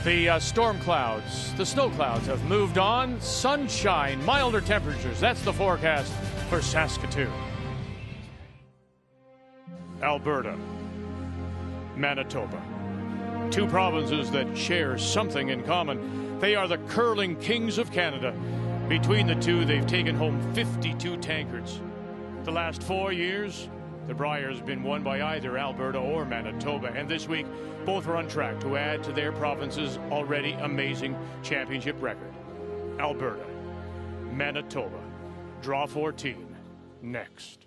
The storm clouds, the snow clouds have moved on. Sunshine, milder temperatures. That's the forecast for Saskatoon. Alberta, Manitoba. Two provinces that share something in common. They are the curling kings of Canada. Between the two, they've taken home 52 tankards. The last 4 years, the Brier has been won by either Alberta or Manitoba, and this week both are on track to add to their province's already amazing championship record. Alberta, Manitoba, draw 14, next.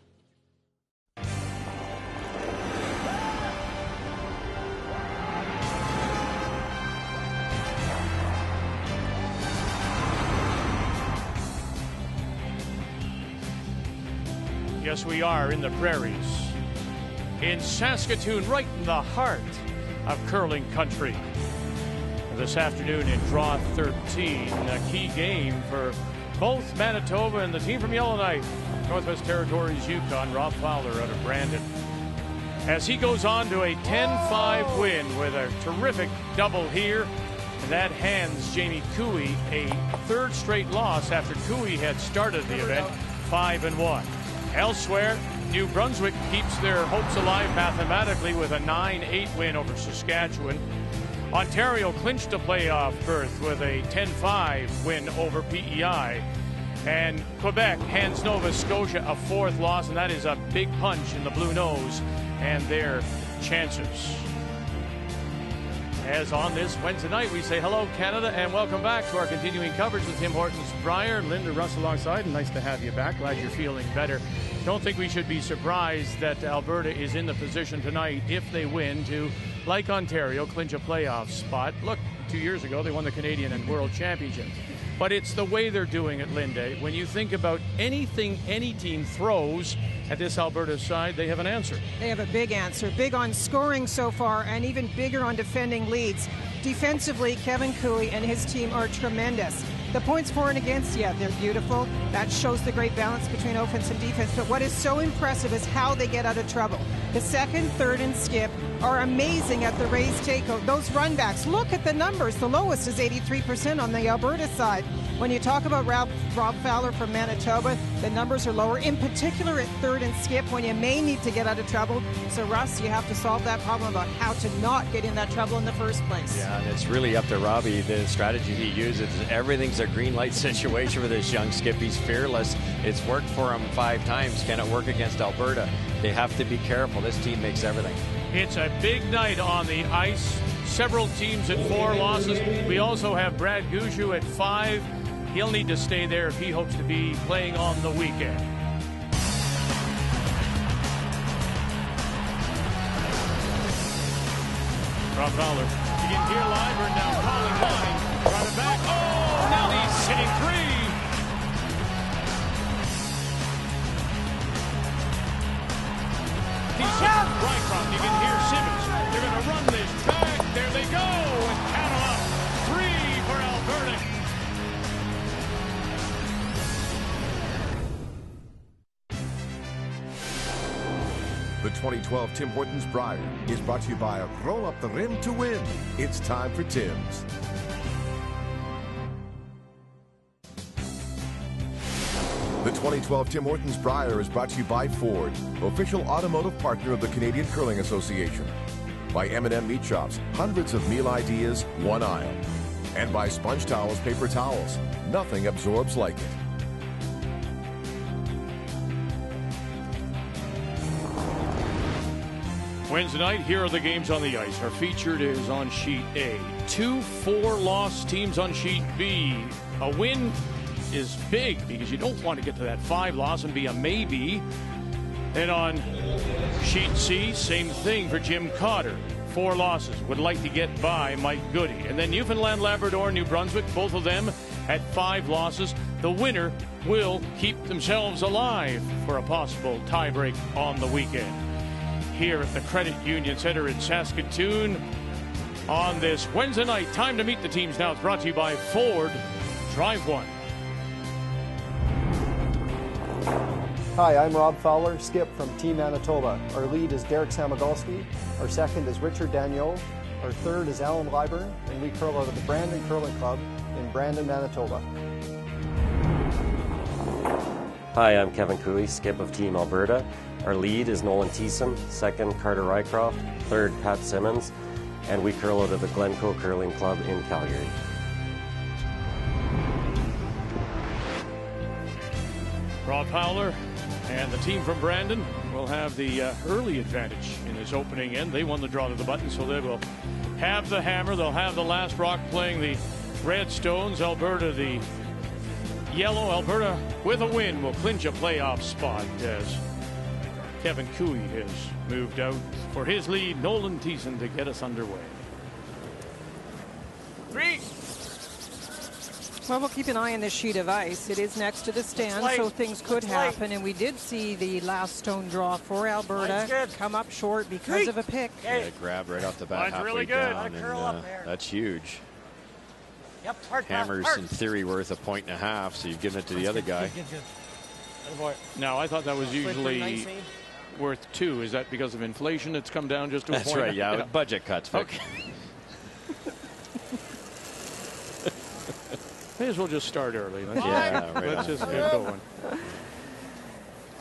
Yes, we are in the prairies, in Saskatoon, right in the heart of curling country. This afternoon in Draw 13, a key game for both Manitoba and the team from Yellowknife, Northwest Territories Yukon, Rob Fowler out of Brandon. As he goes on to a 10-5 win with a terrific double here, and that hands Jamie Cooey a third straight loss after Cooey had started the event 5-1. Elsewhere, New Brunswick keeps their hopes alive mathematically with a 9-8 win over Saskatchewan. Ontario clinched a playoff berth with a 10-5 win over PEI. And Quebec hands Nova Scotia a fourth loss, and that is a big punch in the Blue Nose and their chances. As on this Wednesday night, we say hello, Canada, and welcome back to our continuing coverage with Tim Hortons Brier. Linda Russ alongside, and nice to have you back. Glad you're feeling better. Don't think we should be surprised that Alberta is in the position tonight, if they win, to, like Ontario, clinch a playoff spot. Look, 2 years ago, they won the Canadian and World Championships. But it's the way they're doing it, Linda. When you think about anything any team throws at this Alberta side, they have an answer. They have a big answer. Big on scoring so far, and even bigger on defending leads. Defensively, Kevin Cooey and his team are tremendous. The points for and against, yeah, they're beautiful. That shows the great balance between offense and defense. But what is so impressive is how they get out of trouble. The second, third, and skip are amazing at the raise takeout. Those runbacks, look at the numbers. The lowest is 83% on the Alberta side. When you talk about Rob Fowler from Manitoba, the numbers are lower, in particular at third and skip when you may need to get out of trouble. So, Russ, you have to solve that problem about how to not get in that trouble in the first place. Yeah, and it's really up to Robbie. The strategy he uses, everything's a green light situation for this young skip. He's fearless. It's worked for him 5 times. Can it work against Alberta? They have to be careful. This team makes everything. It's a big night on the ice. Several teams at 4 losses. We also have Brad Gougeau at 5. He'll need to stay there if he hopes to be playing on the weekend. Rob Fowler. You can hear Liburn now calling line. Brought it back. Oh, now he's sitting 3. He's sitting right from. You can hear Simmons. They're going to run this back. There they go. And count them up. 3 for Alberta. The 2012 Tim Hortons Brier is brought to you by Roll Up the Rim to Win. It's time for Tim's. The 2012 Tim Hortons Brier is brought to you by Ford, official automotive partner of the Canadian Curling Association. By M&M Meat Shops, hundreds of meal ideas, one aisle. And by Sponge Towels, paper towels. Nothing absorbs like it. Wednesday night, here are the games on the ice. Our featured is on sheet A. 2 4-loss teams on sheet B. A win is big because you don't want to get to that 5 loss and be a maybe. And on sheet C, same thing for Jim Cotter. 4 losses. Would like to get by Mike Goody. And then Newfoundland, Labrador, New Brunswick, both of them at 5 losses. The winner will keep themselves alive for a possible tiebreak on the weekend. Here at the Credit Union Center in Saskatoon on this Wednesday night. Time to meet the teams now. It's brought to you by Ford. Drive one. Hi, I'm Rob Fowler, skip from Team Manitoba. Our lead is Derek Samagalski. Our second is Richard Daniel. Our third is Alan Liburn, and we curl out of the Brandon Curling Club in Brandon, Manitoba. Hi, I'm Kevin Cooley, skip of Team Alberta. Our lead is Nolan Thiessen, second Carter Rycroft, third Pat Simmons, and we curl out of the Glencoe Curling Club in Calgary. Rob Fowler and the team from Brandon will have the early advantage in this opening end. They won the draw to the button, so they will have the hammer. They'll have the last rock playing the red stones. Alberta the yellow. Alberta with a win will clinch a playoff spot as Kevin Cooey has moved out for his lead. Nolan Thiessen to get us underway. 3. Well, we'll keep an eye on this sheet of ice. It is next to the stand, so things could happen. And we did see the last stone draw for Alberta come up short because of a pick. Yeah, grab right off the bat halfway really good. down, and that's huge. Hammer's in theory worth a 1.5, so you've given it to the other guy. Now, I thought that was usually worth 2. Is that because of inflation? It's come down just to a point? That's right, yeah, with budget cuts. Vic. Okay. May as well just start early. Let's just get going.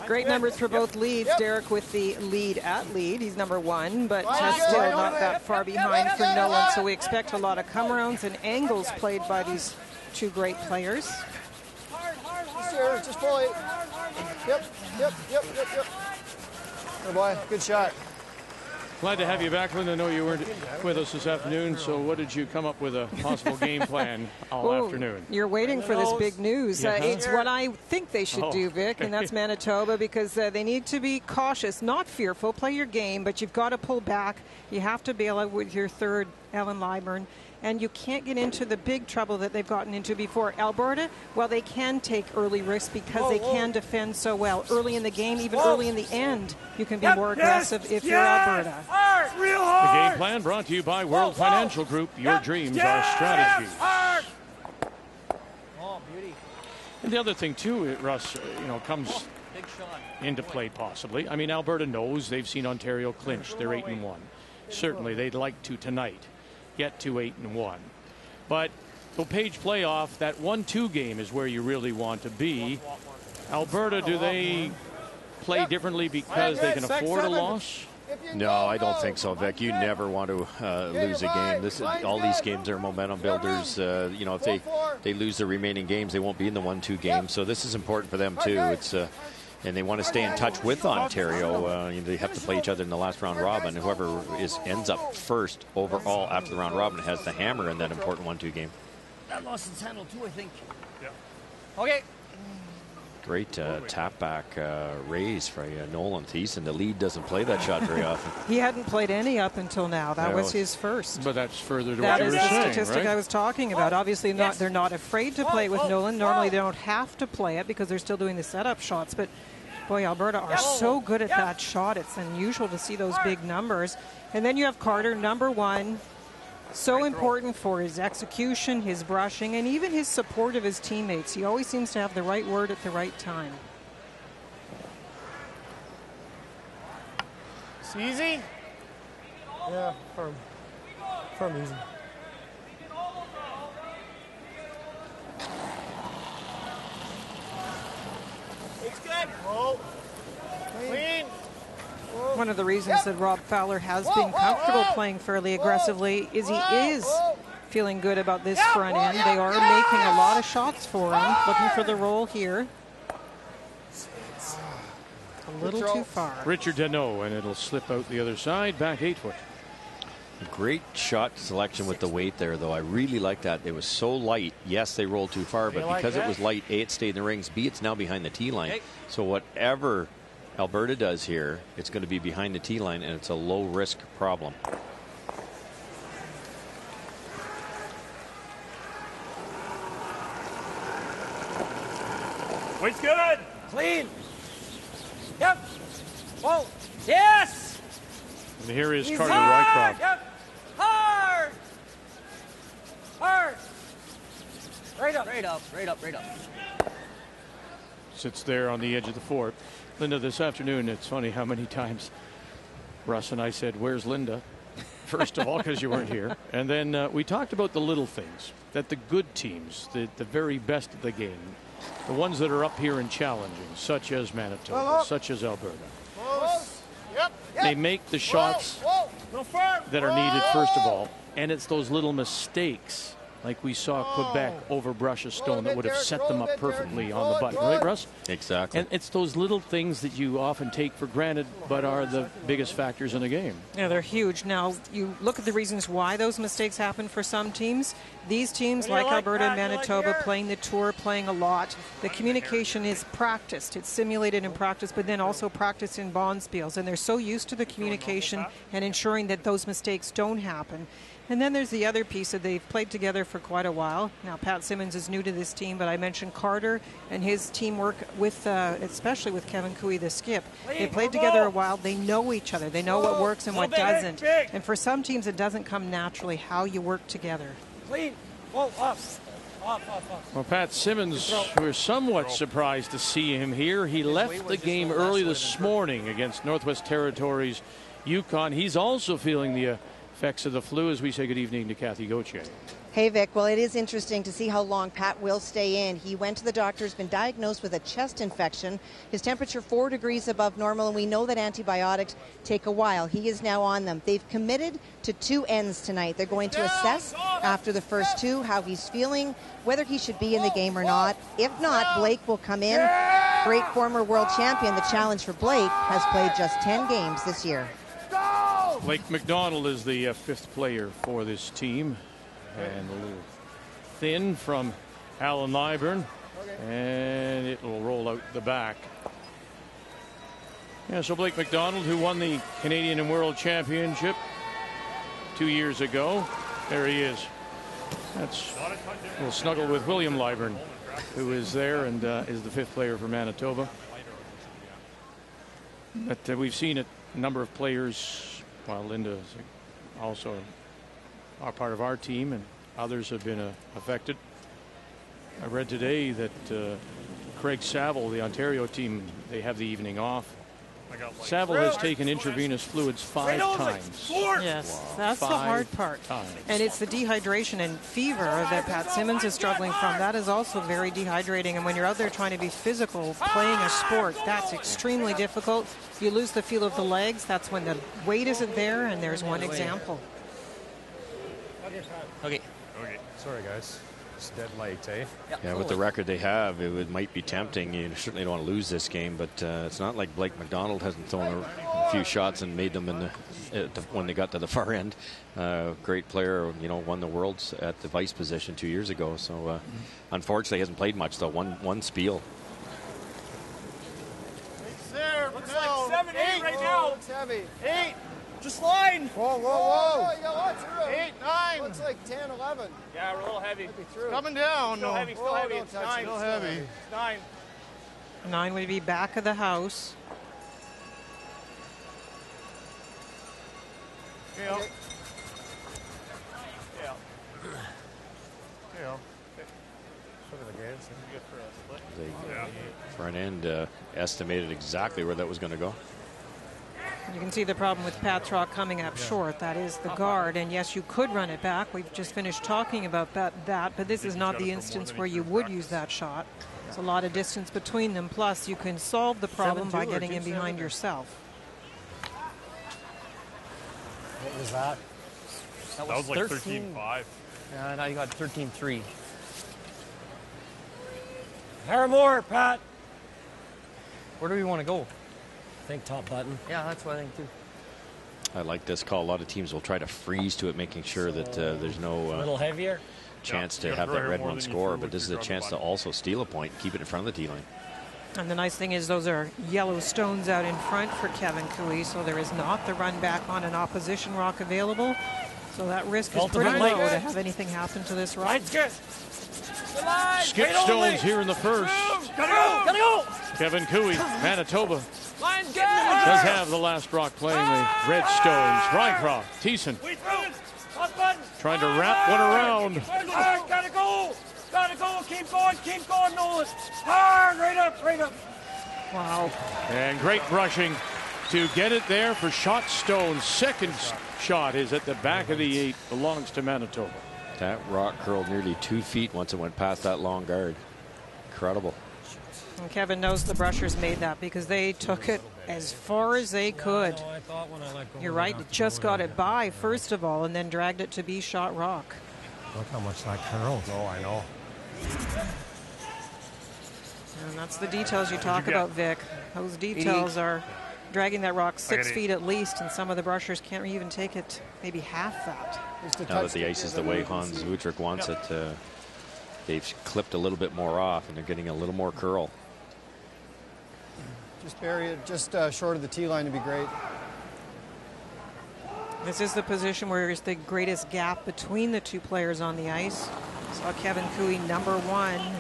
Great numbers for both leads. Derek with the lead at lead. He's number 1, but still not that far behind for Nolan. So we expect a lot of come-arounds and angles played by these two great players. Just pull it. Yep. Good boy. Good shot. Glad to have you back, Linda. I know you weren't with us this afternoon, so what did you come up with a possible game plan all afternoon? You're waiting for this big news. It's what I think they should do, Vic, and that's Manitoba, because they need to be cautious, not fearful. Play your game, but you've got to pull back. You have to bail out with your third, Alan Liburn, and you can't get into the big trouble that they've gotten into before. Alberta, well, they can take early risks because they can defend so well. Early in the game, even early in the end, you can be more aggressive if you're Alberta. The game plan brought to you by World Financial Group. Your dreams are strategies. And the other thing, too, Russ, comes into play possibly. I mean, Alberta knows they've seen Ontario clinch. They're 8-1. Certainly, they'd like to tonight get to 8-1. But the Page playoff, that 1-2 game is where you really want to be. Alberta, do they play differently because they can afford a loss? No, I don't think so, Vic. You never want to lose a game. All these games are momentum builders. If they lose the remaining games, they won't be in the 1-2 game. So this is important for them too. And they want to stay in touch with Ontario. They have to play each other in the last round robin. Whoever ends up first overall after the round robin has the hammer in that important 1-2 game. That loss is handled too, I think. Yeah. Okay. Great tap back raise for Nolan Thiessen. The lead doesn't play that shot very often. He hadn't played any up until now. That was his first. But that's further to that what you were saying, That is the statistic right? I was talking about. Obviously, they're not afraid to play with Nolan. Normally, they don't have to play it because they're still doing the setup shots. But boy, Alberta are so good at that shot. It's unusual to see those big numbers. And then you have Carter, number 1. So important for his execution, his brushing, and even his support of his teammates. He always seems to have the right word at the right time. It's easy? Yeah, firm easy. It's good. Whoa. Clean. One of the reasons that Rob Fowler has been comfortable playing fairly aggressively is he is feeling good about this front end. They are making a lot of shots for him, looking for the roll here. A little too far. Richard Deneau, and it'll slip out the other side, back 8 foot. Great shot selection with the weight there, though. I really like that. It was so light. Yes, they rolled too far, but because it was light, A, it stayed in the rings, B, it's now behind the tee line. So whatever Alberta does here, it's going to be behind the tee line, and it's a low risk problem. Wait's good. Clean. Yep. Whoa. Yes. And here is Carter Rycroft. Yep. Hard. Hard. Right up. Right up. Right up. Right up. Sits there on the edge of the fort. Linda, this afternoon, it's funny how many times Russ and I said, "Where's Linda?" first of all, because you weren't here. And then we talked about the little things, that the good teams, the very best of the game, the ones that are up here and challenging, such as Manitoba, such as Alberta, they make the shots that are needed, first of all. And it's those little mistakes, like we saw Quebec overbrush a stone that would have set them up perfectly on the button. Right, Russ? Exactly. And it's those little things that you often take for granted, but are the biggest factors in a game. Yeah, they're huge. Now, you look at the reasons why those mistakes happen for some teams. These teams, like Alberta and Manitoba, playing the tour, playing a lot, the communication is practiced. It's simulated in practice, but then also practiced in bonspiels. And they're so used to the communication and ensuring that those mistakes don't happen. And then there's the other piece that they've played together for quite a while. Now, Pat Simmons is new to this team, but I mentioned Carter and his teamwork with, especially with Kevin Cooey, the skip. They played together a while. They know each other. They know what works and what doesn't. And for some teams, it doesn't come naturally how you work together. Clean. Whoa, up. Well, Pat Simmons, we're somewhat surprised to see him here. He left the game early this morning against Northwest Territories, Yukon. He's also feeling the effects of the flu, as we say good evening to Kathy Gauthier. Hey, Vic. Well, it is interesting to see how long Pat will stay in. He went to the doctor, has been diagnosed with a chest infection. His temperature 4 degrees above normal, and we know that antibiotics take a while. He is now on them. They've committed to 2 ends tonight. They're going to assess after the first 2 how he's feeling, whether he should be in the game or not. If not, Blake will come in. Great former world champion. The challenge for Blake has played just 10 games this year. Blake McDonald is the 5th player for this team. And a little thin from Alan Lyburn. And it will roll out the back. Yeah, so Blake McDonald, who won the Canadian and World Championship 2 years ago. There he is. That's a little snuggle with William Lyburn, who is there and is the 5th player for Manitoba. But we've seen a number of players. Well, Linda is also are part of our team, and others have been affected. I read today that Craig Saville, the Ontario team, they have the evening off. Saville has taken intravenous fluids 5 times. Yes, that's the hard part. And it's the dehydration and fever that Pat Simmons is struggling from. That is also very dehydrating. And when you're out there trying to be physical, playing a sport, that's extremely difficult. You lose the feel of the legs. That's when the weight isn't there. And there's one example. Okay. Sorry, guys. It's dead light, eh? Yeah, with the record they have, it might be tempting. You certainly don't want to lose this game, but it's not like Blake McDonald hasn't thrown a few shots and made them in when they got to the far end. Great player, you know, won the Worlds at the vice position 2 years ago. So unfortunately, he hasn't played much though. One spiel. Looks like 7, 8 right now. Looks heavy. 8. Just line. Whoa, whoa, whoa. You got lots of room. 8, 9. Looks like 10, 11. Yeah, we're a little heavy. Coming down. Still heavy, still heavy. It's 9. Still heavy. 9. 9 would be back of the house. Yeah. Okay. Yeah. Yeah. The front end estimated exactly where that was going to go. You can see the problem with Patrock coming up short. That is the guard. And yes, you could run it back. We've just finished talking about that, but this is not the instance where you would use that shot. There's a lot of distance between them. Plus, you can solve the problem by getting in behind yourself. What was that? That was like 13-5. Yeah, now you got 13-3. Paramore, Pat. Where do we want to go? I think top button. Yeah, that's what I think too. I like this call. A lot of teams will try to freeze to it, making sure that there's no A little heavier. chance to have that red one score, but this is a chance to also steal a point and keep it in front of the D-line. And the nice thing is those are yellow stones out in front for Kevin Cooey, so there is not the run back on an opposition rock available. So that risk is pretty low to have anything happen to this rock. Line's good. Skip stones here in the first. Gotta go. Gotta go. Kevin Cooey, Manitoba, Line's good. does have the last rock playing the red stones. Rycroft, Thiessen We through. Top button. trying to wrap one around. Hard. Gotta go. Gotta go. Keep going. Keep going, Nolan. Hard. Right up. Right up. Wow. And great brushing to get it there for shot stone. Second shot is at the back of the 8, belongs to Manitoba. That rock curled nearly 2 feet once it went past that long guard. Incredible. And Kevin knows the Brushers made that because they took it as far as they could. You're right, it just got it by, first of all, and then dragged it to be shot rock. Look how much that curled. Oh, I know. And that's the details you talk about, Vic. Those details are dragging that rock 6 feet at least, and some of the Brushers can't even take it maybe half that. Now that the ice is the way Hans Wutrich wants it, they've clipped a little bit more off, and they're getting a little more curl. Just bury it just short of the tee line to be great. This is the position where there's the greatest gap between the two players on the ice. Saw Kevin Cooey #1.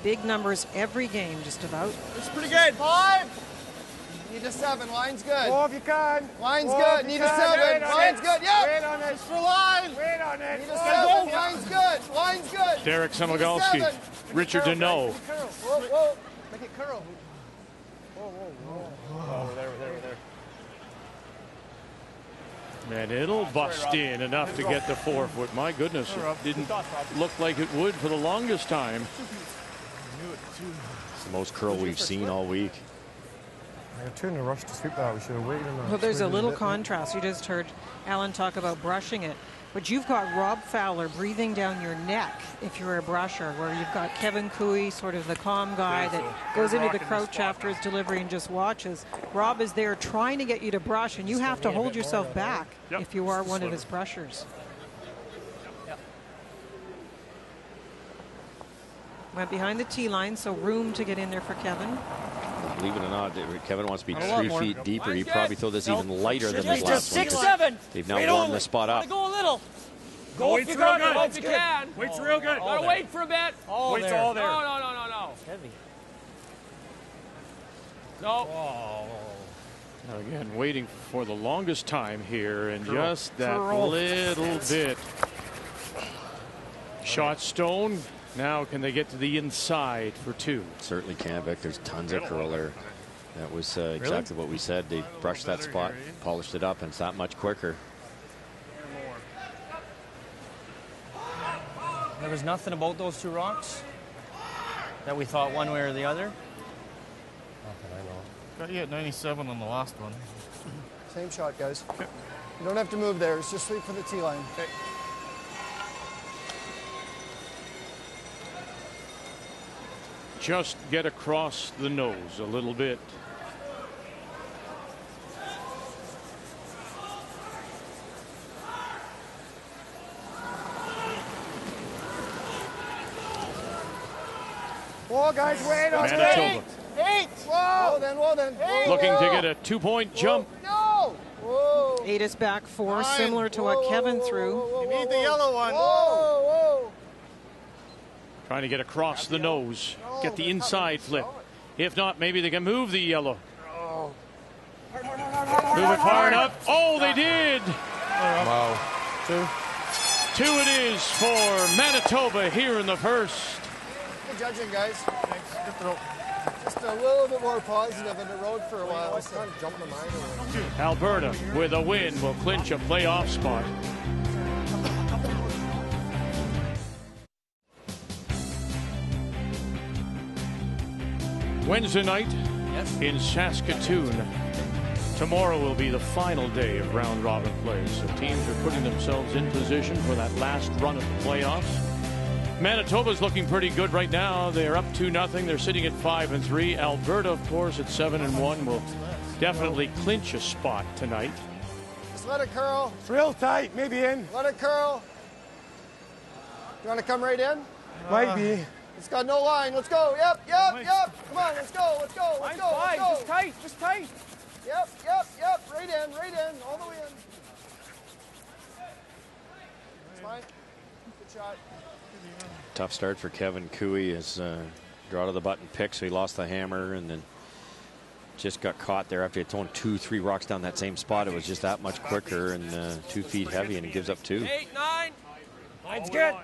Big numbers every game, just about. It's pretty good. 5. Need a 7. Line's good. Oh, if you can. Line's good. Need a 7. Line's good. Yep. Wait on it. For line. Wait on it. Need a 7. Line's good. Line's good. Derek Semigalski, Richard Deneau. Whoa, whoa. Make it curl. Whoa, whoa, whoa. Over there. And it'll bust in enough to get the 4 foot. My goodness, it didn't look like it would for the longest time. It's the most curl we've seen all week. I got 2 in a rush to sweep that. We should have waited. Well, there's a little contrast. You just heard Alan talk about brushing it. But you've got Rob Fowler breathing down your neck if you're a brusher, where you've got Kevin Cooey, sort of the calm guy that goes into the crouch after his delivery and just watches. Rob is there trying to get you to brush, and you have to hold yourself back if you are one of his brushers. Went behind the tee line, so room to get in there for Kevin. Believe it or not, Kevin wants to be 3 feet deeper. He probably throw this even lighter than his last one. 6, 7. They've now warmed the spot up. Go a little. Go if you got it. If you can. Wait's real good. Gotta wait for a bit. Wait's all there. No. Heavy. No. Now again, waiting for the longest time here, and just that little bit. Shot stone. Now can they get to the inside for 2? Certainly can, Vic. There's tons of curl there. That was exactly what we said. They brushed that spot, polished it up, and it's that much quicker. There was nothing about those 2 rocks that we thought one way or the other. Nothing, I know. Got you at 97 on the last one. Same shot, guys. You don't have to move there. It's just sweep for the tee line. Okay. Just get across the nose a little bit. Whoa, guys, wait on Manitoba. 8. Whoa, then. Looking to get a 2-point jump. No. Whoa. 8 is back 4, similar to what Kevin threw. You need the yellow one. Whoa. Trying to get across the nose. Get the inside flip. If not, maybe they can move the yellow. Move it far enough. Oh, they did. Wow. 2 it is for Manitoba here in the first. Good judging, guys. Just a little bit more positive in the road for a while. I was kind of jumping the mind. Alberta, with a win, will clinch a playoff spot. Wednesday night in Saskatoon. Tomorrow will be the final day of round robin play, so teams are putting themselves in position for that last run of the playoffs. Manitoba's looking pretty good right now. They're up 2-0. They're sitting at 5-3. Alberta, of course, at 7-1 will definitely clinch a spot tonight. Just let it curl. It's real tight. Maybe in. Let it curl. You want to come right in? Might be. It's got no line. Let's go. Yep. Come on, let's go. Let's go. Just tight. Yep. Right in. All the way in. It's fine. Good shot. Tough start for Kevin Cooey as draw to the button pick, so he lost the hammer and then just got caught there after he had thrown 2-3 rocks down that same spot. It was just that much quicker and 2 feet heavy, and he gives up 2. 8, 9. Line's good.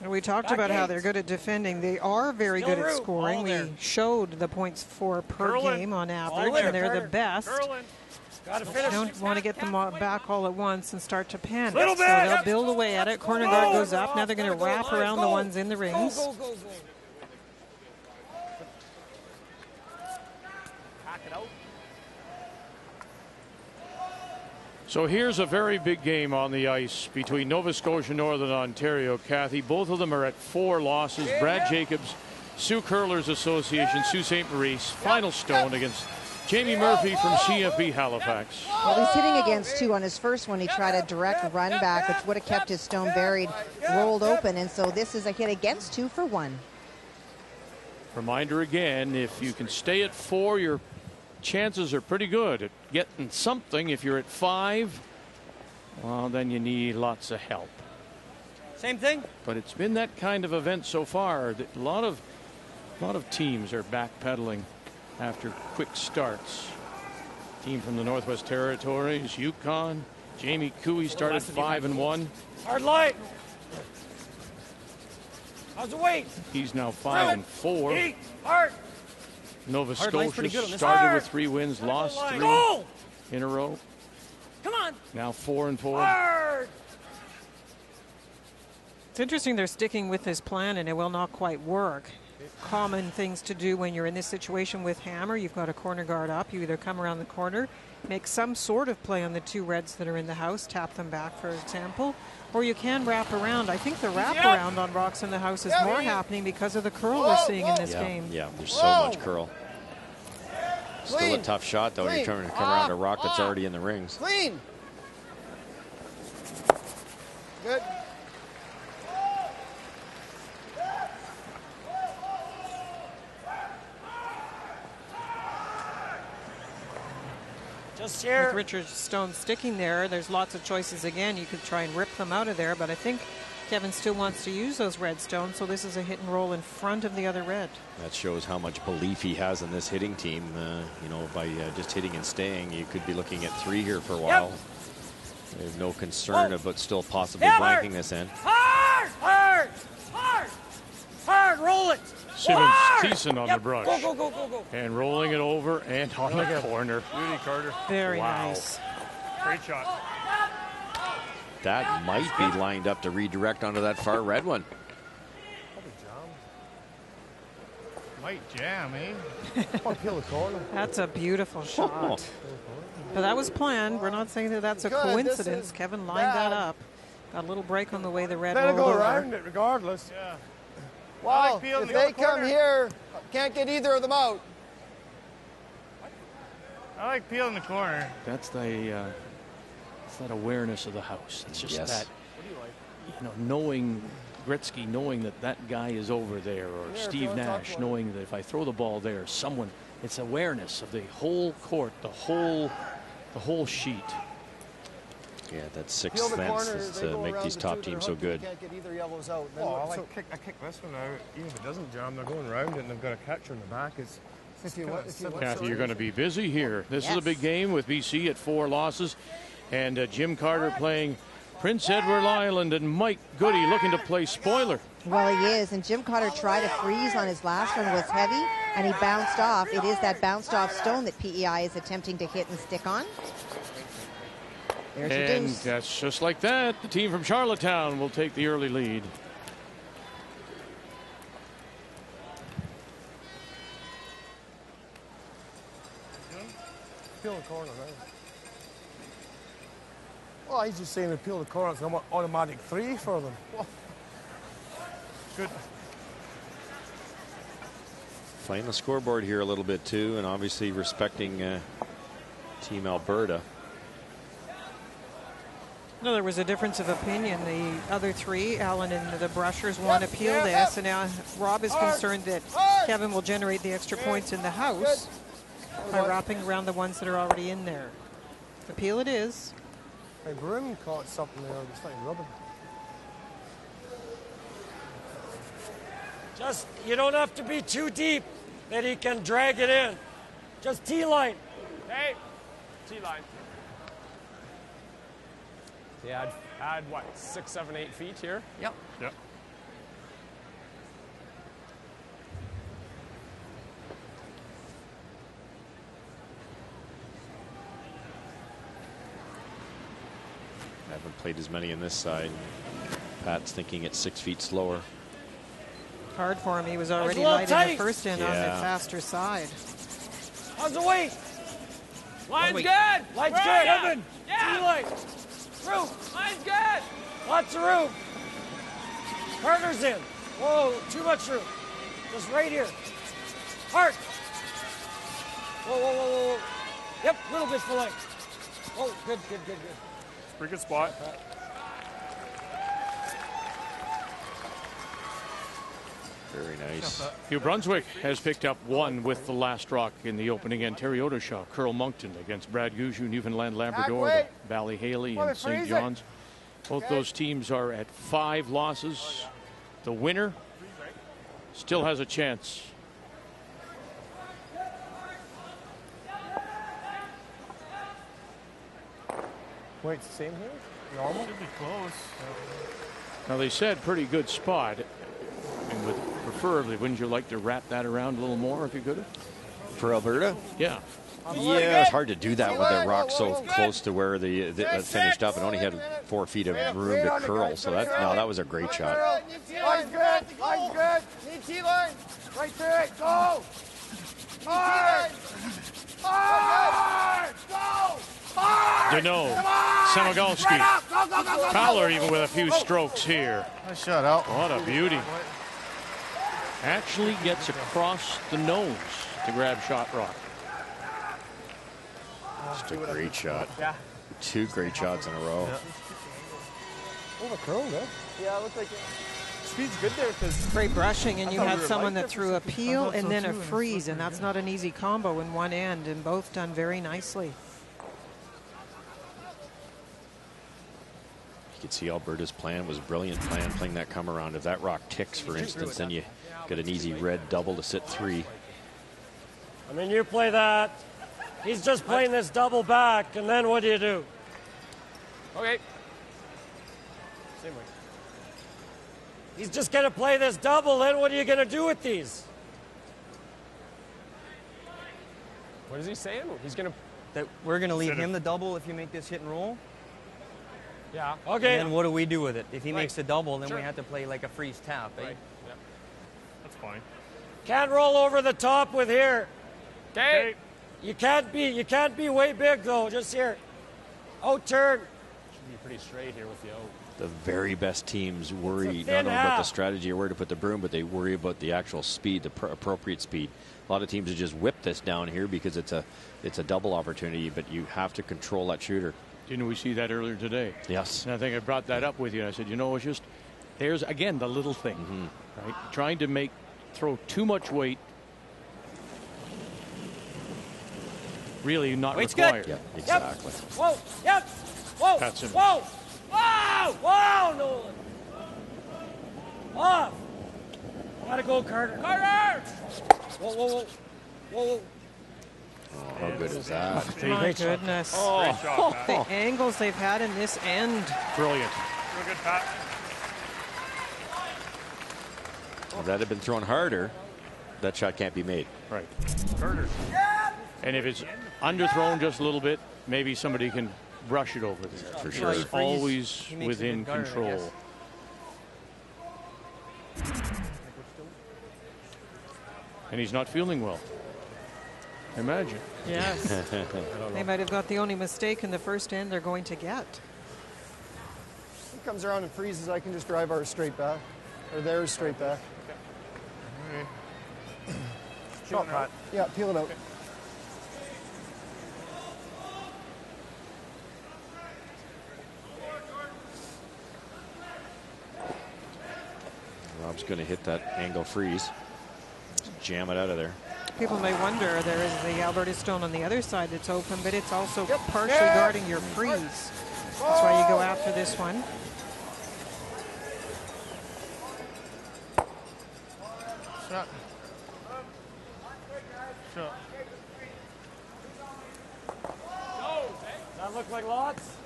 We talked about how they're good at defending. They are very good at scoring. We showed the points for per game on average, and they're the best. You don't want to get them back all at once and start to panic. So they'll build away at it. Corner guard goes up. Now they're going to wrap around the ones in the rings. So here's a very big game on the ice between Nova Scotia, Northern Ontario. Kathy, both of them are at 4 losses. Brad Jacobs, Sioux Curlers Association, Sault Ste. Marie's final stone against Jamie Murphy from CFB Halifax. Well, he's hitting against 2 on his first one. He tried a direct run back, which would have kept his stone buried, rolled open, and so this is a hit against 2 for 1. Reminder again, if you can stay at 4, your chances are pretty good at getting something. If you're at 5, well, then you need lots of help. Same thing. But it's been that kind of event so far. A lot of teams are backpedaling after quick starts. Team from the Northwest Territories, Yukon. Jamie Cooey started 5-1. Hard light. How's the weight? He's now 5-4. Hard. Nova Scotia started with 3 wins, lost 3 in a row. Come on. Now 4-4. Hard. It's interesting they're sticking with this plan, and it will not quite work. Common things to do when you're in this situation with Hammer. You've got a corner guard up. You either come around the corner, make some sort of play on the 2 Reds that are in the house, tap them back, for example, or you can wrap around. I think the wrap around on Rocks in the house is more happening because of the curl we're seeing in this game. Yeah, there's so much curl. Still a tough shot, though. You're trying to come around a rock that's already in the rings. Clean. Good. Just here. With Richard Stone sticking there, there's lots of choices again. You could try and rip them out of there, but I think Kevin still wants to use those red stones, so this is a hit and roll in front of the other red. That shows how much belief he has in this hitting team. You know, by just hitting and staying, you could be looking at 3 here for a while. There's no concern about still possibly blanking this in. Hard, hard, hard, hard, roll it. Simmons Thiessen on the brush. Go. And rolling it over and on the corner. Beauty, Carter. Very nice. Great shot. That might be lined up to redirect onto that far red one. Might jam, eh? That's a beautiful shot. But that was planned. We're not saying that that's a coincidence. Kevin lined that up. Got a little break on the way the red rolled go over. around it regardless. Yeah. Well, Like if they come here, can't get either of them out. I like peeling the corner. That's that awareness of the house. It's just that, you know, knowing Gretzky, knowing that that guy is over there, or Steve Nash, knowing that if I throw the ball there, someone. It's awareness of the whole court, the whole sheet. Yeah, that 6th fence is to make these top teams so good. Can't get either yellows out. I kick this one out. Even if it doesn't jam, they're going around it and they've got a catcher in the back. Kathy, you're going to be busy here. This is a big game with BC at 4 losses. And Jim Carter playing Prince Edward Island, and Mike Goody looking to play spoiler. Well, he is, and Jim Carter tried a freeze on his last one, was heavy, and he bounced off. It is that bounced off stone that PEI is attempting to hit and stick on. There's your And deuce. that's just like that. The team from Charlottetown will take the early lead. Peel the corner, right? Well, he's just saying to peel the corner. It's an automatic 3 for them. Good. Playing the scoreboard here a little bit too, and obviously respecting Team Alberta. No, there was a difference of opinion. The other 3, Alan and the Brushers, want to appeal this, and now Rob is concerned that Kevin will generate the extra points in the house by wrapping around the ones that are already in there. Appeal it is. Hey, Broom caught something there. It's like rubber. Just, you don't have to be too deep that he can drag it in. Just T-line. Hey, T-line. Yeah, add what, 6, 7, 8 feet here? Yep. Yep. Haven't played as many in this side. Pat's thinking it's 6 feet slower. Hard for him. He was already light in the first end on the faster side. How's the weight? Line's good. Line's good. Kevin. Yeah. Light. Roof. Line's good. Lots of room. Carter's in. Whoa, too much room. Just right here. Hart. Whoa, whoa, whoa, whoa, whoa. Yep, a little bit for length. Oh, good. Pretty good spot. Very nice. New Brunswick has picked up one with the last rock in the opening end. Terry Odishaw, Curl Moncton against Brad Gouju, Newfoundland Labrador, the Ballyhaley and St. John's. Both those teams are at 5 losses. The winner still has a chance. Wait, it's the same here? Normal? Should be close. Now they said pretty good spot. And with preferably, wouldn't you like to wrap that around a little more if you could have? For Alberta? Yeah. Yeah, it's hard to do that with the rock so close to where the finished up. It only had 4 feet of room to curl, so that was a great shot. Line's good. Line's good. Need T-line. Right to it. Go. Hard. Hard. Go. Deneau, Samagalski, Fowler even with a few strokes here. Nice shot out. What a beauty. Actually gets across the nose to grab shot rock. Just a great shot. Yeah. 2 great shots in a row. Oh, the curl, though. Yeah, it looks like speed's good there because Great brushing, and you had someone that threw a peel and then a freeze, and that's not an easy combo in one end, and both done very nicely. You can see Alberta's plan was a brilliant plan, playing that come around. If that rock ticks, for instance, then you get an easy red double to sit 3. I mean, you play that. He's just playing this double back, and then what do you do? Okay. same way. He's just going to play this double, then what are you going to do with these? What is he saying? He's going to... That we're going to leave him the double if you make this hit and roll? Yeah. Okay. And then what do we do with it? If he makes the double, then we have to play like a freeze tap, eh? Right. Yeah. That's fine. Can't roll over the top with here. Okay. You can't be way big though, just here. Out turn. Should be pretty straight here with the out. The very best teams worry thin not only about the half. strategy or where to put the broom, but they worry about the actual speed, the appropriate speed. A lot of teams have just whipped this down here because it's a double opportunity, but you have to control that shooter. Didn't we see that earlier today? Yes. And I think I brought that up with you. I said, you know, it's just, there's, again, the little thing, right? Trying to throw too much weight, really not required. Yeah, exactly. Yep. Whoa, yep. Whoa, That's him. whoa, whoa, whoa, Nolan. Off. Gotta go, Carter. Carter! Whoa, whoa, whoa, whoa, whoa. Oh, how good is that? My goodness. The angles they've had in this end. Brilliant. Real good, Pat. If that had been thrown harder, that shot can't be made. Right. Carter. And if it's underthrown just a little bit, maybe somebody can brush it over there. For sure. It's always within guard, I control. And he's not feeling well. Imagine. Yes. They might have got the only mistake in the first end they're going to get. He comes around and freezes. I can just drive ours straight back, or theirs straight back. Shot, Pat. Yeah, peel it out. Rob's going to hit that angle freeze. Just jam it out of there. People may wonder, there is the Alberta stone on the other side that's open, but it's also partially guarding your freeze. That's why you go after this one. Shot. Shot. That look like lots?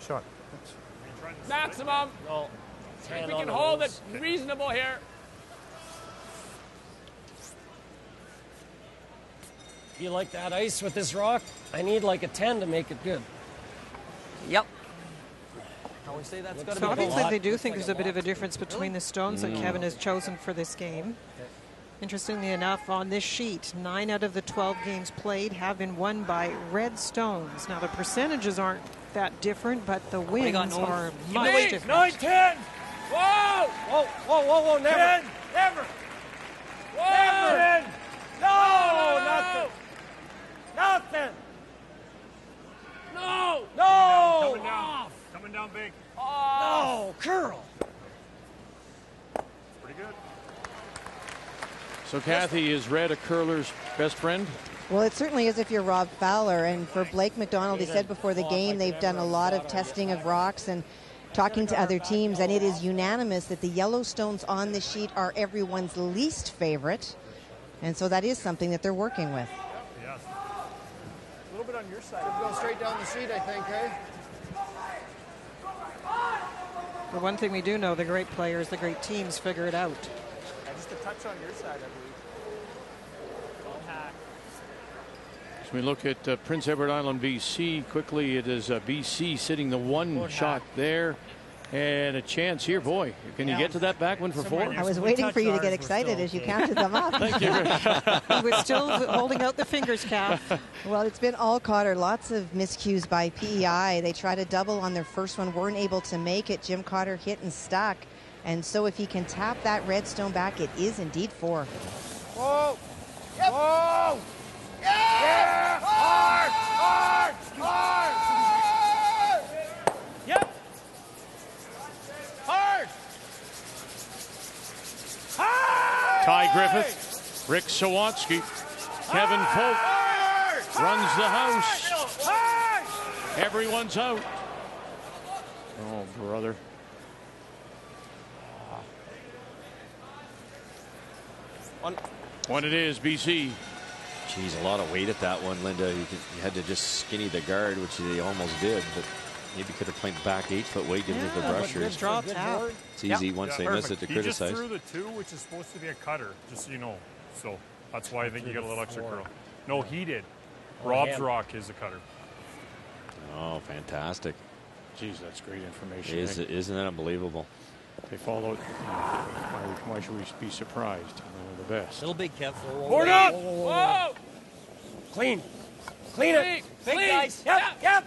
Shot. Maximum. No. See if we can hold it reasonable here. You like that ice with this rock? I need like a 10 to make it good. Yep. I would say that's got to be obviously they do think there's a bit of a difference between the stones that Kevin has chosen for this game. Interestingly enough, on this sheet, 9 out of the 12 games played have been won by red stones. Now, the percentages aren't that different, but the wins are much different. 9, 10. Whoa! Whoa, whoa, whoa, whoa, never. 10. Never. Whoa! Never. No, nothing. Nothing. No. No. Coming down. Coming down big. No, curl. Pretty good. So, Kathy, is red a curler's best friend? Well, it certainly is if you're Rob Fowler. And for Blake McDonald, he said before the game they've done a lot of testing of rocks and talking to other teams, and it is unanimous that the yellow stones on the sheet are everyone's least favorite. And so that is something that they're working with. Yes. A little bit on your side. Go straight down the sheet, I think, eh? The one thing we do know, the great players, the great teams figure it out. Yeah, just a touch on your side, I believe. As we look at Prince Edward Island, BC, quickly it is BC sitting the one shot there. And a chance here, boy. Can you get to that back one for 4? I was waiting for you to get excited as you counted them up. Thank you. He was still holding out the fingers, Kath. Well, it's been all Cotter. Lots of miscues by PEI. They tried a double on their first one, weren't able to make it. Jim Cotter hit and stuck. And so if he can tap that red stone back, it is indeed 4. Whoa! Yep. Whoa! Yeah! Hard! Hard! Hard! Yep! Hard! Hard! Ty Griffith, Rick Sawatsky, Kevin Polk runs the house. Hard! Everyone's out. Oh, brother. One it is, BC. Geez, a lot of weight at that one, Linda. You had to just skinny the guard, which they almost did, but maybe could have played back 8-foot weight, given the brushers. It's easy once they miss it to criticize. He just threw the 2, which is supposed to be a cutter, just so you know. So that's why I think you got a little extra curl. No, he did. Rob's rock is a cutter. Oh, fantastic. Geez, that's great information. Isn't that unbelievable? They followed. Why should we be surprised? They're the best. Little big, Kev. Board up! Whoa! Clean. Clean it. Big guys. Yep. Yep.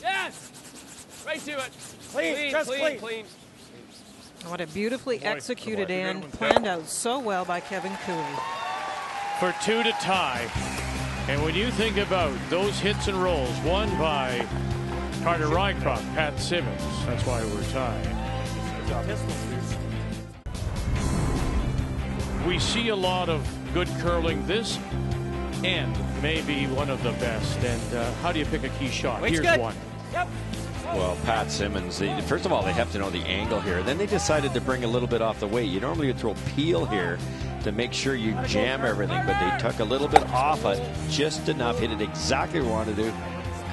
Yes. Right to it. Clean. Just clean. What a beautifully executed and planned out so well by Kevin Cooley. For 2 to tie. And when you think about those hits and rolls, one by Carter Rycroft, Pat Simmons, that's why we're tied. We see a lot of good curling. This end may be one of the best. And how do you pick a key shot? Wait's Here's good. one. Yep. Well, Pat Simmons, first of all, they have to know the angle here. Then they decided to bring a little bit off the weight. You normally would throw peel here to make sure you jam everything, but they took a little bit off it, just enough, hit it exactly where we wanted to do.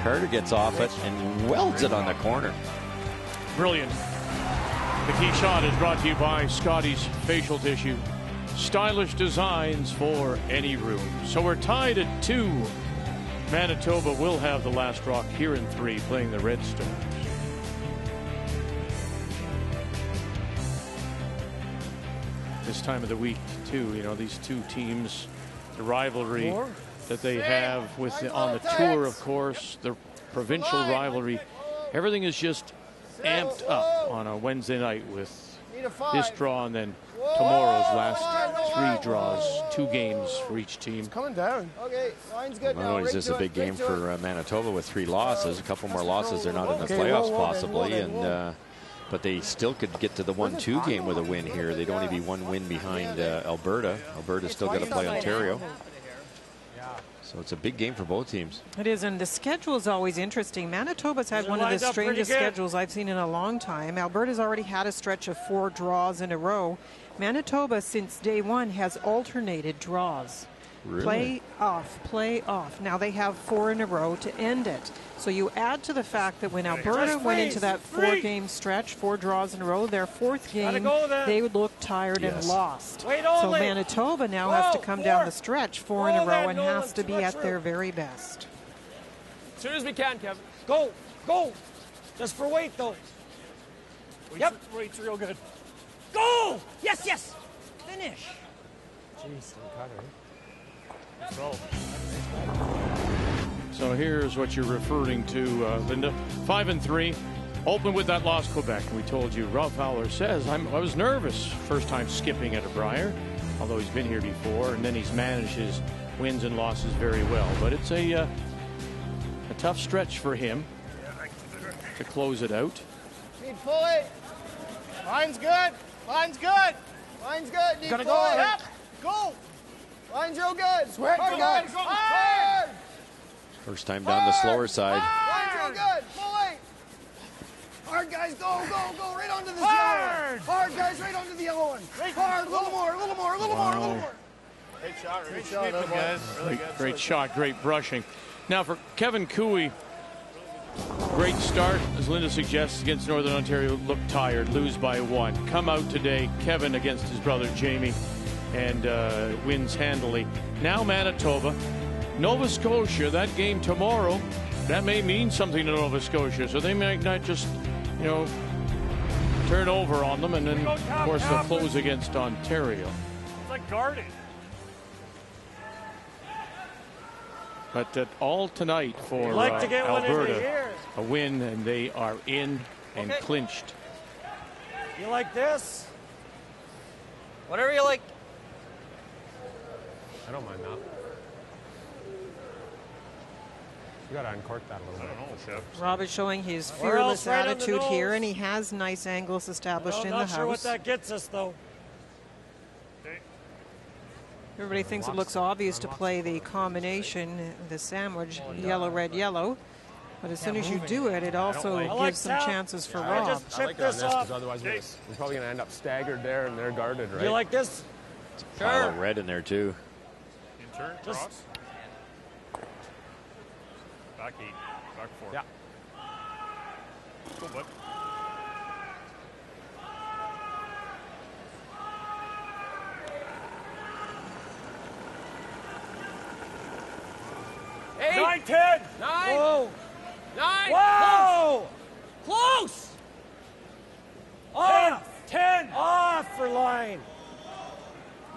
Carter gets off it and welds it on the corner. Brilliant. The key shot is brought to you by Scotty's Facial Tissue. Stylish designs for any room. So we're tied at 2. Manitoba will have the last rock here in 3, playing the Red Stones. This time of the week, too, you know, these two teams, the rivalry that they have on the tour, of course, the provincial rivalry, everything is just amped up on a Wednesday night with this draw and then tomorrow's last 3 draws, 2 games for each team. It's coming down. Okay, line's good now. Not only is this a big game for Manitoba with 3 losses, a couple more losses, they're not in the playoffs possibly, and but they still could get to the 1-2 game with a win here. They'd only be 1 win behind Alberta. Alberta's still got to play Ontario. So it's a big game for both teams. It is, and the schedule is always interesting. Manitoba's had one of the strangest schedules I've seen in a long time. Alberta's already had a stretch of 4 draws in a row. Manitoba, since day one, has alternated draws. Really? Play off. Now they have 4 in a row to end it. So you add to the fact that when Alberta went into that 4-game stretch, 4 draws in a row, their 4th game, they would look tired and lost. So Manitoba now has to come down the stretch 4 in a row and has to be at their very best. As soon as we can, Kevin. Go, go. Just for weight, though. Yep. Weight's real good. Go! Yes, yes. Finish. Jeez, cutter. So here's what you're referring to, Linda. 5-3. Open with that loss, Quebec. We told you, Rob Fowler says, I was nervous first time skipping at a Brier, although he's been here before, and then he's managed his wins and losses very well. But it's a tough stretch for him to close it out. Need fully. Line's good. Line's good. Line's good. Need Gotta fully. go. Yep. Go. Line's real good. Sweat. Hard, guys. Hard. First time down the slower side. Line's real good. Fully. Hard, guys. Go, go, go. Right onto this yellow one. Hard, guys. Right onto the yellow one. Hard. A little more. A little more. A little more. A little more. Great shot. Great shot, guys. Really good. Great shot, great brushing. Now for Kevin Cooey, great start, as Linda suggests, against Northern Ontario. Looked tired, lose by 1. Come out today, Kevin against his brother Jamie, and wins handily. Now Manitoba, Nova Scotia, that game tomorrow, that may mean something to Nova Scotia, so they might not just, you know, turn over on them, and then, of course, they'll close against Ontario. It's like guarded. But all tonight for Like to get one in the Alberta, ear. a win, and they are in and clinched. You like this? Whatever you like. I don't mind that. You gotta uncork that a little bit. I don't know, Chef. Rob is showing his Or else fearless right on the attitude here, nose. and he has nice angles established I'm in not the sure what house. that gets us, though. Everybody thinks it looks obvious to play the combination, the sandwich, yellow, red, yellow. But as soon as you do it, it also I like gives some that. chances for I Rob. just I chip like it on this this because off. otherwise we're probably gonna end up staggered there and they're guarded, right? You like this? Pile of red in there, too. In turn, Just- cross. Back 8. Back 4. Yeah. Go, bud. Eight. 9, 10. 9. Whoa! 9. Whoa! Close. Off! 10. Off for line.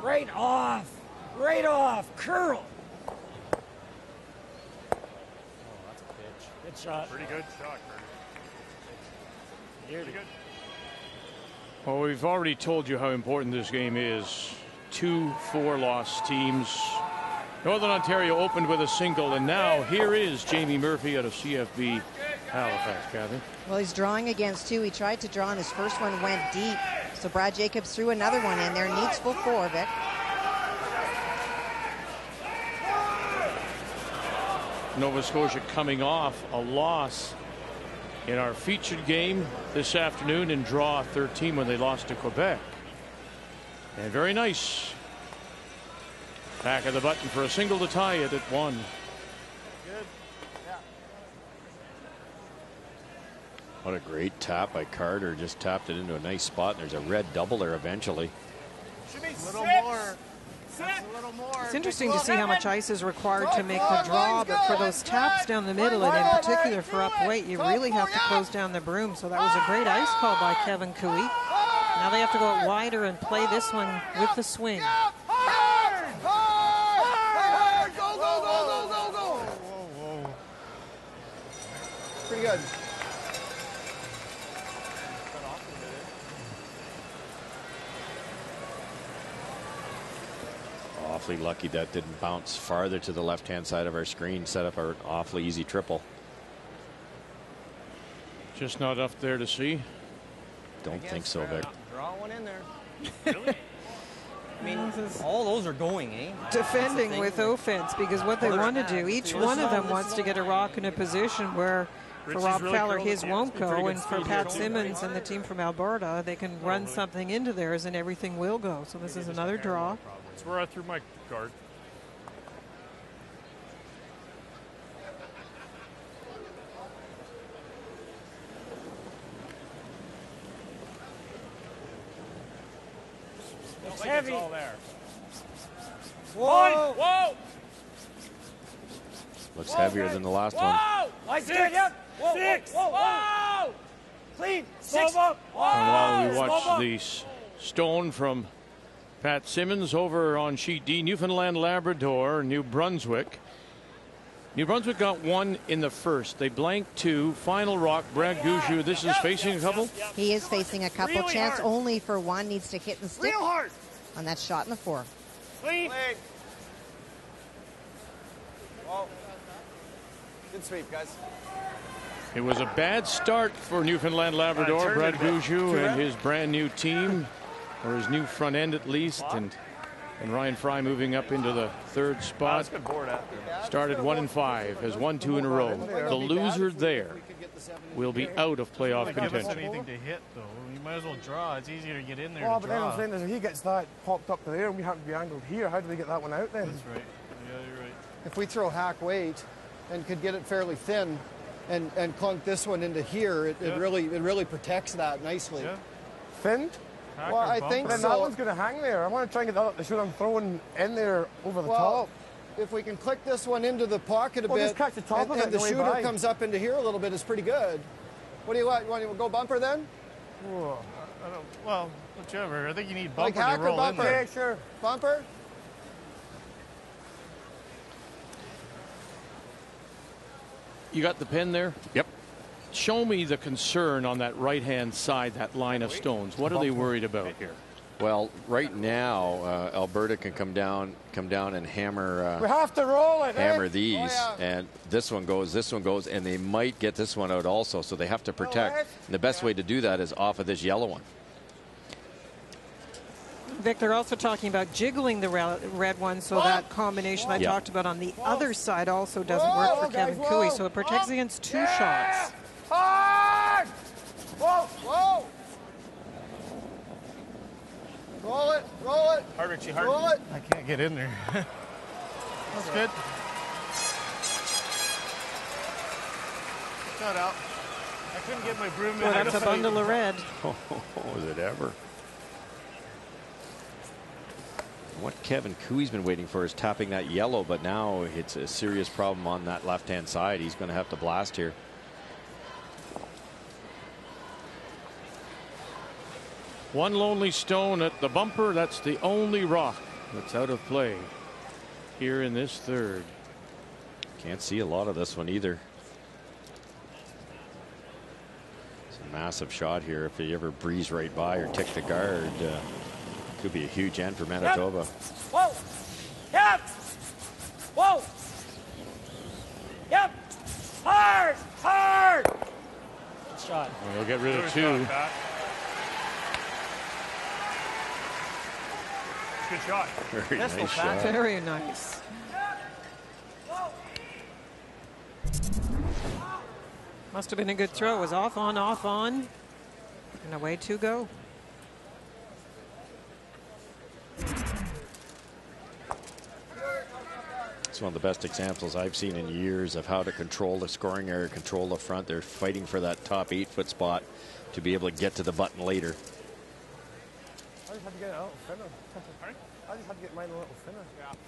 Right off. Right off. Curl. Good shot. Pretty good shot, Curtis. Pretty good. Well, we've already told you how important this game is. 2 4-loss teams. Northern Ontario opened with a single, and now here is Jamie Murphy out of CFB Halifax, Kathy. Well, he's drawing against 2. He tried to draw, and his first one went deep. So Brad Jacobs threw another one in there. Needs full 4, Vic. Nova Scotia coming off a loss in our featured game this afternoon in draw 13 when they lost to Quebec. And very nice. Back of the button for a single to tie it at 1. What a great tap by Carter. Just tapped it into a nice spot. And there's a red double there eventually. Should be a little more. A little more. It's interesting to see how much ice is required to make the draw, but for those taps down the middle, and in particular for up weight, you really have to close down the broom. So that was a great ice call by Kevin Cooey. Now they have to go out wider and play this one with the swing. Pretty good. Awfully lucky that didn't bounce farther to the left-hand side of our screen. Set up an awfully easy triple. Just not up there to see. Don't think so, Vic. Draw one in there. Really? I mean, all those are going, eh? Defending with offense, because what they want to do, each one of them wants to get a rock in a position where for Rob Fowler his won't go, and for Pat Simmons and the team from Alberta, they can run something into theirs and everything will go. So this is another draw. That's where I threw my guard. It's heavy. It's all there. Whoa! Whoa! Looks heavier than the last one. Whoa! Nice, good, yep. Whoa, 6. Whoa, whoa, whoa. Clean. 6. Up. And while we watch the stone from Pat Simmons over on sheet D, Newfoundland, Labrador, New Brunswick. New Brunswick got 1 in the first. They blanked 2. Final rock, Brad Gouchou. This is facing a couple? He is facing a couple. Really Chance hard. only for 1. Needs to hit and stick Real hard. on that shot in the 4. Clean. Whoa. Good sweep, guys. It was a bad start for Newfoundland, Labrador. Brad Gouchou and his brand new team, or his new front end at least, and Ryan Fry moving up into the 3rd spot. Started 1 and 5, has won 2 in a row. The loser there will be out of playoff Give us contention. anything to hit, though. You might as well draw. It's easier to get in there. Well, to but then draw. I'm saying is if he gets that popped up to there and we happen to be angled here, how do they get that one out then? That's right. Yeah, you're right. If we throw hack weight and could get it fairly thin and clunk this one into here, it really protects that nicely. Yeah. Thin? Well, I think Then so. that one's going to hang there. I want to try and get that up to shoot I'm throwing in there over the top. If we can click this one into the pocket a Well, bit, just catch the top of it and the on the way shooter by. comes up into here a little bit, is pretty good. What do you want? You want to go bumper then? Whoa. I don't, well, whichever. I think you need Like bumper hack to or roll in bumper? there. Yeah, sure. Bumper? You got the pen there? Yep. Show me the concern on that right-hand side, that line of stones. What are they worried about here? Well, right now, Alberta can come down and hammer. We have to roll it. Hammer eh? these, and this one goes, and they might get this one out also, so they have to protect. And the best way to do that is off of this yellow one. Vic, they're also talking about jiggling the red one, so that combination I talked about on the other side also doesn't work for Kevin Cooey, so it protects against 2 shots. Hard! Whoa, whoa! Roll it, roll it. Hard, Richie, hard. Roll it. I can't get in there. That's good. Got out. I couldn't get my broom in Well, there. that's a bundle of red. Oh, was it ever? What Kevin Cooey's been waiting for is tapping that yellow, but now it's a serious problem on that left-hand side. He's going to have to blast here. One lonely stone at the bumper. That's the only rock that's out of play here in this 3rd. Can't see a lot of this one either. It's a massive shot here. If he ever breeze right by or tick the guard, could be a huge end for Manitoba. Yep. Whoa. Yep. Whoa. Yep. Hard. Hard. Good shot. Well, they'll get rid of 2. Good shot. Very nice shot. Very nice. Must have been a good throw. It was off on, and away 2 go. It's one of the best examples I've seen in years of how to control the scoring area, control the front. They're fighting for that top 8-foot spot to be able to get to the button later. I just had to get it a little thinner. I just had to get mine a little thinner. Yeah. Nice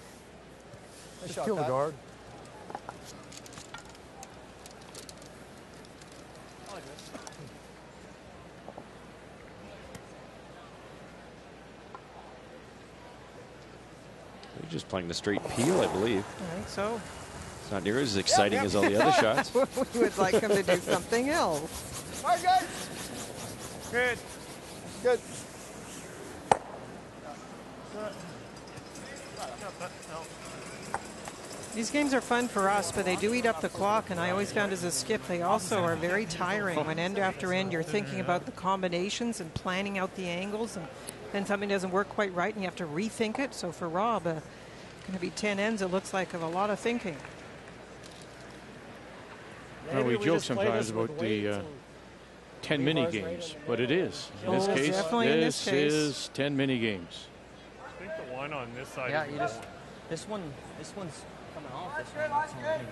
Just shot, kill the Pat. guard. They're just playing the straight peel, I believe. I think so. It's not near as exciting as all the other shots. We would like him to do something else. All right, guys. Good. Good. These games are fun for us, but they do eat up the clock, and I always found as a skip they also are very tiring. When end after end you're thinking about the combinations and planning out the angles, and then something doesn't work quite right and you have to rethink it. So for Rob, going to be 10 ends, it looks like, of a lot of thinking. Well, we joke sometimes about the 10 mini games, but it is. In this case, this is 10 mini games. I think the one on this side. Yeah, is you just this one's coming off. This one.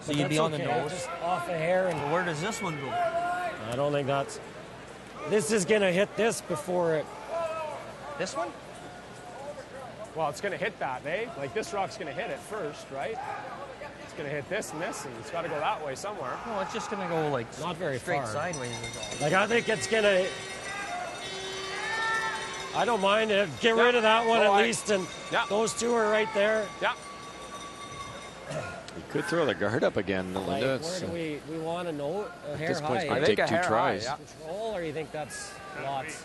So But you'd be that's on the okay, nose. just off a hair. And Where does this one go? I don't think that's. This is gonna hit this before it. This one? Well, it's going to hit that, eh? Like this rock's going to hit it first, right? it's going to hit this and this, and it's got to go that way somewhere. Well, it's just going to go like not very straight far. sideways. Like, I think it's going to... I don't mind it. Get rid of that one at least, and those two are right there. Yeah. You could throw the guard up again, Linda. Where do we want to know? A hair this point's high. going to take 2 tries. Control, or you think that's lots?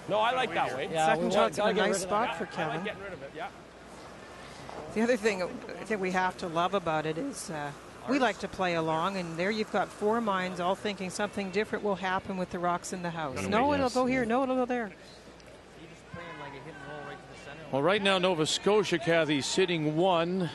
No, I like that way. Yeah, second shot's in a nice spot for Kevin. I like getting rid of it, yeah. The other thing I think we have to love about it is we like to play along, and there you've got 4 minds all thinking something different will happen with the rocks in the house. No, it'll go here. No, it'll go there. Well, right now, Nova Scotia, Kathy, sitting 1.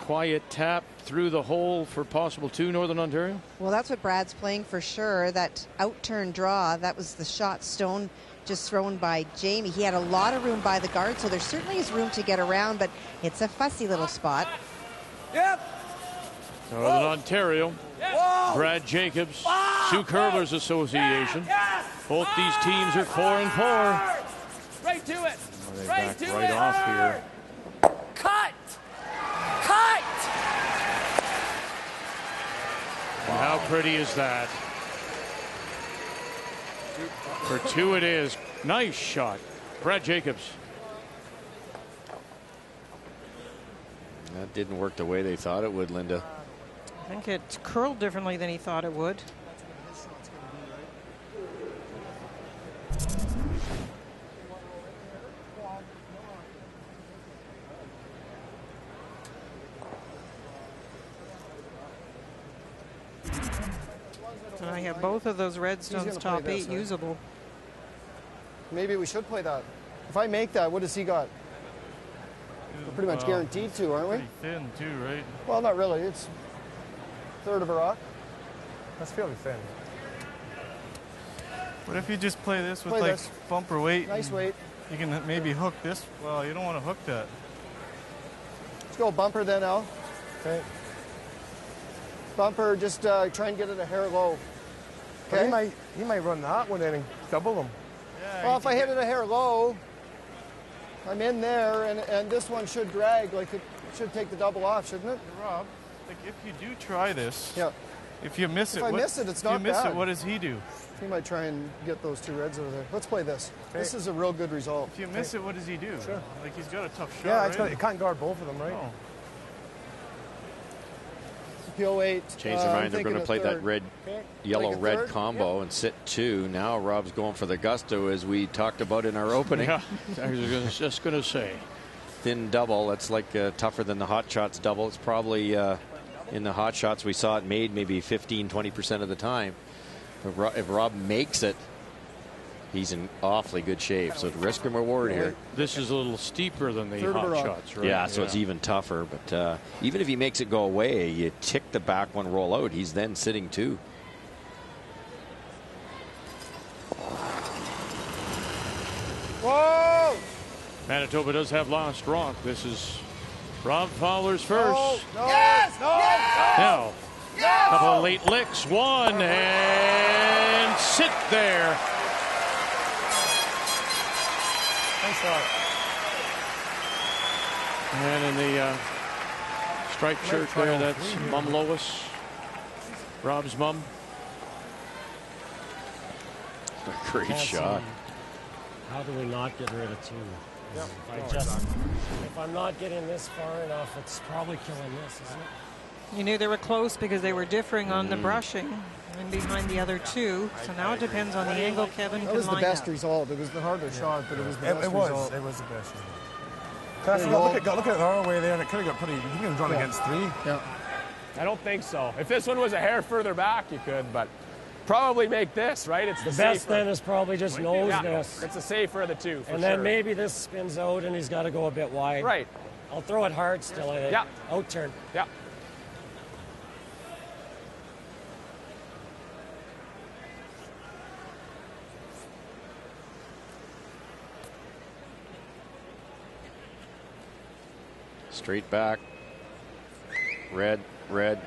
Quiet tap through the hole for possible 2, Northern Ontario. Well, that's what Brad's playing for sure. That out-turn draw, that was the shot stone just thrown by Jamie. He had a lot of room by the guard, so there certainly is room to get around, but it's a fussy little spot. Yep. Northern Ontario, Brad Jacobs, Sioux Curlers Association. Both these teams are 4-4. Right to it. They back right off here. Cut! Cut! And how pretty is that? For 2 it is. Nice shot. Brad Jacobs. That didn't work the way they thought it would, Linda. I think it curled differently than he thought it would. And I have both of those Redstones top 8 usable. Maybe we should play that. If I make that, what has he got? We're pretty much guaranteed to, aren't we? Pretty thin too, right? Well, not really. It's a third of a rock. That's fairly thin. What if you just play this with Play like this. bumper weight? Nice weight. You can maybe hook this. Well, you don't want to hook that. Let's go bumper then, Al. Okay. Bumper, just try and get it a hair low. Okay. He might run that one in and double them. Yeah, well, if I hit it a hair low, I'm in there, and this one should drag, like it should take the double off, shouldn't it? Rob, like if you do try this, yeah. If you miss it, if I miss it, it's not bad. If you miss it, what does he do? He might try and get those 2 reds over there. Let's play this. Okay. This is a real good result. If you miss it, what does he do? Sure. Like he's got a tough shot. Yeah, right? it can't guard both of them, right? Oh. PO8. Change their mind. They're going to play that yellow-red combo and sit 2. Now Rob's going for the gusto, as we talked about in our opening. Yeah, I was just going to say. Thin double. That's like tougher than the hot shots double. It's probably in the hot shots we saw it made maybe 15-20% of the time. If Rob makes it, he's in awfully good shape. So the risk and reward here. This is a little steeper than the hot shots, right? Yeah, so it's even tougher. But even if he makes it go away, you tick the back one roll out. He's then sitting 2. Whoa! Manitoba does have last rock. This is Rob Fowler's first. No. Yes! No! Now, a couple of late licks. 1 and sit there. Nice shot. And in the striped shirt there, that's Mum Lois, Rob's mum. A great shot. How do we not get rid of 2? Yep. If I'm not getting this far enough, it's probably killing this, isn't it? You knew they were close because they were differing on the brushing and behind the other 2. So now it depends on the angle Kevin can line up. That was the best result. It was the harder shot, but it was the best result. It was the best result. Look at it our way there, and it could have got pretty. You could have drawn against 3. Yeah. I don't think so. If this one was a hair further back, you could, but probably make this, right? It's the best then is probably just nose this. It's a safer of the 2, for and then maybe this spins out and he's got to go a bit wide. Right. I'll throw it hard still, I think. Yeah. Out turn. Yeah. Straight back. Red, red.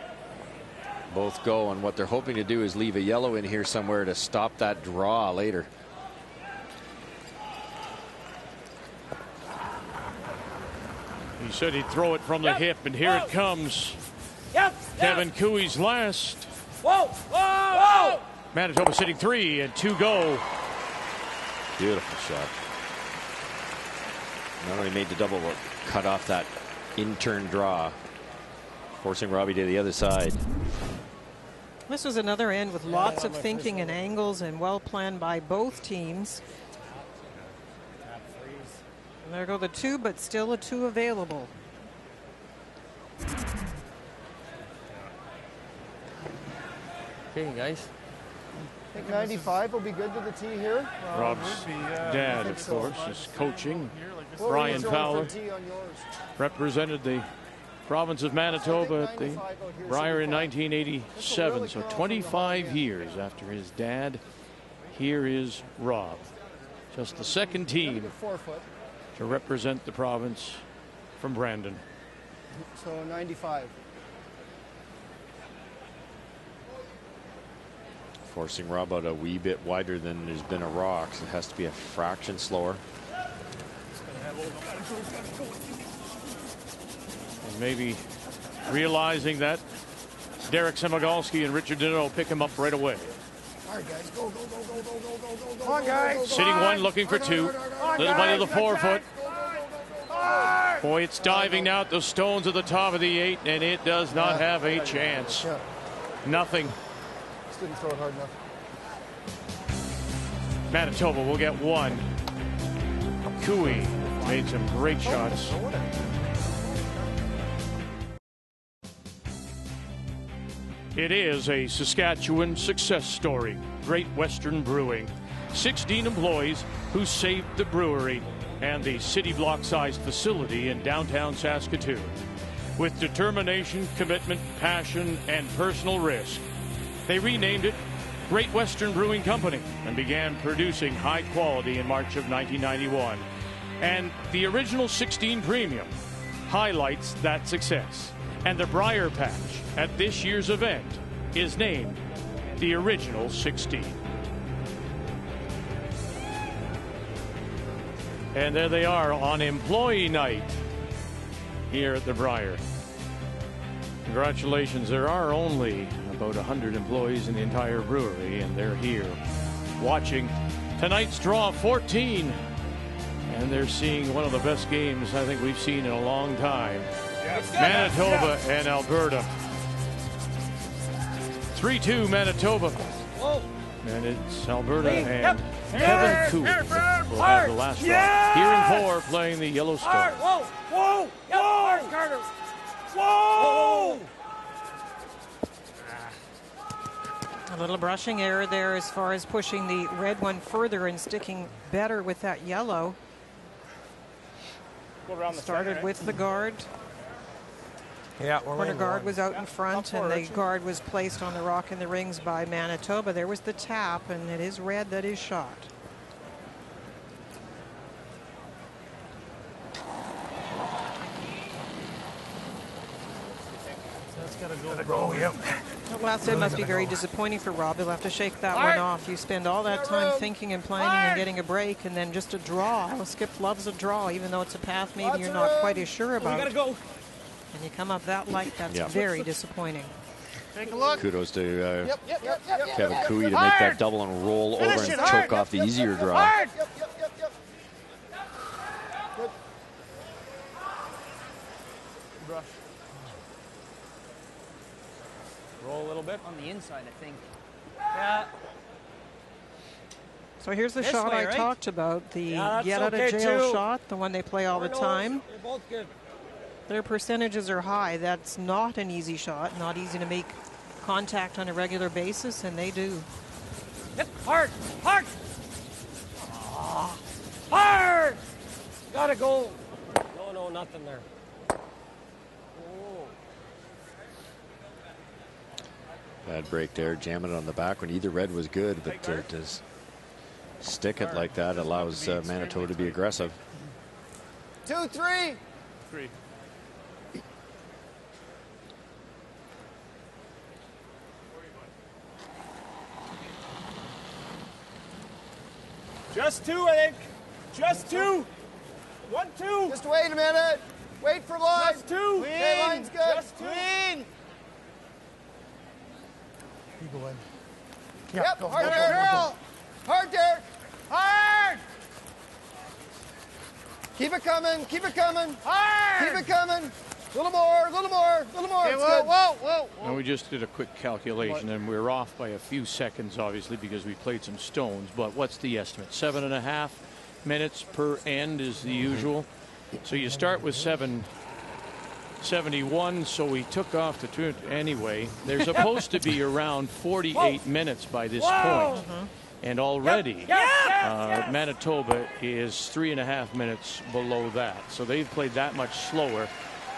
Both go, and what they're hoping to do is leave a yellow in here somewhere to stop that draw later. He said he'd throw it from the hip, and here it comes. Yep. Kevin Cooey's last. Whoa. Whoa. Whoa. Manitoba sitting 3 and 2 go. Beautiful shot. Not only made the double, but cut off that in-turn draw, forcing Robbie to the other side. This was another end with lots of thinking and angles and well planned by both teams. And there go the 2, but still a 2 available. Okay, guys. I think 95 will be good to the tee here. Rob's dad, of course, is coaching. Brian Fowler represented the province of Manitoba at the Brier in 1987. So 25 years after his dad, here is Rob. Just the second team to represent the province from Brandon. So 95. Forcing Rob out a wee bit wider than there's been a rock, so it has to be a fraction slower. And maybe realizing that Derek Semigalski and Richard Deneau pick him up right away. All right, guys, go, go, go, go, go, go, go, go, go. Come on, guys. Sitting 1, looking for 2. Little bite of the forefoot. Boy, it's diving now at the stones at the top of the 8, and it does not have a chance. Nothing. Just didn't throw it hard enough. Manitoba will get 1. Cooey made some great shots. It is a Saskatchewan success story. Great Western Brewing. 16 employees who saved the brewery and the city block-sized facility in downtown Saskatoon. With determination, commitment, passion, and personal risk, they renamed it Great Western Brewing Company and began producing high quality in March of 1991. And the original 16 Premium highlights that success. And the Brier patch at this year's event is named the Original 16. And there they are on employee night here at the Brier. Congratulations. There are only about 100 employees in the entire brewery, and they're here watching tonight's draw 14. And they're seeing one of the best games I think we've seen in a long time. Manitoba and Alberta. 3-2 Manitoba. And it's Alberta and Kevin Cooey will have the last draw. Here in 4 playing the Yellowstone. Whoa! Whoa! Whoa! Carter! Whoa! A little brushing error there as far as pushing the red one further and sticking better with that yellow. Started with the guard. Yeah, corner guard was out in front, and the guard was placed on the rock in the rings by Manitoba. There was the tap, and it is red that is shot. The last set must be very disappointing for Rob. He'll have to shake that one off. You spend all that time thinking and planning and getting a break, and then just a draw. Well, Skip loves a draw, even though it's a path maybe you're not quite as sure about. We gotta go. And you come up that light, that's very disappointing. Take a look. Kudos to Kevin Cooey to make that double and roll over and choke off the easier draw. Brush. Roll a little bit. On the inside, I think. Yeah. So here's the This shot way, I right? talked about, the Yeah, get out of okay, jail too. shot, the one they play all the time. They're both good. Their percentages are high. That's not an easy shot, not easy to make contact on a regular basis, and they do. Hit hard, hard, hard. Gotta go. No, nothing there. Bad break there, jamming it on the back when either red was good, but to stick it like that allows Manitoba to be aggressive. 2, 3. 3. Just 2, I think. Just 2. 1, 2. Just wait a minute. Wait for line. Just 2. Okay, line's good. Just 2. Clean. go in. Yep, hard, Derek. Hard, Derek. Hard! Keep it coming, keep it coming. Hard! Keep it coming. A little more, a little more, a little more. Okay, It's whoa, good. whoa. And we just did a quick calculation, and we're off by a few seconds, obviously, because we played some stones. But what's the estimate? 7.5 minutes per end is the usual. So you start with 7:71, so we took off the two anyway. They're supposed to be around 48 minutes by this point. And already Manitoba is 3.5 minutes below that. So they've played that much slower.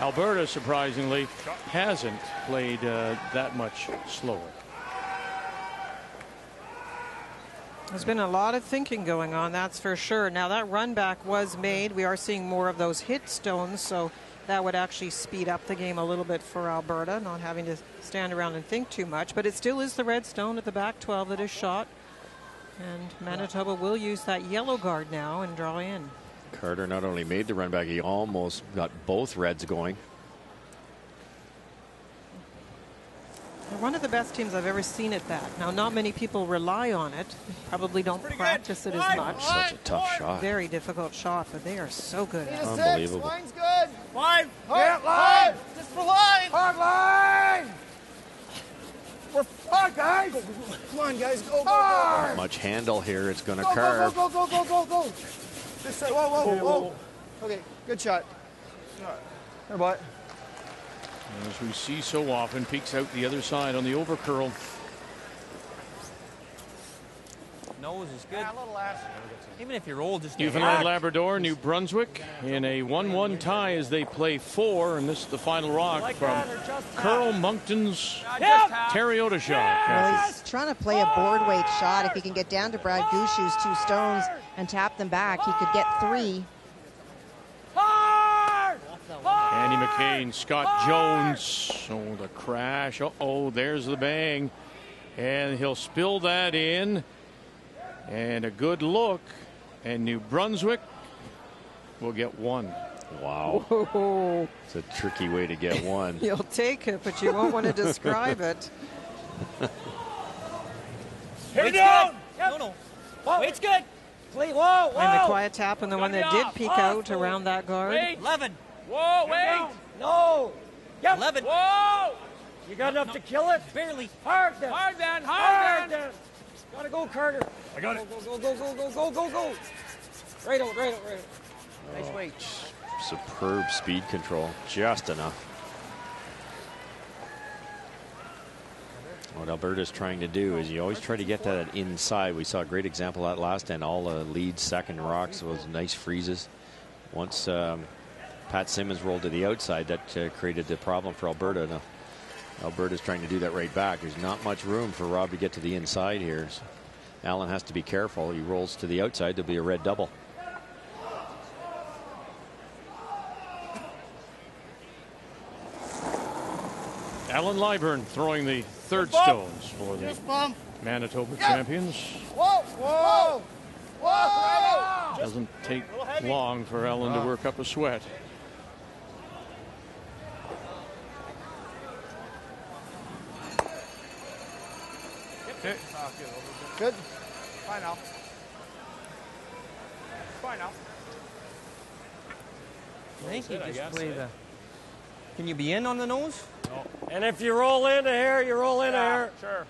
Alberta, surprisingly, hasn't played that much slower. There's been a lot of thinking going on, that's for sure. Now that run back was made. We are seeing more of those hit stones, so that would actually speed up the game a little bit for Alberta, not having to stand around and think too much. But it still is the red stone at the back 12 that is shot. And Manitoba will use that yellow guard now and draw in. Carter not only made the run back, he almost got both reds going. They're one of the best teams I've ever seen at that. Now, not many people rely on it. Probably don't practice it as much. Such a tough shot. Very difficult shot, but they are so good at it. Unbelievable. Line's good. Line. Hard, line. Just for line. Hard line. We're hard, guys. Come on, guys. Go, go, go. Much handle here. It's going to Go, carve. go, go, go, go, go, go. This side. Whoa, whoa, whoa. Okay, good shot. There, bud. As we see so often, peeks out the other side on the overcurl. Nose is good. Even if you're old, just Newfoundland Labrador, New Brunswick in a 1-1 tie as they play 4, and this is the final rock from Curl Moncton's Terriota shot. Well, he's trying to play a board weight shot. If he can get down to Brad Gushue's 2 stones and tap them back, he could get 3. Andy McCain, Scott Jones. Oh, the crash. Uh-oh, there's the bang. And he'll spill that in. And a good look. And New Brunswick will get 1. Wow. Whoa. It's a tricky way to get 1. You'll take it, but you won't want to describe it. Wait's good. No, no. Wait's good. Whoa, whoa. And the quiet tap and the one that did peek out around that guard. 11. Whoa, wait. No. Yep. 11. Whoa. You got enough to kill it? Barely. Hard then. Hard then. Hard then. Gotta go, Carter. I got it. Go, go, go, go, go, go, go. Right out, right out, right out. Nice weight. Superb speed control. Just enough. What Alberta's trying to do is you always try to get that inside. We saw a great example of that last end. All the lead second rocks, those nice freezes. Once Pat Simmons rolled to the outside, that created the problem for Alberta. Now, Alberta's trying to do that right back. There's not much room for Rob to get to the inside here. So Allen has to be careful. He rolls to the outside. There'll be a red double. Alan Lyburn throwing the third stones for the Manitoba champions. Whoa, whoa, whoa. Doesn't take long for Ellen to work up a sweat. Okay. Good. Fine now. Fine now. I think you just play the... Can you be in on the nose? No. And if you roll in here, you roll in here. Sure.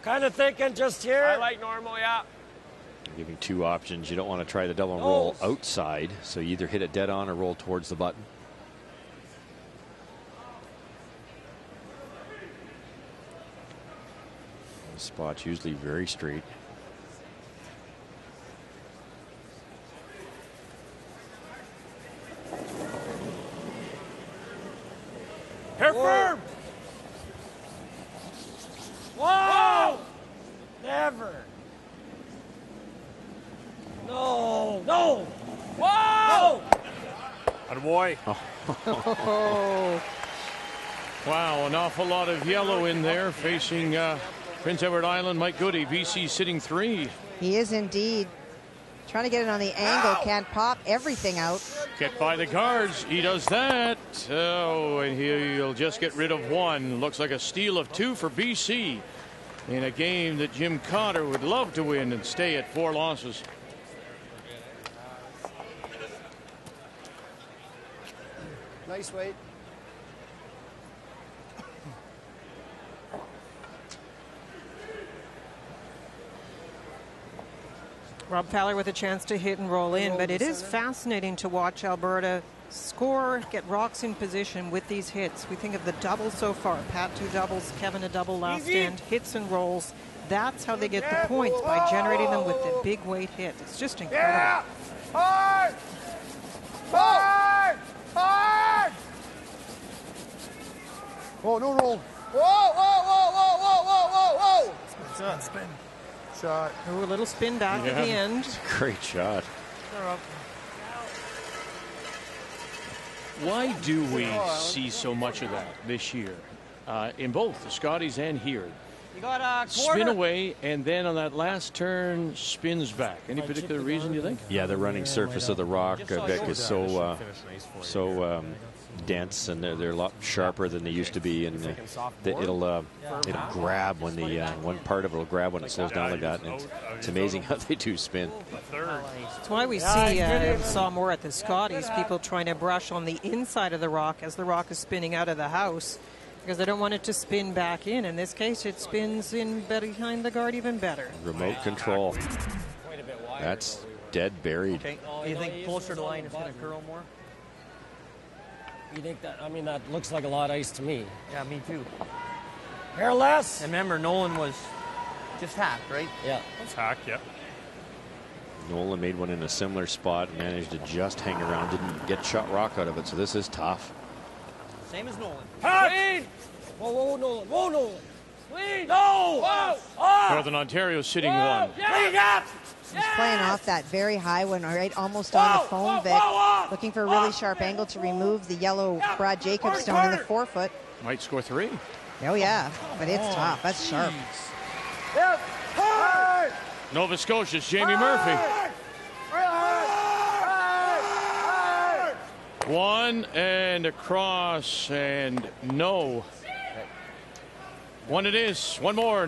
Kind of thinking just here. I like normal, yeah. Giving 2 options. You don't want to try the double and roll outside, so you either hit it dead on or roll towards the button. The spot's usually very straight. Hair firm. Whoa! Never. No, no. Whoa! Attaboy. Wow, an awful lot of yellow in there facing Prince Edward Island. Mike Goody, BC sitting 3. He is indeed. Trying to get it on the angle, can't pop everything out. Get by the guards. He does that. Oh, and he'll just get rid of 1. Looks like a steal of 2 for BC. in a game that Jim Cotter would love to win and stay at 4 losses. Nice weight. Rob Fowler with a chance to hit and roll in, but it is fascinating to watch Alberta score, get rocks in position with these hits. We think of the double so far. Pat 2 doubles, Kevin a double last end, hits and rolls. That's how they get the points, by generating them with the big weight hit. It's just incredible. Yeah! Hard! Hard! Hard! Oh, no roll. Whoa, whoa, whoa, whoa, whoa, whoa, whoa, whoa! Spin. Shot. Ooh, a little spin back at the end. Great shot. Why do we see so much of that this year in both the Scotties and here? You got a quarter. Spin away, and then on that last turn, spins back. Any particular reason, you think? Yeah, the running surface of the rock, Vic, is so dense, and they're a lot sharper than they used to be, and it'll grab when one part of it will grab when it slows down like that. And it's amazing how they do spin. That's why we saw more at the Scotties, people trying to brush on the inside of the rock as the rock is spinning out of the house, because they don't want it to spin back in. In this case, it spins in behind the guard even better. Remote control. That's dead buried. Okay. You think closer to line is going to curl more? You think that? I mean, that looks like a lot of ice to me. Yeah, me too. Hair less. And remember, Nolan was just hacked, right? Yeah. That's hack, yeah. Nolan made one in a similar spot, managed to just hang around, didn't get shot rock out of it, so this is tough. Same as Nolan. Clean! Whoa, whoa, Nolan. Whoa, Nolan. Clean! No! Whoa! Oh! Northern Ontario sitting 1. Clean up! He's playing off that very high one, right almost on the foam, Vic. Looking for a really sharp angle to remove the yellow Brad Jacobs stone in the 4-foot. Might score 3. Oh, yeah, but it's tough. That's sharp. Nova Scotia's Jamie Murphy. 1 and across, and no. 1 it is. 1 more.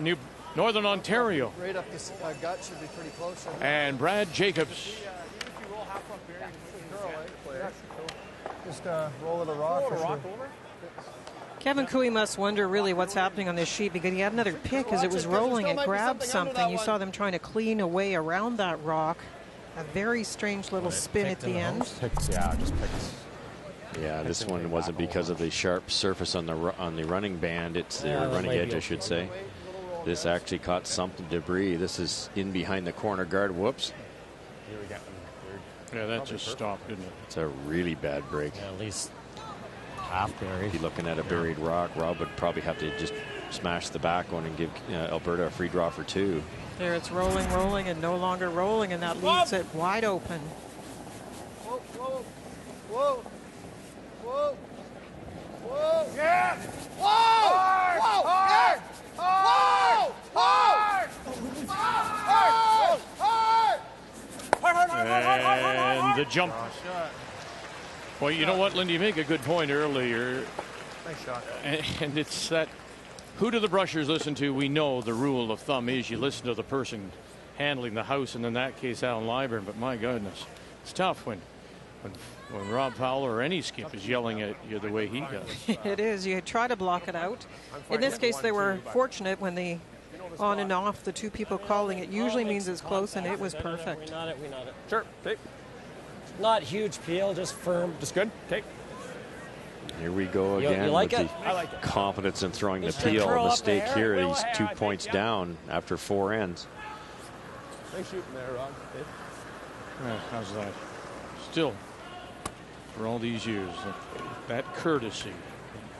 Northern Ontario. Right up this gut should be pretty close. And Brad Jacobs. Just roll it a rock. Kevin Cooey must wonder really what's happening on this sheet, because he had another pick as it was rolling. It grabbed something. You saw them trying to clean away around that rock. A very strange little spin at the end. Yeah, this one wasn't because of the sharp surface on the running band. It's the running edge, I should say. This actually caught something debris. This is in behind the corner guard. Whoops. Yeah, that just stopped, didn't it? It's a really bad break. Yeah, at least half buried. Be looking at a buried rock. Rob would probably have to just smash the back one and give Alberta a free draw for 2. There it's rolling, and no longer rolling, and that leaves it wide open. Whoa, whoa, whoa, whoa, whoa, yeah! Whoa! Hard! Whoa! Hard! Hard! Hard! Hard! Hard! And the jump. Well, you know what, Lindy, you make a good point earlier. Nice shot. And it's that, who do the brushers listen to? We know the rule of thumb is you listen to the person handling the house, and in that case, Alan Lyburn. But my goodness, it's tough when Rob Fowler or any skip is yelling at you the way he does. It is. You try to block it out. In this case, they were fortunate when the on and off, the 2 people calling it usually means it's close, and it was perfect. We not it. Sure, take. Not huge peel, just firm. Just good, take. Here we go again. You like with it? the confidence in throwing the peel. Mistake here. He's 2 points down after 4 ends. Nice shooting there, Rob. How's that? Still, for all these years, that courtesy,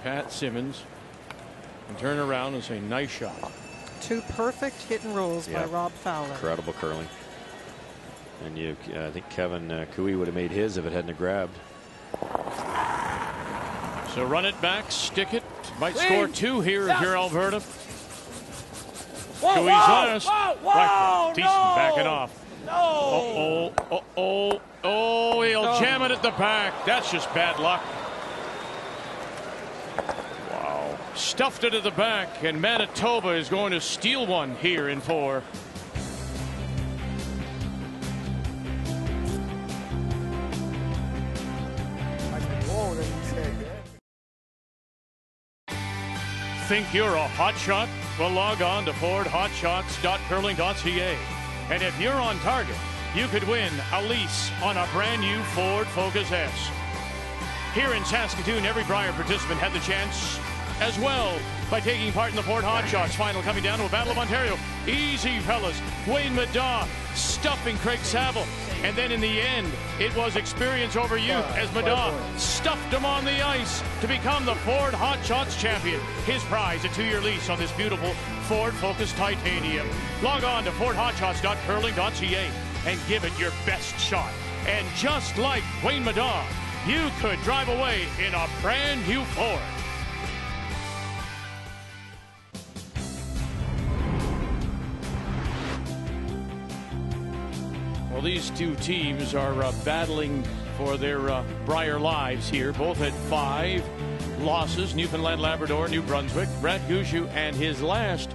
Pat Simmons, and turn around and say, nice shot. 2 perfect hit and rolls by Rob Fowler. Incredible curling. And I think Kevin Cooey would have made his if it hadn't grabbed. So run it back, stick it. Might score 2 here if you're Alberta. Cooey's last. Thiessen backing off. No. Oh, he'll jam it at the back. That's just bad luck. Wow. Stuffed it at the back, and Manitoba is going to steal one here in 4. Think you're a hotshot? Well, log on to FordHotshots.curling.ca. And if you're on target, you could win a lease on a brand new Ford Focus S. Here in Saskatoon, every Brier participant had the chance as well by taking part in the Ford Hotshots final, coming down to a Battle of Ontario. Easy, fellas. Wayne Middaugh stuffing Craig Saville. And then in the end, it was experience over youth as Middaugh stuffed him on the ice to become the Ford Hotshots champion. His prize, a 2-year lease on this beautiful Ford Focus Titanium. Log on to FordHotshots.curling.ca and give it your best shot. And just like Wayne Middaugh, you could drive away in a brand new Ford. Well, these two teams are battling for their Brier lives here. Both had 5 losses. Newfoundland, Labrador, New Brunswick. Brad Gushue and his last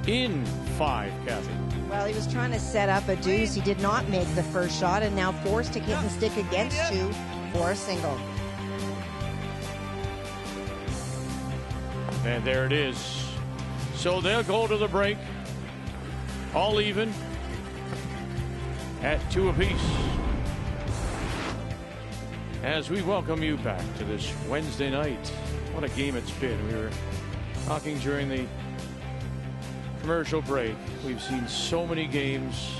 in 5, Kathy. Well, he was trying to set up a deuce. He did not make the first shot and now forced to hit and stick against 2 for a single. And there it is. So they'll go to the break. All even at 2 apiece. As we welcome you back to this Wednesday night. What a game it's been. We were talking during the commercial break. We've seen so many games.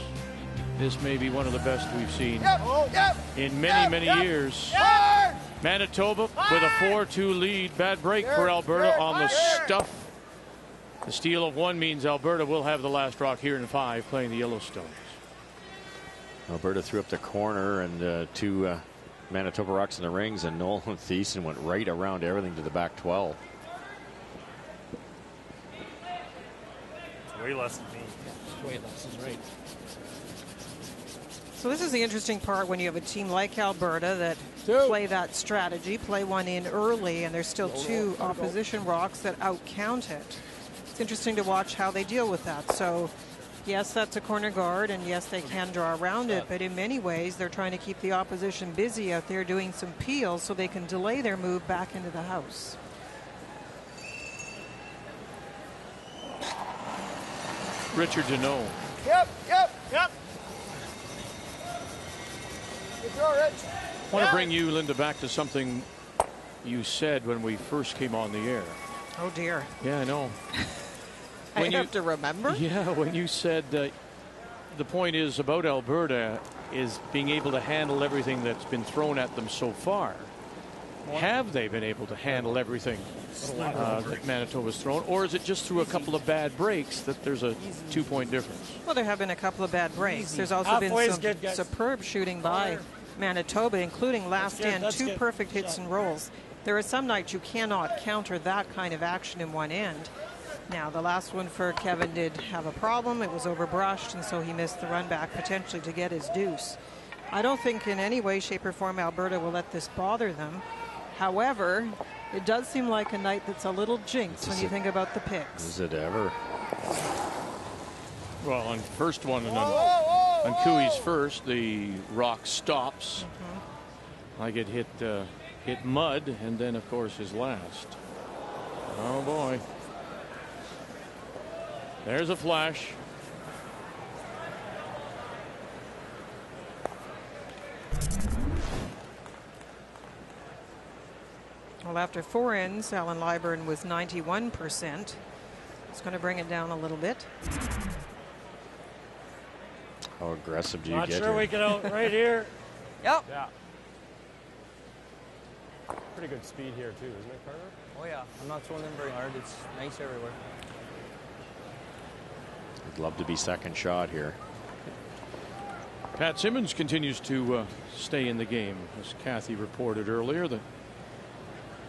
This may be one of the best we've seen in many years. Manitoba with a 4-2 lead. Bad break for Alberta on the stuff. The steal of 1 means Alberta will have the last rock here in 5 playing the Yellowstones. Alberta threw up the corner and 2 Manitoba rocks in the rings, and Nolan Thiessen went right around everything to the back 12. Way less than me. Way less is right. So this is the interesting part when you have a team like Alberta that play that strategy, play one in early, and there's still 2 opposition rocks that outcount it. It's interesting to watch how they deal with that. So yes, that's a corner guard, and yes, they can draw around it, but in many ways, they're trying to keep the opposition busy out there doing some peels so they can delay their move back into the house. Richard Deneau. Yep. Good throw, Rich. I want to bring you, Linda, back to something you said when we first came on the air. Oh, dear. Yeah, I know. I have to remember? Yeah, when you said the point is about Alberta is being able to handle everything that's been thrown at them so far. Have they been able to handle everything that Manitoba's thrown, or is it just through a couple of bad breaks that there's a 2-point difference? Well, there have been a couple of bad breaks. There's also been some superb shooting by Manitoba, including last end, 2 perfect hits and rolls. There are some nights you cannot counter that kind of action in one end. Now, the last one for Kevin did have a problem. It was overbrushed, and so he missed the run back potentially to get his deuce. I don't think in any way, shape, or form Alberta will let this bother them. However, it does seem like a night that's a little jinxed when you think about the picks. Is it ever? Well, on first one, and on Cooey's first, the rock stops. Like it hit mud, and then, of course, his last. Oh, boy. There's a flash. Well, after 4 ends, Alan Liburn was 91%. It's going to bring it down a little bit. How aggressive do you Not get sure here? we can out right here. Yep. Yeah. Pretty good speed here too, isn't it, Carter? Oh yeah, I'm not throwing them very hard. It's nice everywhere. I'd love to be second shot here. Pat Simmons continues to stay in the game, as Kathy reported earlier. That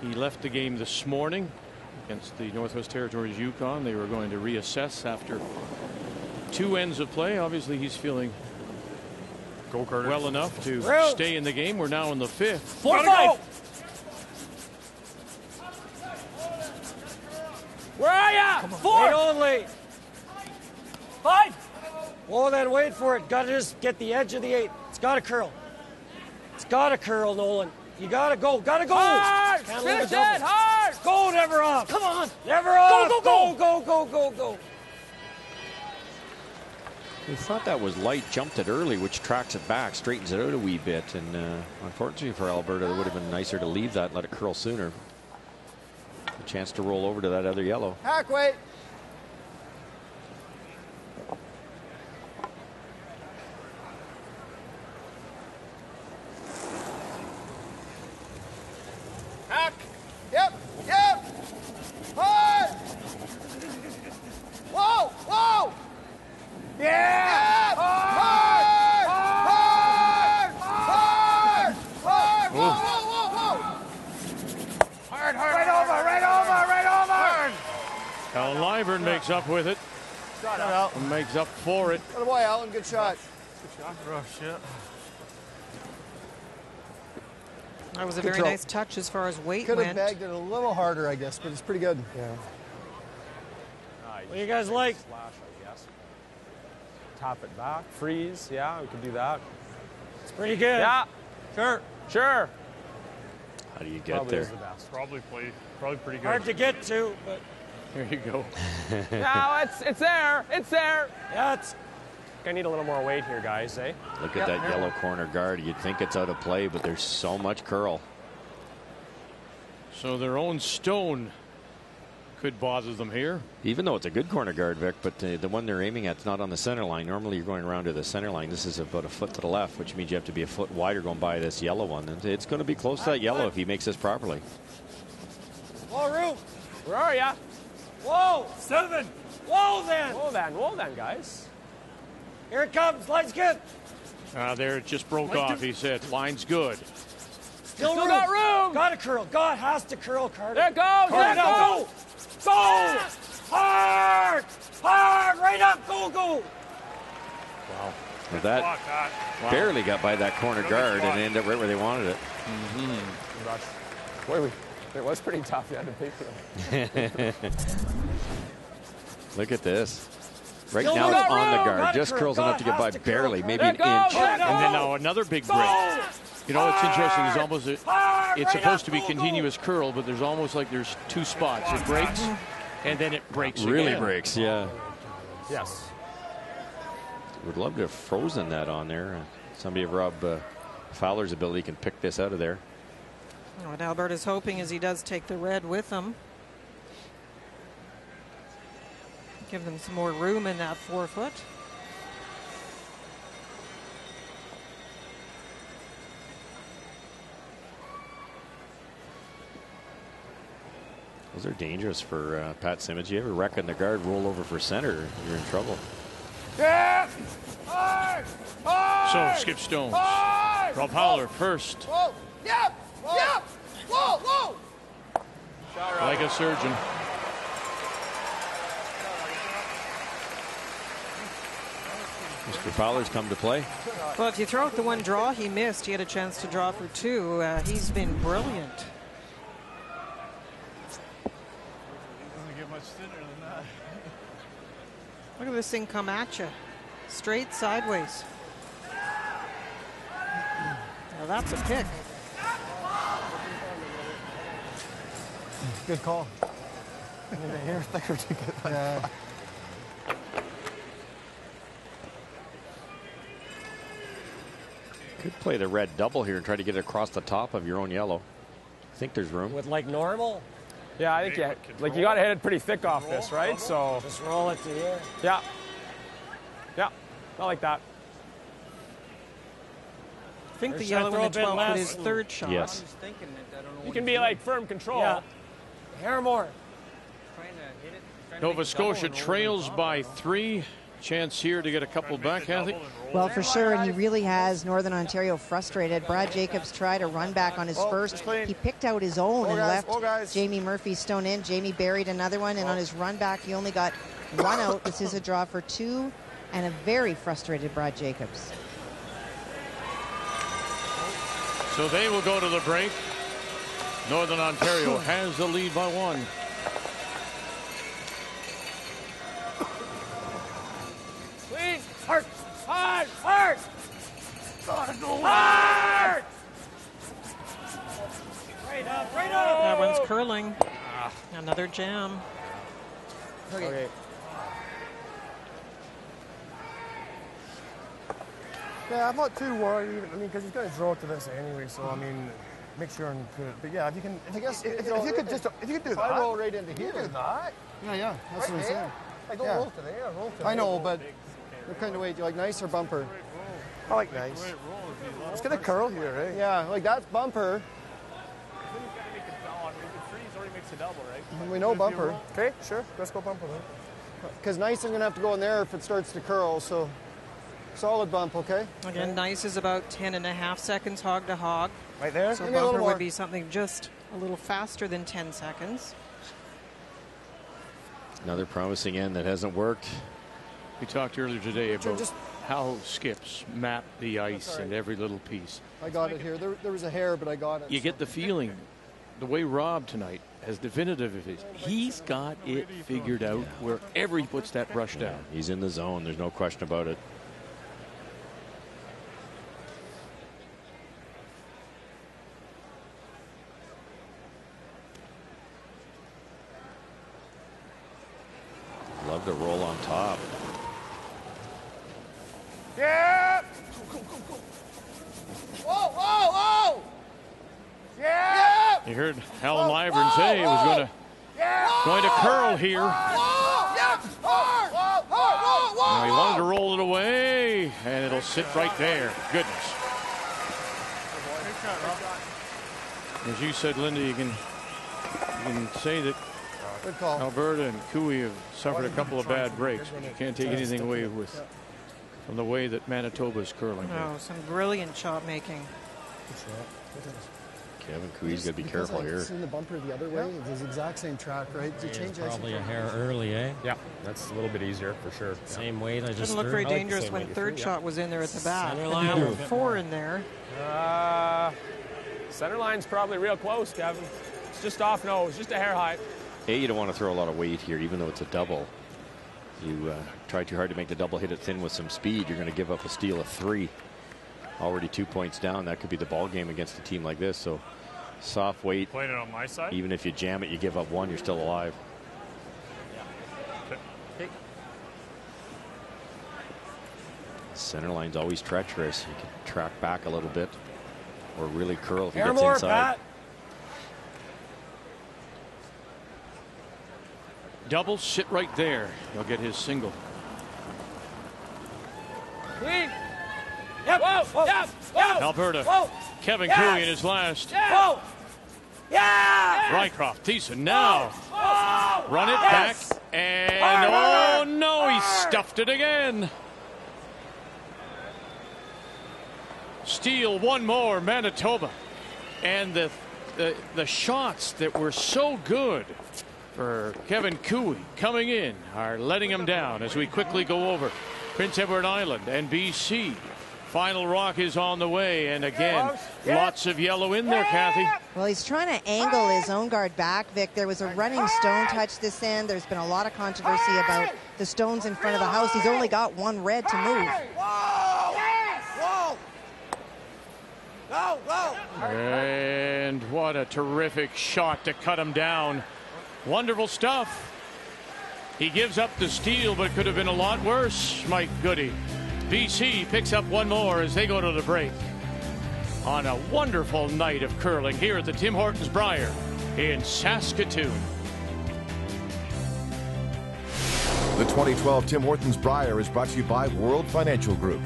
he left the game this morning against the Northwest Territories Yukon. They were going to reassess after 2 ends of play. Obviously, he's feeling well enough to stay in the game. We're now in the 5th. 4-5. Wait only. 5. Oh, then wait for it. Got to just get the edge of the 8. It's got to curl. It's got to curl, Nolan. You got to go. Got to go. Hard. Can't Finish leave it double. hard. Go, never off. Come on. Never off. Go, go, go. Go, go, go, go. We thought that was light, jumped it early, which tracks it back, straightens it out a wee bit. And unfortunately for Alberta, it would have been nicer to leave that, let it curl sooner. A chance to roll over to that other yellow. Hack weight. Hack. Yep. Yep. Hard. Whoa. Whoa. Yeah. Hard. Hard. Hard. Hard. Whoa. Whoa. Whoa. Whoa. Hard. Hard. Right over. Right over. Right over. Alan Lyburn makes up with it. Shot out. And makes up for it. Good boy, Alan. Good shot. Good shot. Rough shit. That was a very nice touch as far as weight Could went. have bagged it a little harder, I guess, but it's pretty good. Yeah. What do you guys like? Slash, I guess. Tap it back. Freeze. Yeah, we could do that. It's pretty good. Yeah. Sure. Sure. How do you get Probably there? is the best. Probably pretty good. Hard to get to, but There you go. No, it's there. It's there. yeah, it's I need a little more weight here, guys, eh? Look at that yellow corner guard. You'd think it's out of play, but there's so much curl. So their own stone could bother them here. Even though it's a good corner guard, Vic, but the one they're aiming at is not on the center line. Normally you're going around to the center line. This is about a foot to the left, which means you have to be a foot wider going by this yellow one. And it's going to be close to that yellow if he makes this properly. whoa, room. Where are ya? Whoa, 7. Whoa, then. Whoa, then, guys. Here it comes. Line's good. There it just broke off, he said. Line's good. Still room. got room. Got to curl. God has to curl, Carter. There it goes. Carter, There it now goes. go. Go. Hard. Hard. Right up. Go, go. Wow. But that barely got by that corner guard and ended up right where they wanted it. Boy, it was pretty tough. You had to pay for it. Look at this. Right Still now got it's on the room. guard. Gotta Just curl. curls enough to get God by has to curl. barely, maybe There an it goes. inch. There it And then now another big break. You know, it's interesting. There's almost it's supposed to be continuous curl, but there's almost like there's two spots. It breaks, and then it breaks Really again. breaks, yeah. Yes. Would love to have frozen that on there. Somebody of Rob Fowler's ability can pick this out of there. What Alberta's hoping is he does take the red with him. Give them some more room in that 4 foot. Those are dangerous for Pat Simmons. You ever wreck on the guard, roll over for center, you're in trouble. Yeah. Hard. Hard. So Skip Stones. Hard. Rob Fowler first. Whoa. Yep. Yep. Whoa. Whoa. Like a surgeon. Mr. Fowler's come to play. Well, if you throw out the one draw he missed, he had a chance to draw for 2. He's been brilliant. Doesn't get much thinner than that. Look at this thing come at you. Straight sideways. Now that's a pick. Good call. I need a hair thicker to get that. Yeah. Could play the red double here and try to get it across the top of your own yellow. I think there's room. With like normal. Yeah, I think you got to hit it pretty thick off this, right? So just roll it to here. Yeah. Yeah. Not like that. I think the Or should I yellow throw in the a bit 12 less? with his third shot. Yes. You can be like firm control. Yeah. Hair more. Nova Scotia trails by 3. Chance here to get a couple back, Kathy. Well, for sure, and he really has Northern Ontario frustrated. Brad Jacobs tried a run back on his first. He picked out his own and left Jamie Murphy stone in. Jamie buried another one, and on his run back, he only got 1 out. This is a draw for 2, and a very frustrated Brad Jacobs. So they will go to the break. Northern Ontario has the lead by 1. Hard! Hard! Hard! Gotta go hard! Right up, right up! That one's curling. Another jam. Okay. Yeah, I'm not too worried even. I mean, because he's going to draw to this anyway, so I mean, make sure and put it. But yeah, if you can, if you could do that. I roll right into here. You do that. Yeah, that's what I'm saying. I don't roll to there, roll to there. I know, but what kind of weight? Do you like nice or bumper? I like nice. It's going to curl here, right? Yeah, like that's bumper. We know bumper. Okay, sure. Let's go bumper then. Because nice, I'm going to have to go in there if it starts to curl, so solid bump, okay? Again, nice is about 10.5 seconds hog to hog. Right there? So bumper would be something just a little faster than 10 seconds. Another promising end that hasn't worked. We talked earlier today about how skips map the ice and every little piece. I got it here. There was a hair, but I got it. You get the feeling, the way Rob tonight, as definitive as it is, he's got it figured out wherever he puts that brush down. He's in the zone. There's no question about it. Love to roll on top. Yeah! Go. Whoa, whoa, whoa! Yeah! You heard Alan Lyburn say it was going to curl here. Now he wanted to roll it away, and it'll sit right there. Goodness. As you said, Linda, you can say that Alberta and Cooey have suffered a couple of bad breaks, but you can't take anything away from the way that Manitoba is curling. Oh, some brilliant shot making. Kevin Cooey's got to be careful here. Seen the bumper the other way. It's the exact same track, right? You change probably a hair early, eh? Yeah, that's a little bit easier for sure. Same weight. I just didn't look very dangerous when third shot was in there at the back. Number 4 in there. Center line's probably real close, Kevin. It's just off nose, just a hair high. Hey, you don't want to throw a lot of weight here, even though it's a double. You try too hard to make the double hit it thin with some speed, you're going to give up a steal of 3. Already 2 points down. That could be the ball game against a team like this. So soft weight. Playing it on my side. Even if you jam it, you give up 1, you're still alive. Okay. Center line's always treacherous. You can track back a little bit or really curl if he gets more, inside. Pat. Double, sit right there. He'll get his single. Clean. Yep. Whoa. Yep. Whoa. Alberta. Whoa. Kevin Yes. Cooey in his last. Whoa. Yeah. Rycroft, Thiessen now. Whoa. Run it Yes. back. And oh no, he stuffed it again. Steal one more, Manitoba. And the shots that were so good for Kevin Cooey coming in are letting him down as we quickly go over Prince Edward Island and BC. Final rock is on the way, and again, lots of yellow in there, Kathy. Well, he's trying to angle his own guard back, Vic. There was a running stone touch this end. There's been a lot of controversy about the stones in front of the house. He's only got one red to move. Whoa! Go! And what a terrific shot to cut him down. Wonderful stuff. He gives up the steal, but could have been a lot worse. Mike Goody. BC picks up one more as they go to the break. On a wonderful night of curling here at the Tim Hortons Brier in Saskatoon. The 2012 Tim Hortons Brier is brought to you by World Financial Group.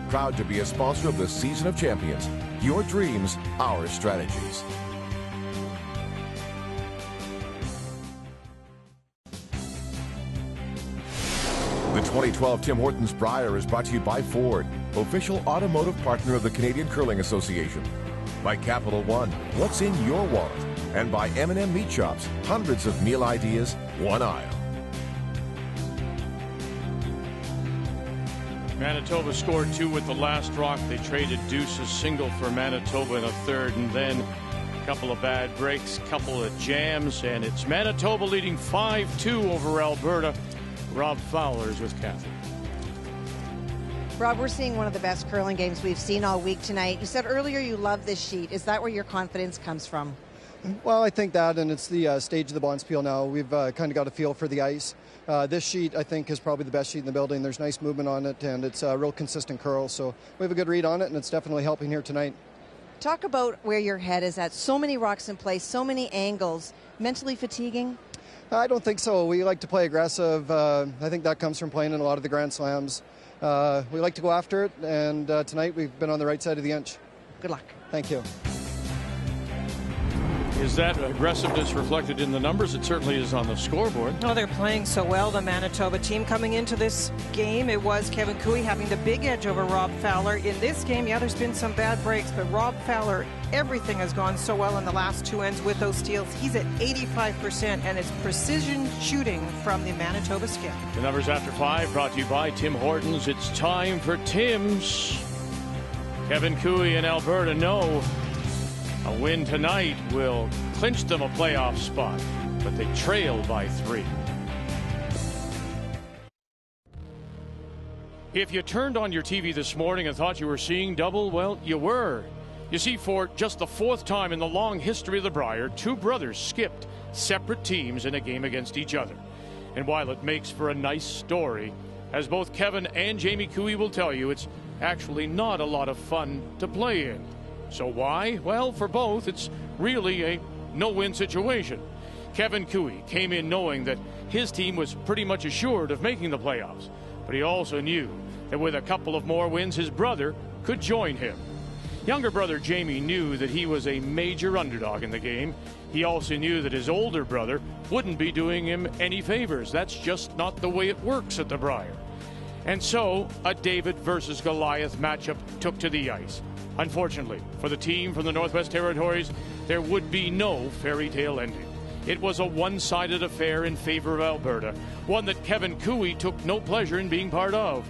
Proud to be a sponsor of the Season of Champions. Your dreams, our strategies. The 2012 Tim Hortons Brier is brought to you by Ford, official automotive partner of the Canadian Curling Association. By Capital One, what's in your wallet? And by M&M Meat Shops, hundreds of meal ideas, one aisle. Manitoba scored 2 with the last rock. They traded Deuce's single for Manitoba in a third, and then a couple of bad breaks, couple of jams, and it's Manitoba leading 5-2 over Alberta. Rob Fowler is with Kathy. Rob, we're seeing one of the best curling games we've seen all week tonight. You said earlier you love this sheet. Is that where your confidence comes from? Well, I think that, and it's the stage of the Bonspiel now. We've kind of got a feel for the ice. This sheet, I think, is probably the best sheet in the building. There's nice movement on it, and it's a real consistent curl. So we have a good read on it, and it's definitely helping here tonight. Talk about where your head is at. So many rocks in place, so many angles. Mentally fatiguing? I don't think so. We like to play aggressive. I think that comes from playing in a lot of the Grand Slams. We like to go after it, and tonight we've been on the right side of the inch. Good luck. Thank you. Is that aggressiveness reflected in the numbers? It certainly is on the scoreboard. Oh, they're playing so well, the Manitoba team. Coming into this game, it was Kevin Cooey having the big edge over Rob Fowler. In this game, yeah, there's been some bad breaks, but Rob Fowler, everything has gone so well in the last two ends with those steals. He's at 85%, and it's precision shooting from the Manitoba skip. The numbers after 5 brought to you by Tim Hortons. It's time for Tim's. Kevin Cooey and Alberta know a win tonight will clinch them a playoff spot, but they trail by 3. If you turned on your TV this morning and thought you were seeing double, well, you were. You see, for just the 4th time in the long history of the Brier, 2 brothers skipped separate teams in a game against each other. And while it makes for a nice story, as both Kevin and Jamie Cooey will tell you, it's actually not a lot of fun to play in. So why? Well, for both, it's really a no-win situation. Kevin Cooey came in knowing that his team was pretty much assured of making the playoffs, but he also knew that with a couple of more wins, his brother could join him. Younger brother Jamie knew that he was a major underdog in the game. He also knew that his older brother wouldn't be doing him any favors. That's just not the way it works at the Brier. And so, a David versus Goliath matchup took to the ice. Unfortunately, for the team from the Northwest Territories, there would be no fairy tale ending. It was a one-sided affair in favor of Alberta, one that Kevin Cooey took no pleasure in being part of.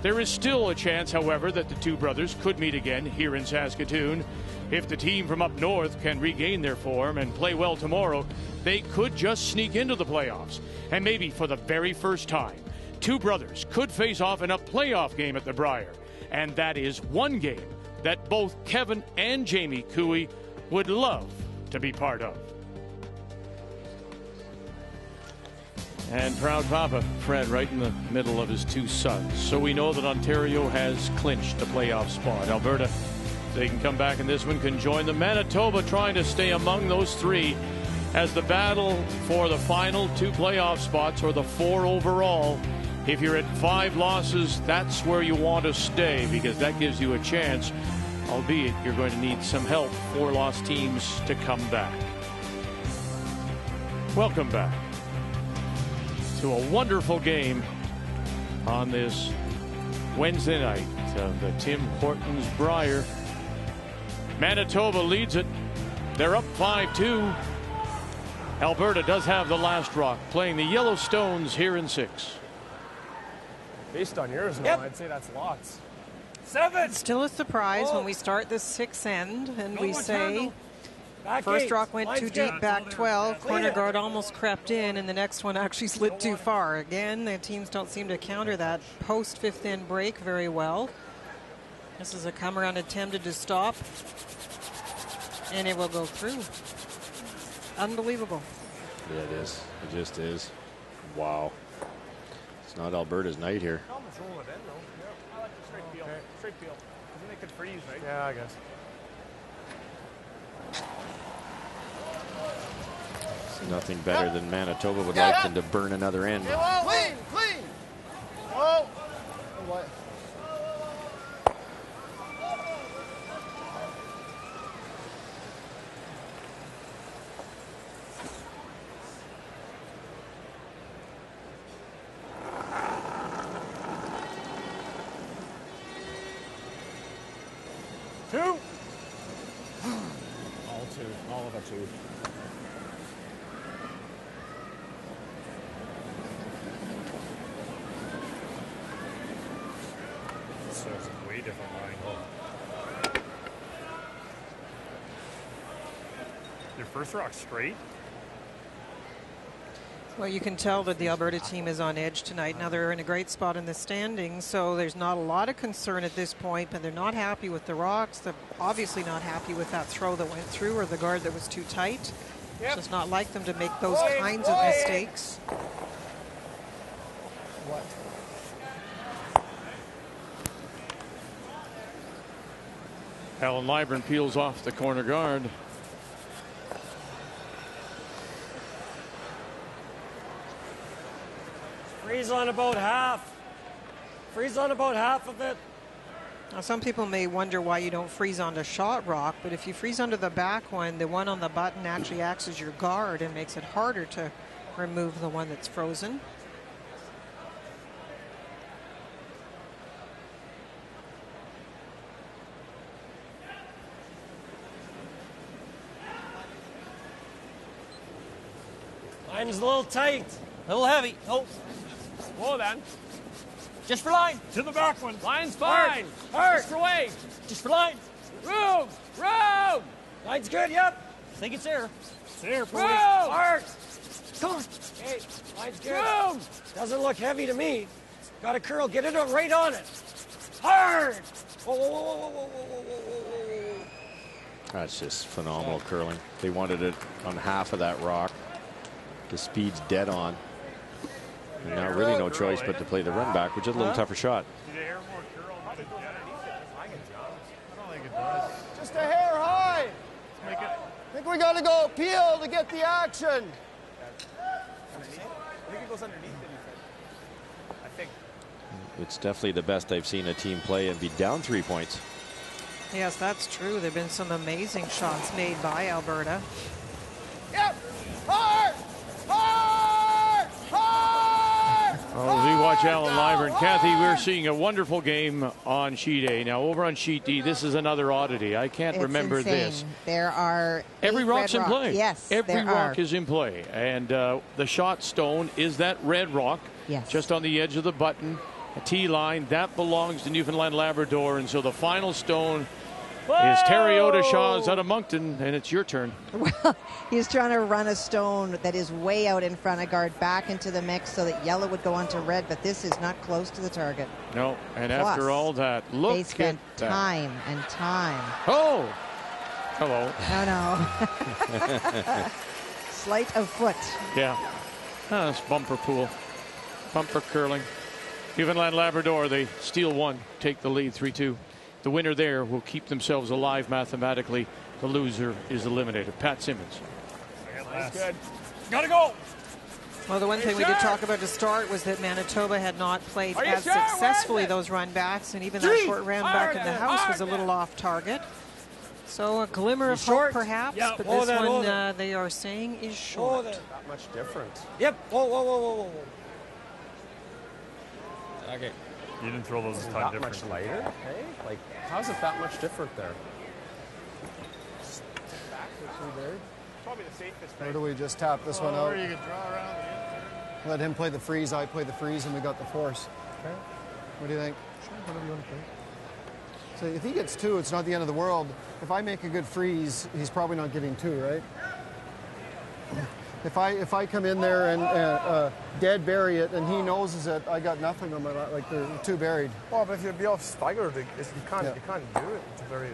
There is still a chance, however, that the 2 brothers could meet again here in Saskatoon. If the team from up north can regain their form and play well tomorrow, they could just sneak into the playoffs. And maybe for the very first time, 2 brothers could face off in a playoff game at the Brier. And that is one game that both Kevin and Jamie Cooey would love to be part of. And proud Papa, Fred, right in the middle of his 2 sons. So we know that Ontario has clinched a playoff spot. Alberta, if they can come back in this one, can join the Manitoba trying to stay among those 3 as the battle for the final 2 playoff spots, or the 4 overall. If you're at 5 losses, that's where you want to stay, because that gives you a chance, albeit you're going to need some help, 4 lost teams to come back. Welcome back to a wonderful game on this Wednesday night of the Tim Hortons Brier. Manitoba leads it. They're up 5-2. Alberta does have the last rock, playing the Yellowstones here in 6. Based on yours, no, I'd say that's lots. 7. Still a surprise when we start the 6th end and we say first rock went too deep, back 12. Corner guard almost crept in, and the next one actually slid too far. Again, the teams don't seem to counter that post 5th end break very well. This is a come around attempted to stop, and it will go through. Unbelievable. Yeah, it is. It just is. Wow. It's not Alberta's night here. I like the straight peel. Straight peel. Because then they could freeze, right? Yeah, I guess. It's nothing better than Manitoba would like than to burn another end. Clean, clean. Oh. What? All of a 2. So it's a way different line. Your first rock straight? Well, you can tell that the Alberta team is on edge tonight. Now they're in a great spot in the standings, so there's not a lot of concern at this point, but they're not happy with the rocks. They're obviously not happy with that throw that went through or the guard that was too tight. It's just not like them to make those kinds of mistakes. What? Alan Liburn peels off the corner guard. Freeze on about half. Freeze on about half of it. Now, some people may wonder why you don't freeze onto shot rock, but if you freeze onto the back one, the one on the button actually acts as your guard and makes it harder to remove the one that's frozen. Line's a little tight. A little heavy. Oh. Whoa, then. Just for line. To the back one. Line's fine. Hard. Just for weight. Just for line. Room. Room. Line's good, yep. I think it's there. It's there for Room. weight. Hard. Come on. Hey, line's good. Room. Doesn't look heavy to me. Got a curl. Get it right on it. Hard. Whoa, whoa, whoa, whoa, whoa, whoa, whoa, whoa. That's just phenomenal curling. They wanted it on half of that rock. The speed's dead on. And now really no choice but to play the run back, which is a little tougher shot. Just a hair high. I think we got to go peel to get the action. I think it goes underneath it. I think. It's definitely the best I've seen a team play and be down 3 points. Yes, that's true. There have been some amazing shots made by Alberta. Yep. Hard! Hard! Hard! Well, as we watch Alan Liburn, Kathy, we're seeing a wonderful game on Sheet A. Now, over on Sheet D, this is another oddity. I can't remember insane. this. There are every rock's in play. Yes, every rock is in play, and the shot stone is that red rock, just on the edge of the button, a T line that belongs to Newfoundland Labrador, and so the final stone is Terry Odeshaw's out of Moncton, and it's your turn. Well, he's trying to run a stone that is way out in front of guard back into the mix so that yellow would go onto red, but this is not close to the target. No, and Plus, after all that, look they spent at that. time and time. Oh, hello. No. Sleight of foot. Yeah. That's bumper pool. Bumper curling. Newfoundland Labrador, they steal one, take the lead 3-2. The winner there will keep themselves alive mathematically. The loser is eliminated. Pat Simmons. That's good. Gotta go. Well, the one thing we did talk about to start was that Manitoba had not played as successfully those run backs, and even that short round back in the house was a little off target. So a glimmer of hope perhaps, but this one they are saying is short. Not much different. Yep. Whoa, whoa, whoa, whoa, whoa. Okay. You didn't throw those a ton different. Much lighter, hey? Like, how's it that much different there? Probably the safest. Or do we just tap this one out? Or you could draw around the inside. Let him play the freeze, I play the freeze, and we got the force. Okay. What do you think? Sure, whatever you want to play. So if he gets two, it's not the end of the world. If I make a good freeze, he's probably not getting two, right? If I come in there and dead bury it and he noses it, I got nothing on my lap, like they're two buried. Well, but if you'd be off staggered, you can't do it. It's very.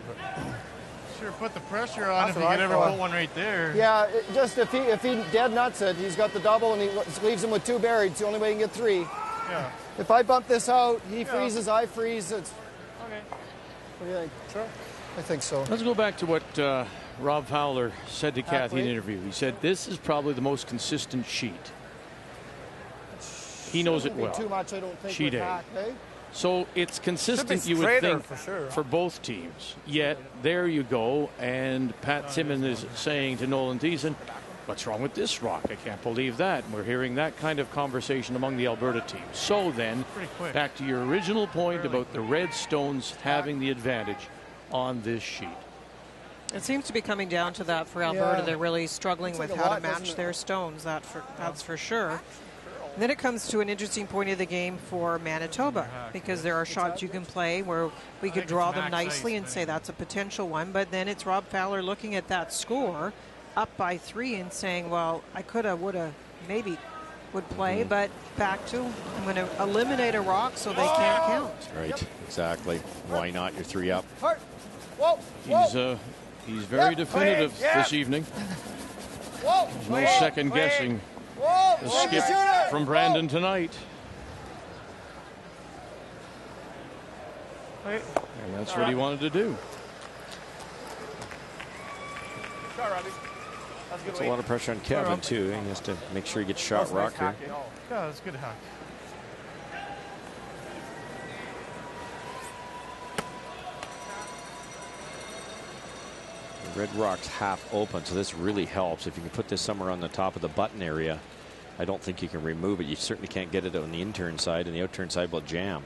Sure, put the pressure on if you could ever put one right there. Yeah, just if he dead nuts it, he's got the double and he leaves him with two buried. It's the only way he can get three. Yeah. If I bump this out, he freezes, I freeze. It's okay. What do you think? Sure. I think so. Let's go back to what Rob Fowler said to Kathy in an interview. He said this is probably the most consistent sheet. He knows it well. Too much, I don't think. Sheet A. So it's consistent, you would think, for both teams. Yet there you go, and Pat Simmons is saying to Nolan Thiessen, "What's wrong with this rock? I can't believe that." And we're hearing that kind of conversation among the Alberta teams. So then, back to your original point about the red stones having the advantage on this sheet. It seems to be coming down to that for Alberta. They're really struggling with how to match their stones. That's for sure. And then it comes to an interesting point of the game for Manitoba, because there are shots you can play where we could draw them nicely and say that's a potential one, but then it's Rob Fowler looking at that score up by 3 and saying, well, I coulda, woulda, maybe would play, but back to, I'm going to eliminate a rock so they can't count. Right, exactly. Why not? You're 3 up. He's very definitive this evening. There's no second guessing the skip from Brandon tonight. And that's what he wanted to do. That's a lot of pressure on Kevin, too. He has to make sure he gets shot rock here. Yeah, that's a good hack. The red rock's half open, so this really helps. If you can put this somewhere on the top of the button area, I don't think you can remove it. You certainly can't get it on the in-turn side, and the out-turn side will jam.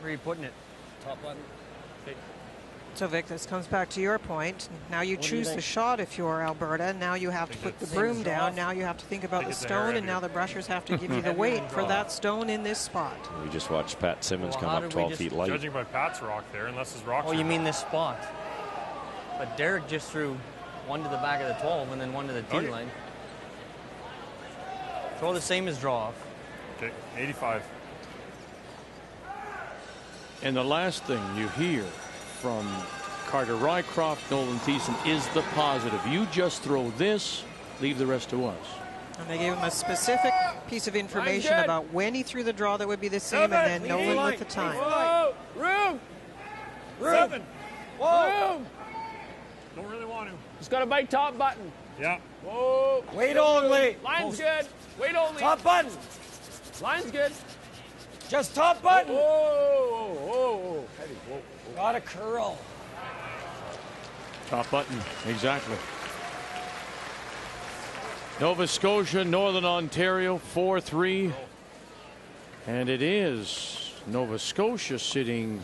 Where are you putting it? Top button? So, Vic, this comes back to your point. Now you choose the shot if you're Alberta. Now you have to put the broom down. Now you have to think about the stone, and now the brushers have to give you the weight for that stone in this spot. We just watched Pat Simmons come up 12 feet light. Judging by Pat's rock there, unless his rock's... Oh, you mean this spot? But Derek just threw one to the back of the 12 and then one to the tee line. Throw the same as draw off. Okay, 85. And the last thing you hear from Carter Rycroft, Nolan Thiessen, is the positive. You just throw this, leave the rest to us. And they gave him a specific piece of information about when he threw the draw that would be the same, and then Nolan with the time. Whoa! Room! 7! Whoa! Room! Don't really want to. He's got a bite top button. Yeah. Whoa. Wait only. Line's good. Wait only. Top button. Line's good. Just top button. Whoa. Whoa. Heavy. Whoa. Got a curl. Top button, exactly. Nova Scotia, Northern Ontario, 4-3. And it is Nova Scotia sitting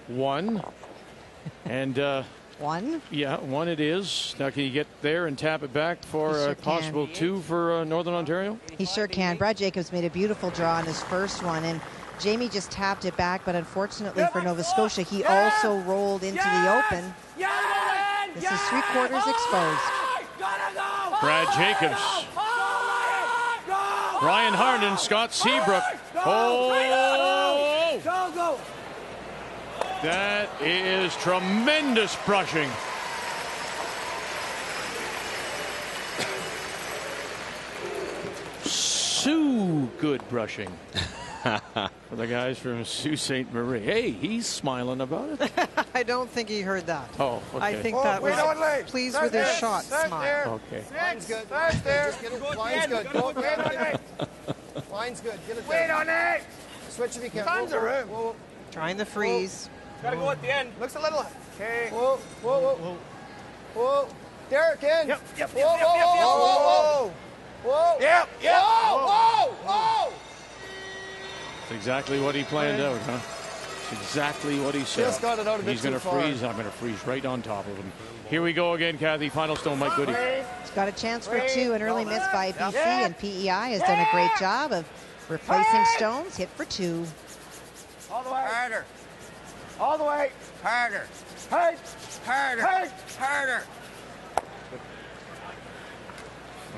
1. And... 1? Yeah, 1 it is. Now, can you get there and tap it back for a possible 2 for Northern Ontario? He sure can. Brad Jacobs made a beautiful draw on his first one, and Jamie just tapped it back, but unfortunately for Nova Scotia, he also rolled into the open. This is 3/4 exposed. Brad Jacobs. Ryan Harden, Scott Seabrook. Oh! Go! That is tremendous brushing. Sioux good brushing. For the guys from Sault Ste. Marie. Hey, he's smiling about it. I don't think he heard that. Oh, okay. I think that was pleased with his shot smile. Okay. Line's good. Line's there. Line's good. Go wait on it. Line's good. Get it. Wait on it. Switch if you can. Tons of room. Trying the freeze. Gotta go at the end. Looks a little. Okay. Whoa. Derek in. Yep. Whoa. Yep. Whoa. That's exactly what he planned out, huh? That's exactly what he said. Just got it out a bit He's going to too far. freeze. I'm going to freeze right on top of him. Here we go again, Kathy. Final stone, Mike Goody. He's got a chance for 2. An early miss by BC, and PEI has done a great job of replacing stones. Hit for 2. All the way. Harder. All the way. Harder. Harder.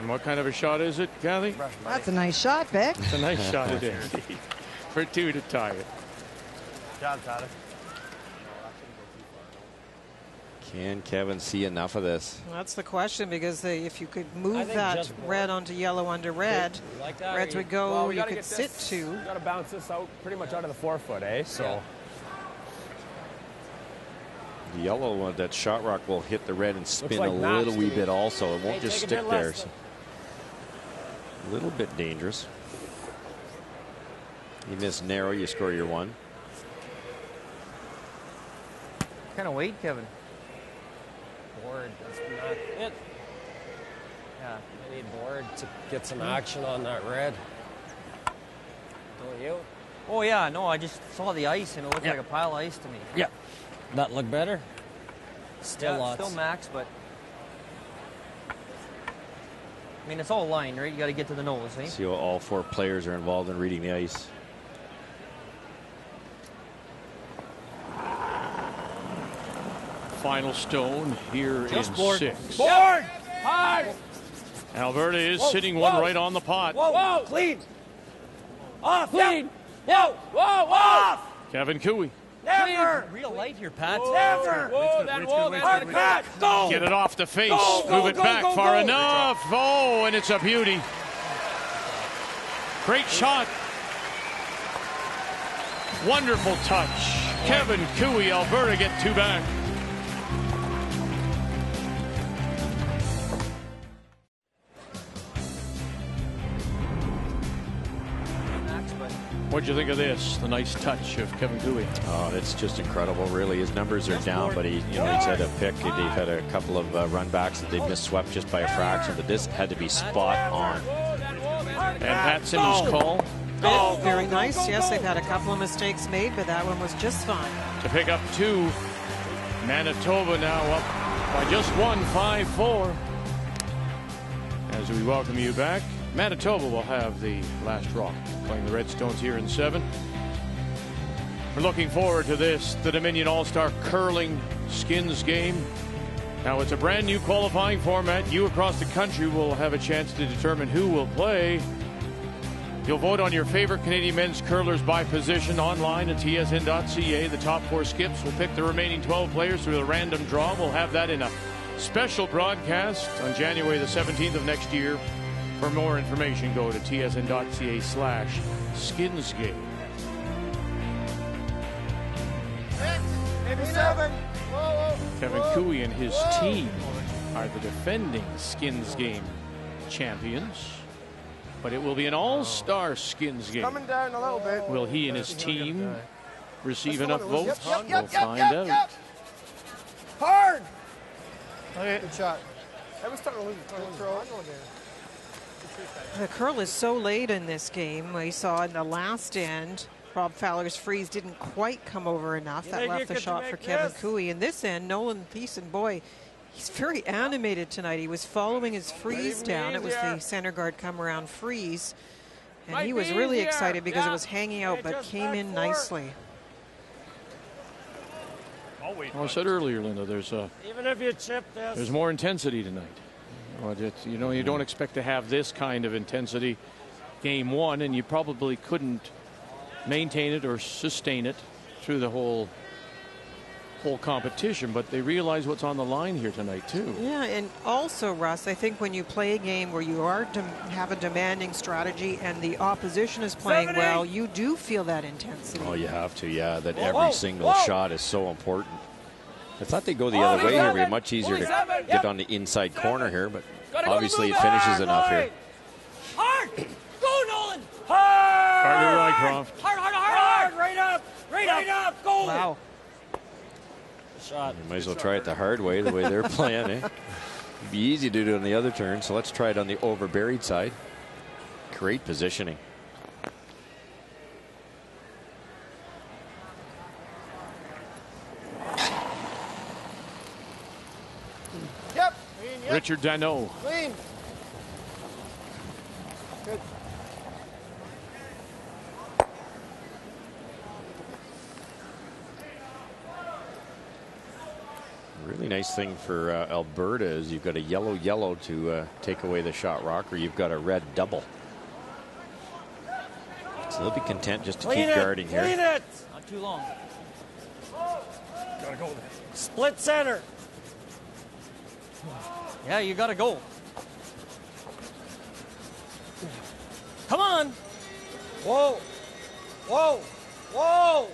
And what kind of a shot is it, Kathy? That's a nice shot, Vic. It's a nice shot it is. For 2 to tie it. Job, Tyler. Can Kevin see enough of this? That's the question, because if you could move that red onto yellow under red, Reds would go, well, you could sit 2. We got to bounce this out pretty much out of the 4-foot, eh? So. Yeah. The yellow one, that shot rock will hit the red and spin like a little wee to bit also. It won't Hey, just take a stick bit there. less. So a little bit dangerous. You miss narrow, you score your 1. What kind of weight, Kevin? Board, that's not it. Yeah, I need board to get some action on that red. Don't you? Oh, yeah, no, I just saw the ice, and it looked like a pile of ice to me. Yeah. That look better? Still lots. Still max, but... I mean, it's all line, right? You got to get to the nose, eh? See how all 4 players are involved in reading the ice. Final stone here Just in board. 6. Board! Hard! Alberta is sitting one right on the pot. Whoa, clean. Off, clean. Whoa, off. Kevin Cooey. Never. Real light here, Pat. Never. Hard, Pat, go. Get it off the face. Go, Move it go, back go, far go. enough. Oh, and it's a beauty. Great shot. Wonderful touch. Kevin Cooey, Alberta get 2 back. What'd you think of this? The nice touch of Kevin Cooey. Oh, that's just incredible. Really, his numbers are down, but he's had a pick. They've had a couple of run backs that they've missed swept just by a fraction, but this had to be spot on. And Pat Simmons' call. Very nice. Yes, they've had a couple of mistakes made, but that one was just fine. To pick up 2. Manitoba now up by just 1, 5-4. As we welcome you back, Manitoba will have the last draw, playing the Redstones here in 7. We're looking forward to this, the Dominion All-Star Curling Skins game. Now, it's a brand new qualifying format. You across the country will have a chance to determine who will play. You'll vote on your favorite Canadian men's curlers by position online at tsn.ca. The top 4 skips will pick the remaining 12 players through a random draw. We'll have that in a special broadcast on January the 17th of next year. For more information, go to tsn.ca/skinsgame. Maybe 7. Kevin Cooey and his team are the defending Skins Game champions. But it will be an all-star Skins Game. Coming down a little bit. Will he and his team receive enough votes? We'll find out. Hard. Okay. Good shot. I was starting to lose. Throw. The curl is so late in this game. We saw in the last end, Rob Fowler's freeze didn't quite come over enough. That left the shot for Kevin Cooey. In this end, Nolan Thiessen, boy, he's very animated tonight. He was following his freeze down. It was the center guard come around freeze. And he was really excited because it was hanging out, but came in nicely. Well, I said earlier, Linda, Even if you chip this. there's more intensity tonight. You don't expect to have this kind of intensity game 1, and you probably couldn't maintain it or sustain it through the whole competition, but they realize what's on the line here tonight too. Yeah, and also, Russ, I think when you play a game where you have a demanding strategy and the opposition is playing well, you do feel that intensity. Oh, you have to, yeah. That every single shot is so important. I thought they'd go the other way here. It'd be much easier to get on the inside corner here, but obviously it finishes enough here. Hard! Go, Nolan! Hard! Carter Rycroft. Hard! Right up! Right up! Go! Wow. Shot. You might as well try it the hard way, the way they're playing, eh? It'd be easy to do it on the other turn, so let's try it on the over-buried side. Great positioning. Yep. Richard Dano. Clean. Good. Really nice thing for Alberta is you've got a yellow to take away the shot rock, or you've got a red double. So they'll be content just to keep guarding here. Clean it! Not too long. Gotta go. Split center. Yeah, you gotta go. Come on. Whoa. Whoa. Whoa.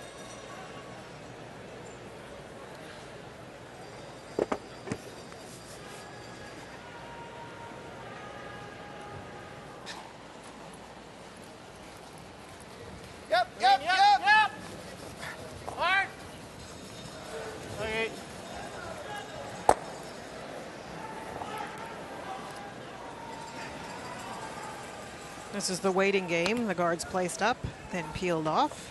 Yep. Hard. Okay. This is the waiting game. The guards placed up, then peeled off.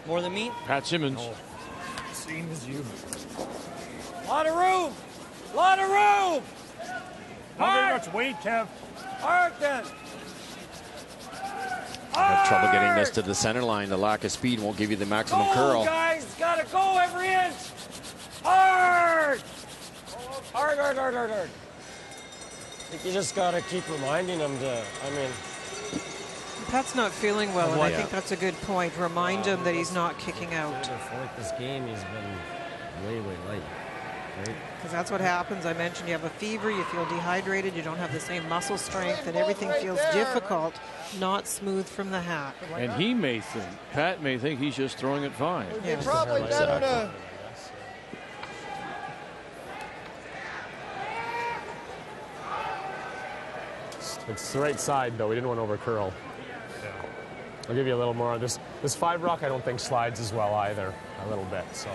More than me? Pat Simmons. Same as you. Lot of room. Lot of room. Not very much weight, Kev. Hard then. Have trouble getting this to the center line. The lack of speed won't give you the maximum curl. Guys, gotta go every inch. Hard. Hard, hard, hard, hard, hard. I think you just got to keep reminding him to, I mean. Pat's not feeling well, and I think that's a good point. Remind him that he's not kicking out. Like this game, he's been way, way light. Right? Because that's what happens. I mentioned you have a fever, you feel dehydrated, you don't have the same muscle strength, and everything feels difficult, not smooth from the hat. And he may think, Pat may think he's just throwing it fine. Yeah. Probably better to... It's the right side, though. We didn't want to over curl. Yeah. I'll give you a little more on this. This 5 rock, I don't think slides as well either, a little bit, so.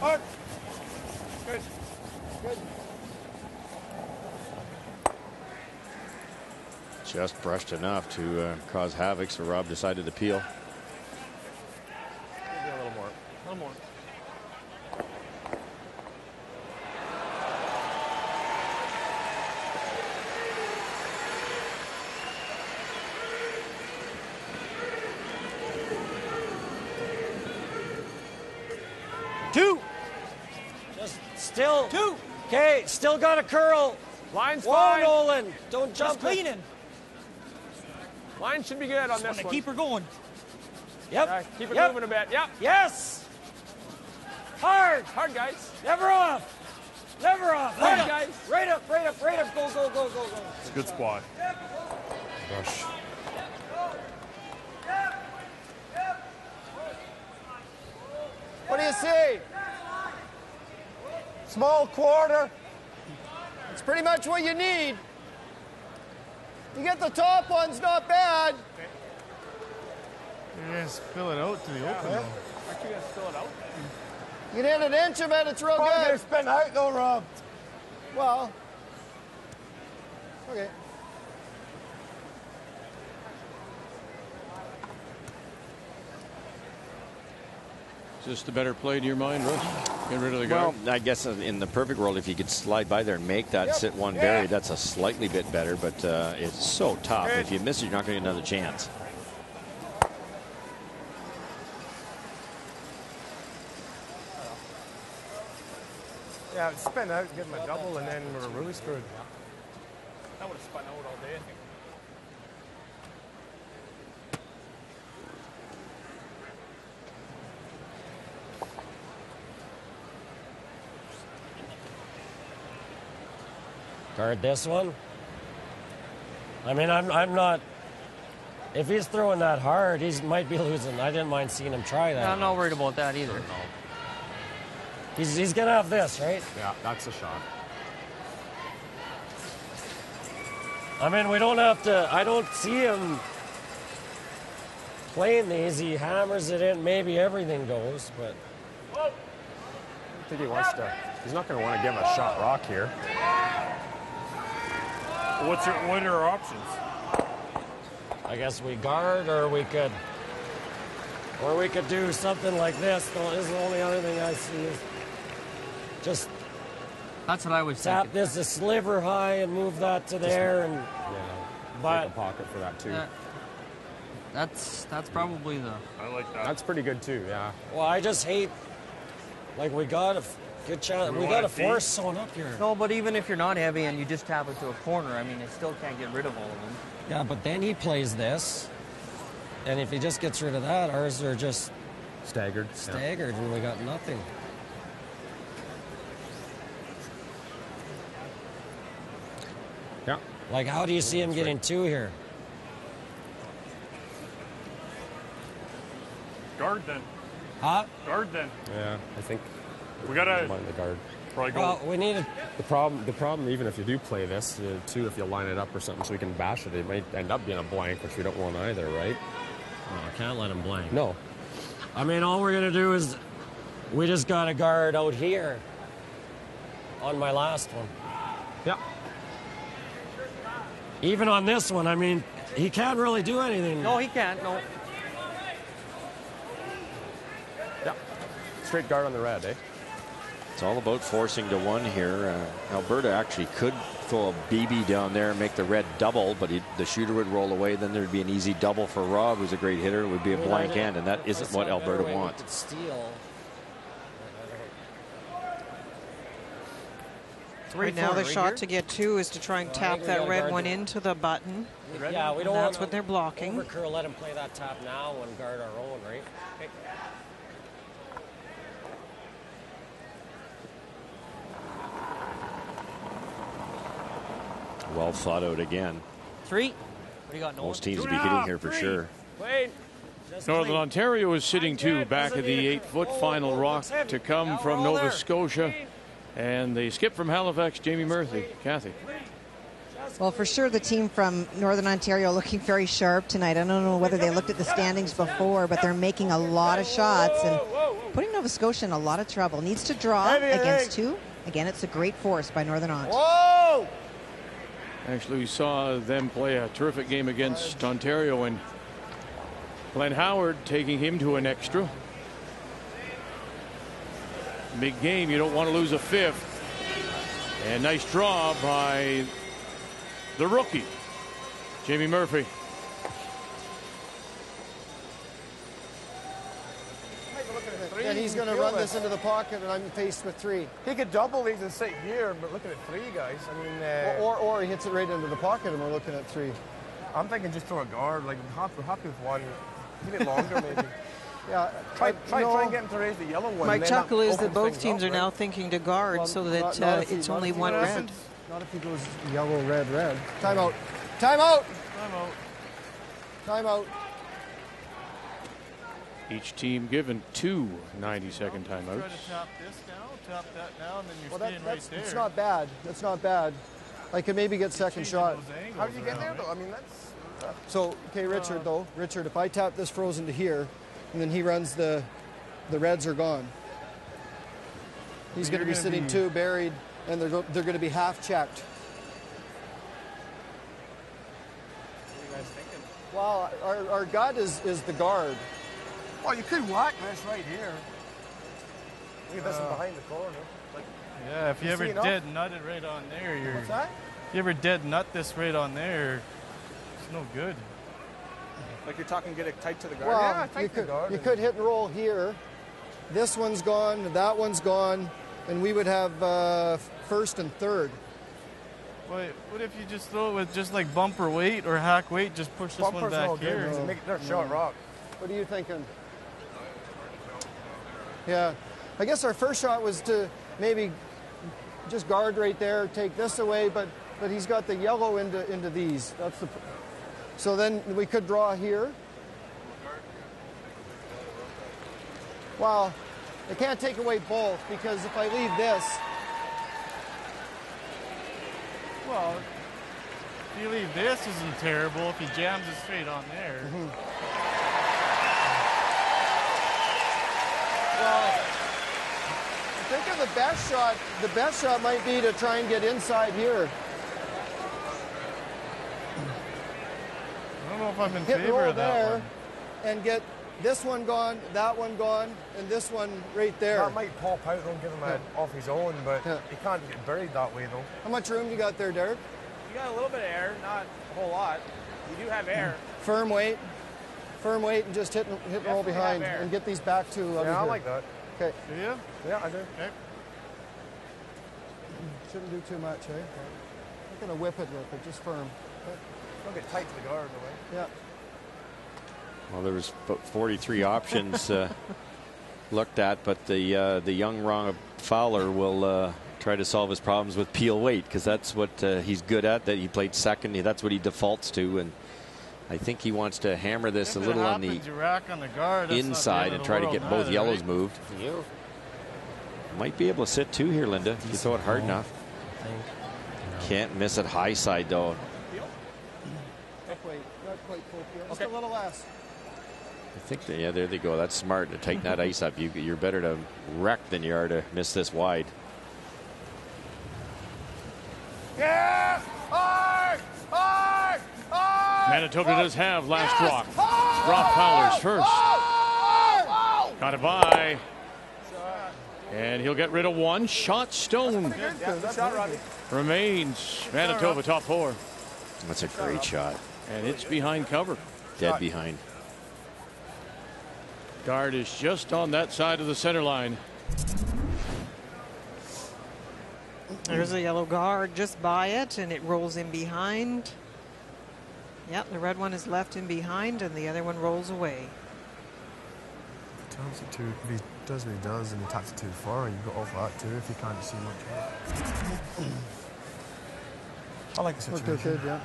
Hard. Good. Good. Just brushed enough to cause havoc, so Rob decided to peel. Maybe a little more. A little more. Two. Just still. Two. Okay, still got a curl. Line's Whoa, fine. Nolan. Don't jump. Cleaning. Line should be good on this one. Keep her going. Yep. Right, keep it Yep. moving a bit. Yep. Yes. Hard. Hard, guys. Never off. Never off. Hard, Right up. guys. Right up, right up, right up. Go, go, go, go, go. It's a good spot. Rush. What do you see? Small quarter. It's pretty much what you need. You get the top ones, not bad. You just fill it out to the open. Aren't you going to fill it out? You can hit an inch of it, it's real Probably good. gonna spin out though, Rob. Well, okay. Is this the better play to your mind, Russ? Get rid of the guard? Well, I guess in the perfect world, if you could slide by there and make that sit one buried, that's a slightly bit better, but it's so tough. If you miss it, you're not going to get another chance. Yeah, spin out, give him a double, and then we're really screwed. That would have spun out all day, I think. Guard this one. I mean, I'm not. If he's throwing that hard, he might be losing. I didn't mind seeing him try that. I'm not worried about that either. He's gonna have this, right? Yeah, that's a shot. I mean, we don't have to. I don't see him playing these. He hammers it in. Maybe everything goes, but. I think he wants to. He's not going to want to give him a shot rock here. What are our options? I guess we guard, or we could do something like this. This is the only other thing I see is just. That's what I would tap think. this a sliver high and move that to there, and Make a pocket for that too. That's probably the. I like that. That's pretty good too. Yeah. well, I just hate. Like we got a good chance. We got to force someone up here. No, but even if you're not heavy and you just tap it to a corner, I mean, it still can't get rid of all of them. Yeah, but then he plays this, and if he just gets rid of that, ours are just staggered, and we got nothing. Yeah. Like, how do you see him getting two here? Guard then. Huh? Guard then. Yeah, I think We gotta mind the guard. probably go. Well, we need The problem, even if you do play this, too, if you line it up or something so we can bash it, it might end up being a blank, which we don't want either, right? No, I can't let him blank. No. I mean, all we're going to do is we just got to guard out here on my last one. Yeah. even on this one, I mean, he can't really do anything. No, he can't. No. Yeah. Straight guard on the red, eh? It's all about forcing to one here. Alberta actually could throw a BB down there and make the red double, but the shooter would roll away. Then there'd be an easy double for Rob, who's a great hitter. It would be a blank end, and that isn't what Alberta wants. Right now, the shot to get two is to try and tap that red one into the button. Yeah, we don't That's want what they're blocking. Overcurl, let him play that tap now and guard our own, right? Okay. Well thought out again. 3. What do you got, Nolan? Most teams would be hitting here for sure. Wait. Northern Ontario is sitting two back of the 8-foot final rock to come from Nova Scotia. And the skip from Halifax, Jamie Murphy. Kathy. Well, for sure, the team from Northern Ontario looking very sharp tonight. I don't know whether they looked at the standings before, but they're making a lot of shots and putting Nova Scotia in a lot of trouble. Needs to draw against two. Again, it's a great force by Northern Ont. Whoa! Actually, we saw them play a terrific game against Ontario, and Glenn Howard taking him to an extra. Big game. You don't want to lose a fifth. And nice draw by the rookie, Jamie Murphy. And he's going to run this into the pocket, and I'm faced with 3. He could double these and sit here, but look at it, 3 guys. I mean, or he hits it right into the pocket, and we're looking at 3. I'm thinking just throw a guard. Like we're happy with one. Give it longer, maybe. Yeah, try and get him to raise the yellow one. My chuckle is that both teams are now thinking to guard, so that it's only one red. Not if he goes yellow, red, red. Timeout. Timeout. Timeout. Timeout. Each team given 2 90-second timeouts. Try to tap this now, tap that now, and then you're staying right there. It's not bad. That's not bad. I could maybe get second shot. How did you get there, though? I mean, that's... So, okay, Richard, though. Richard, if I tap this frozen to here, and then he runs the reds are gone. He's going to be sitting 2 buried, and they're going to be half checked. What are you guys thinking? Well, our gut is the guard. Well, you could whack this right here. Look at this one behind the corner. Like, yeah, if you ever dead nut it right on there, you're... What's that? If you ever dead nut this right on there, it's no good. Like you're talking, get it tight to the guard? Well, Yeah, tight to the guard. You could hit and roll here. This one's gone, that one's gone, and we would have first and third. What if you just throw it with just like bumper weight or hack weight, just push this one back here? Make it short rock. What are you thinking? Yeah, I guess our first shot was to maybe just guard right there, take this away, but he's got the yellow into these. That's the. So then we could draw here. Well, I can't take away both because if I leave this. Well, if you leave this isn't terrible if he jams it straight on there. Well, I think of the best shot might be to try and get inside here. I don't know if I'm in Hit and favor roll of that there one. and get this one gone, that one gone, and this one right there. That might pop out, don't give him off his own, but he can't get buried that way, though. How much room you got there, Derek? You got a little bit of air, not a whole lot. You do have air. Firm weight, and just hit and roll behind, and get these back to over Yeah, I here. like that. Okay. Do you? Yeah, I do. Okay. Shouldn't do too much, eh? Not gonna whip it with it, just firm. Don't get tight to the guard, though. Yeah. Well, there was about 43 options looked at, but the young Ron Fowler will try to solve his problems with peel weight because that's what he's good at. That he played second, that's what he defaults to, and I think he wants to hammer this a little on the inside and try to get both yellows moved. Might be able to sit 2 here, Linda. If you throw it hard enough. Can't miss it high side though. Not quite full peel. Just a little less. I think that, yeah, there they go. That's smart to tighten that ice up. You're better to wreck than you are to miss this wide. Yeah! Hard! Hard! Manitoba does have last rock. Rob Fowler's first. Got it by. And he'll get rid of one. Shot Stone remains Manitoba top 4. That's a great shot. And it's behind cover. Dead behind. Guard is just on that side of the center line. There's a yellow guard just by it, and it rolls in behind. Yep, the red one is left in behind, and the other one rolls away. If he does what he does and he taps it too far, you've got off that too if you can't see much. I like the situation. Worked out good, yeah.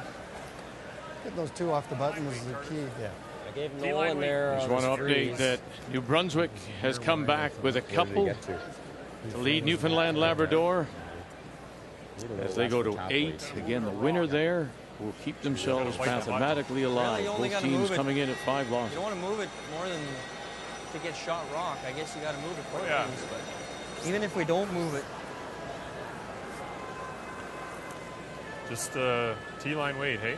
Getting those two off the button is the key. Yeah. I gave Nolan there. There's one update that New Brunswick has come back with a couple to lead Newfoundland Labrador as they go to 8. Again, the winner there will keep themselves mathematically alive. Both teams coming in at 5 losses. You don't want to move it more than to get shot rock. I guess you got to move it quickly. But even if we don't move it. Just T-line weight, hey?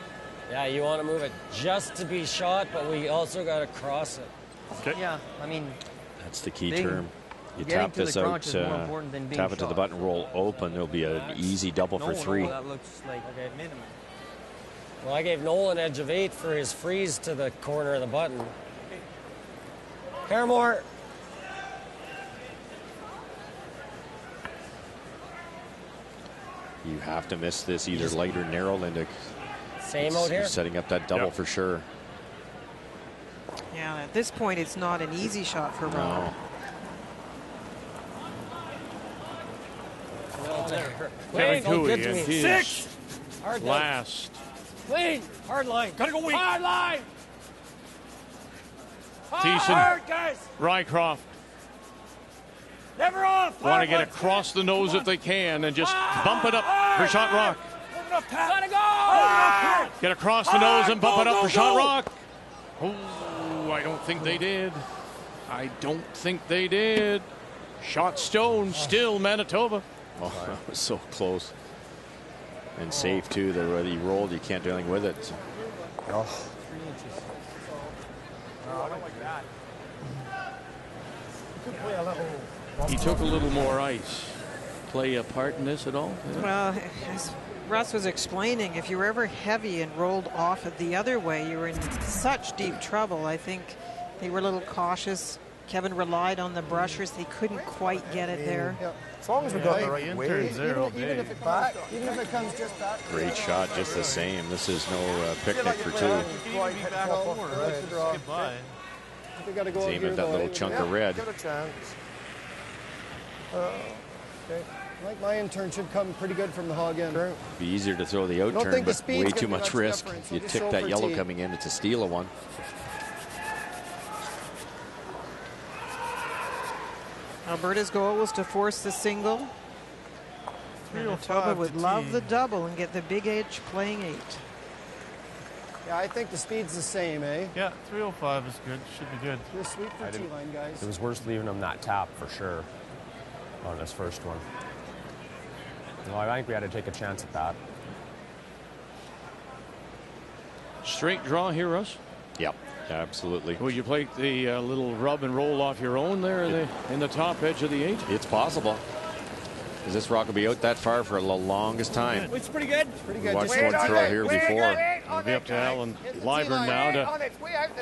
Yeah, you want to move it just to be shot, but we also got to cross it. Okay. Yeah, I mean. That's the key term. You tap this out, tap it to the button, roll open. There'll be an easy double for 3. That looks like minimum. Well, I gave Nolan edge of 8 for his freeze to the corner of the button. Paramore. You have to miss this either light or narrow, Linda. Same out here. Setting up that double for sure. Yeah, at this point, it's not an easy shot for Rob. Kevin Cooey and his 6. Hard last. Clean. Hard line. Gotta go weak. Hard line. Thiessen, guys. Rycroft Never off. want to get across the nose if they can and just bump it up for shot rock. Gotta go. Get across the nose and bump it up for shot rock. Oh, I don't think they did. I don't think they did. Shot Stone, still Manitoba. Oh, that was so close. And safe too. The way he rolled, you can't do anything with it. So. Oh. 3 inches. I don't like that. You could play a little. He took a little more ice. Play a part in this at all? Well, as Russ was explaining, if you were ever heavy and rolled off it the other way, you were in such deep trouble. I think they were a little cautious. Kevin relied on the brushers. They couldn't quite get it there. Yeah. As long as we got the right way. Even if it comes just back. Great shot, just the same. This is no picnic for 2. Aim at that little chunk of red. Give it a chance. Okay. I think my in-turn should come pretty good from the hog end. Be easier to throw the out turn, but way too much risk. If you tick that yellow coming in, it's a steal of one. Alberta's goal was to force the single. Manitoba would love the double and get the big edge playing 8. Yeah, I think the speed's the same, eh? Yeah, 305 is good. Should be good. You're sweet for T-line, guys. It was worth leaving him that tap for sure on this first one. No, I think we had to take a chance at that. Straight draw here, Russ? Yep, absolutely. Will you play the little rub and roll off your own there in the top edge of the 8? It's possible. Because this rock will be out that far for the longest time. It's pretty good. Pretty We good. watched one throw here before. It'll be up to Alan Liburn now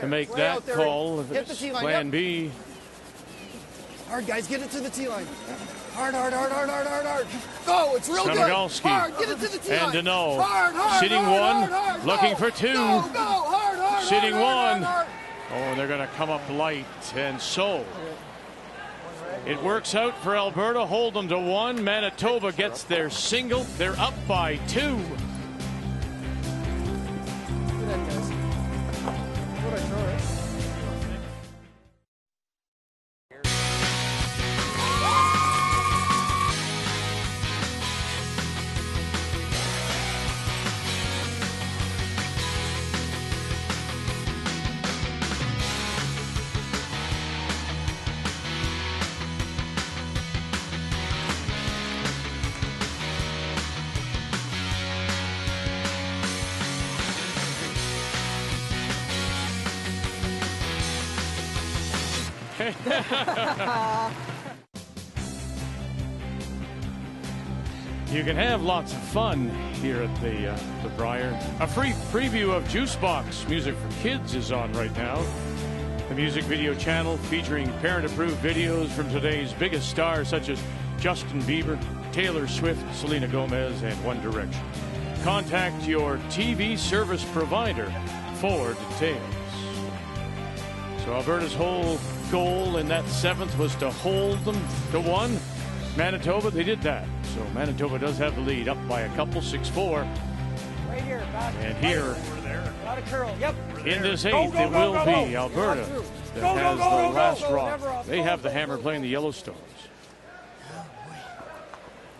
to make that call if it's plan B. Hard, guys, get it to the T-line. Hard. Go, it's real good. Samagalski Hard, get it to the T-line. and Deneau Hard, sitting one, looking for 2. Hard, Sitting one. Oh, they're going to come up light, and so it works out for Alberta. Hold them to 1. Manitoba gets their single. They're up by 2. Okay. You can have lots of fun here at the Brier. A free preview of Juicebox Music for Kids is on right now. The music video channel featuring parent-approved videos from today's biggest stars such as Justin Bieber, Taylor Swift, Selena Gomez, and One Direction. Contact your TV service provider for details. So Alberta's whole goal in that 7th was to hold them to 1. Manitoba, they did that. So Manitoba does have the lead, up by a couple, 6-4. Right here, back. And here, got a curl. Yep. in this 8th, it will be Alberta that has the last rock. They have the hammer playing the Yellowstones.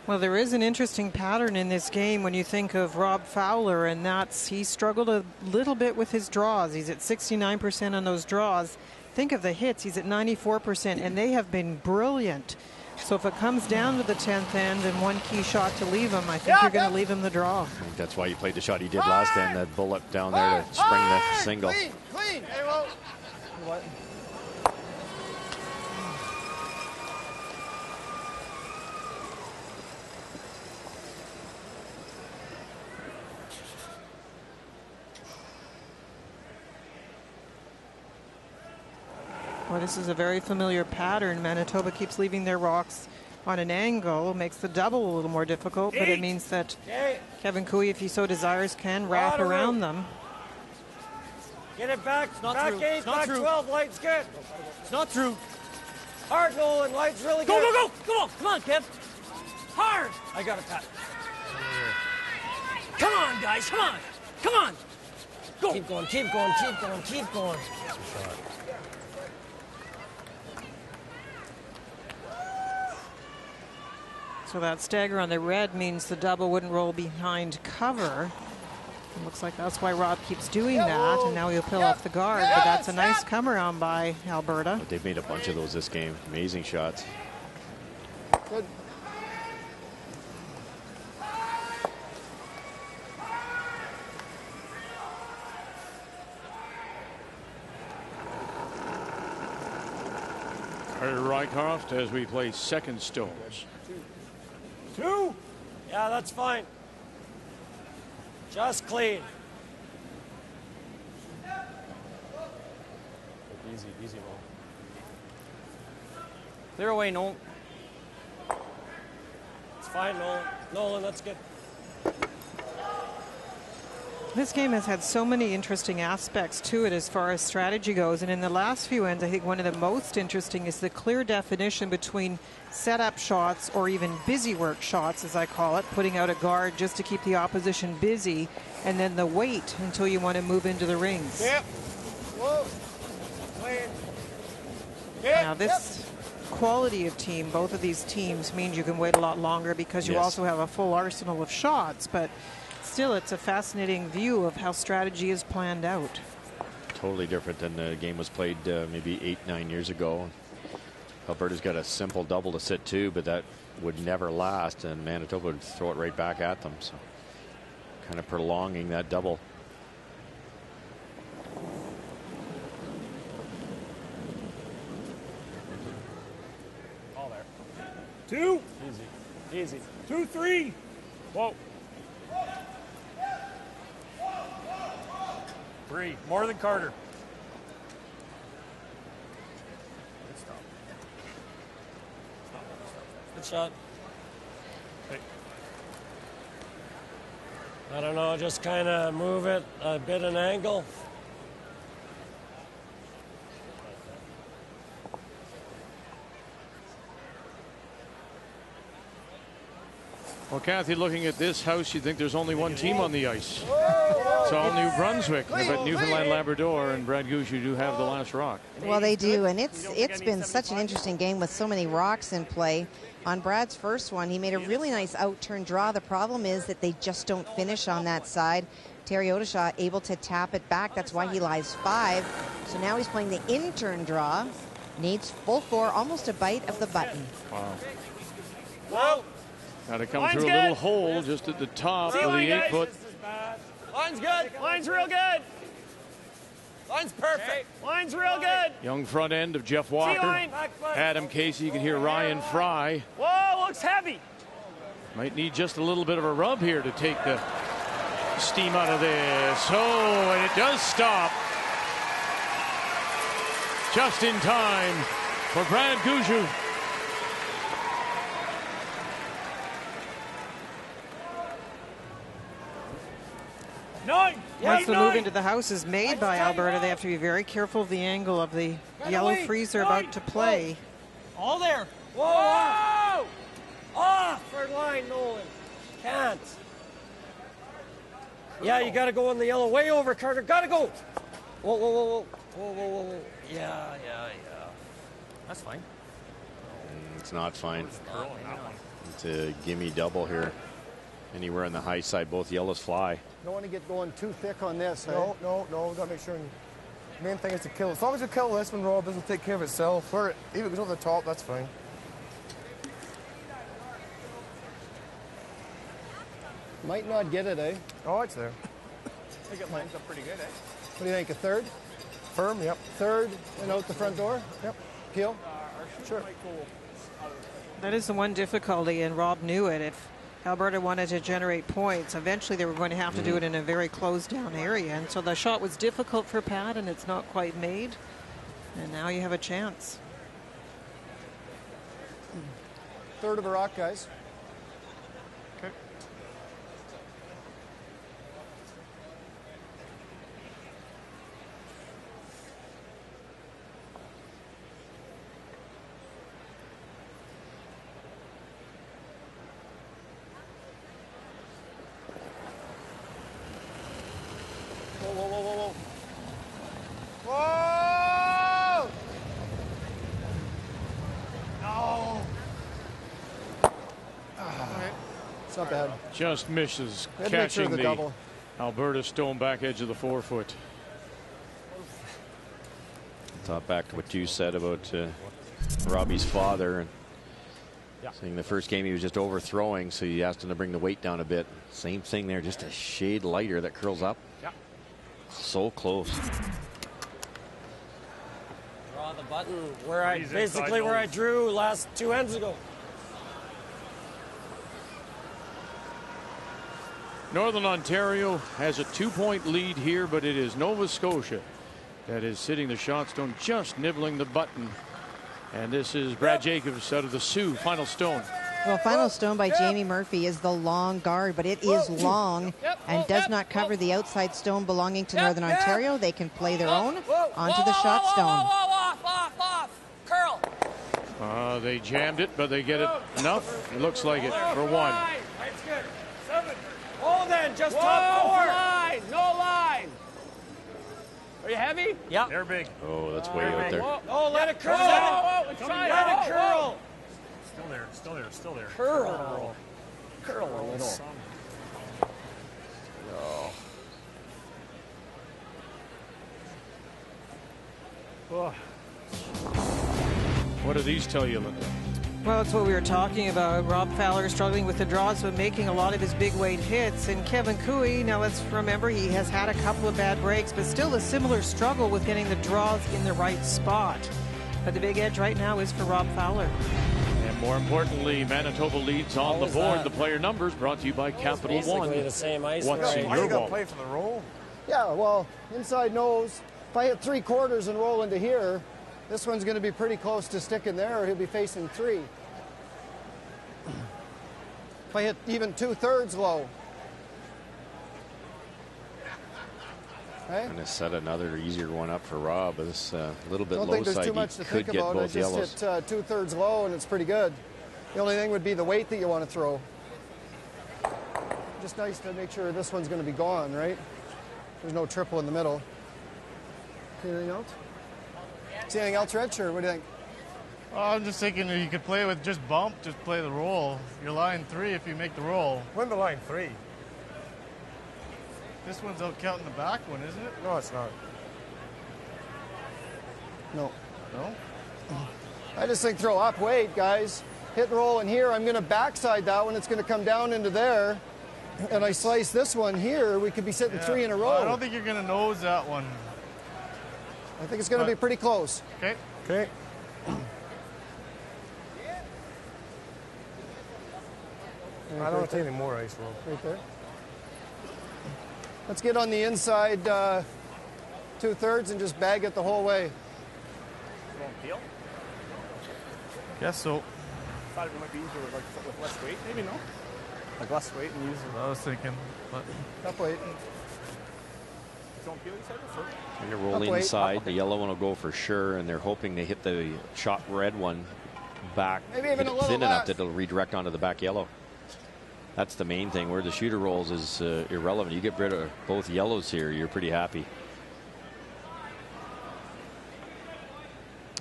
Well, there is an interesting pattern in this game when you think of Rob Fowler, and that's he struggled a little bit with his draws. He's at 69% on those draws. Think of the hits. He's at 94%, and they have been brilliant. So if it comes down to the 10th end and one key shot to leave him, I think you're going to leave him the draw. I think that's why he played the shot he did last time, that bullet down there to spring the single. Clean, clean. Hey, well. What? Well, this is a very familiar pattern. Manitoba keeps leaving their rocks on an angle, makes the double a little more difficult, but it means that Kevin Cooey, if he so desires, can wrap around them. Get it back. It's not back through. 8, It's not back through. 12. Light's good. It's not through. Hard, Nolan. Light's really Go, good. go, go. Come on. Come on, Kev. Hard. I got it, Pat. Come on, guys. Come on. Come on. Go. Keep going, keep going, keep going, keep going. So that stagger on the red means the double wouldn't roll behind cover. It looks like that's why Rob keeps doing that, and now he'll peel off the guard. But that's a nice come around by Alberta. But they've made a bunch of those this game. Amazing shots. Good. Carter Rycroft as we play second stones. 2. Yeah, that's fine. Just clean. Easy, easy ball. Clear away, Nolan. It's fine, Nolan. Nolan, that's good. This game has had so many interesting aspects to it as far as strategy goes, and in the last few ends, I think one of the most interesting is the clear definition between setup shots or even busy work shots, as I call it, putting out a guard just to keep the opposition busy, and then the wait until you want to move into the rings. Yep. Whoa. Clean. Yep. Now this quality of team, both of these teams, means you can wait a lot longer because you also have a full arsenal of shots, but still, it's a fascinating view of how strategy is planned out. Totally different than the game was played maybe 8-9 years ago. Alberta's got a simple double to sit to, but that would never last, and Manitoba would throw it right back at them. So kind of prolonging that double. All there. 2. Easy. Easy. 2, 3. Whoa. 3. More than Carter. Good shot. Hey. I don't know, just kind of move it a bit an angle. Well, Kathy, looking at this house, you think there's only one team on the ice. It's all New Brunswick, but Newfoundland, Labrador, and Brad Goose, you do have the last rock. Well, they do, and it's been such an interesting game with so many rocks in play. On Brad's first one, he made a really nice out-turn draw. The problem is that they just don't finish on that side. Terry Odishaw able to tap it back. That's why he lies 5. So now he's playing the in-turn draw. Needs full 4, almost a bite of the button. Wow. Whoa. Got to come through a little hole just at the top of the 8-foot. Line's good. Line's real good. Line's perfect. Line's real good. Young front end of Jeff Walker. Line. Adam Casey. You can hear Ryan Fry. Whoa, looks heavy. Might need just a little bit of a rub here to take the steam out of this. Oh, and it does stop. Just in time for Brad Gushue. Once the move into the house is made by Alberta, they have to be very careful of the angle of the yellow freeze they're about to play. All there. Whoa! Off for line, Nolan. Can't. Yeah, you got to go on the yellow. Way over, Carter. Got to go. Whoa, whoa, whoa, whoa. Whoa, whoa, whoa, whoa. Yeah. That's fine. It's not fine. It's a gimme double here. Anywhere on the high side, both yellows fly. Don't want to get going too thick on this. No. We got to make sure. Main thing is to kill. As long as you kill this one, Rob, this will take care of itself. Or even if it goes over the top, that's fine. Might not get it, eh? Oh, it's there. I think it lines up pretty good, eh? What do you think, a third? Firm, yep. Third and out the front door? Yep. Peel? Sure. That is the one difficulty, and Rob knew it. If Alberta wanted to generate points, eventually they were going to have to do it in a very closed-down area. And so the shot was difficult for Pat, and it's not quite made. And now you have a chance. Third of a rock, guys. Okay. Whoa. No. It's not bad. Just misses Make catching sure the double. Alberta stone back edge of the 4-foot. Thought back to what you said about Robbie's father. And saying the first game he was just overthrowing, so you asked him to bring the weight down a bit. Same thing there, just a shade lighter that curls up. Yeah. So close. Draw the button where I basically where I drew last 2 ends ago. Northern Ontario has a 2-point lead here, but it is Nova Scotia that is sitting the shot stone, just nibbling the button. And this is Brad Jacobs out of the Sioux. Final stone. Well, final stone by Jamie Murphy is the long guard, but it is long and does not cover the outside stone belonging to Northern Ontario. They can play their own onto the shot stone. Off. Curl. They jammed it, but they get it enough. It looks like it for one. That's good. 7. Oh, then just top 4. Line. No line. Are you heavy? Yeah. They're big. Oh, that's way out there. Oh, let it curl. Let it curl. Still there. Curl a little. Oh. What do these tell you, Linda? Well, that's what we were talking about. Rob Fowler struggling with the draws, but making a lot of his big weight hits. And Kevin Cooey, now let's remember, he has had a couple of bad breaks, but still a similar struggle with getting the draws in the right spot. But the big edge right now is for Rob Fowler. And more importantly, Manitoba leads on the board. The player numbers brought to you by Capital One. Basically the same ice. What's in Why your you got to ball? play for the roll? Yeah, well, inside nose. If I hit 3/4 and roll into here, this one's going to be pretty close to sticking there, or he'll be facing 3. If I hit even 2/3 low. Okay. Going to set another easier one up for Rob. This little bit I don't low think there's side, too much he to could think get about. I both just yellows. hit 2/3 low, and it's pretty good. The only thing would be the weight that you want to throw. Just nice to make sure this one's going to be gone, right? There's no triple in the middle. Anything else? See anything else, Rich, or what do you think? I'm just thinking you could play with just bump, just play the roll. You're line 3 if you make the roll. Win the line 3. This one's out counting the back one, isn't it? No, it's not. No. No? I just think throw up weight, guys. Hit and roll in here. I'm going to backside that one. It's going to come down into there. And I slice this one here. We could be sitting 3 in a row. I don't think you're going to nose that one. I think it's going to be pretty close. Okay. Okay. I don't want to take any more ice, Rob. Right there. Let's get on the inside 2/3 and just bag it the whole way. Peel? Guess so. Thought it might be easier with less weight, maybe, no? Like less weight and use it. I was thinking, but Tough weight. Don't peel, you said, or? Trying to roll inside. The yellow one will go for sure, and they're hoping to hit the shot red one back Maybe even a little thin enough less. that it'll redirect onto the back yellow. That's the main thing. Where the shooter rolls is irrelevant. You get rid of both yellows here, you're pretty happy.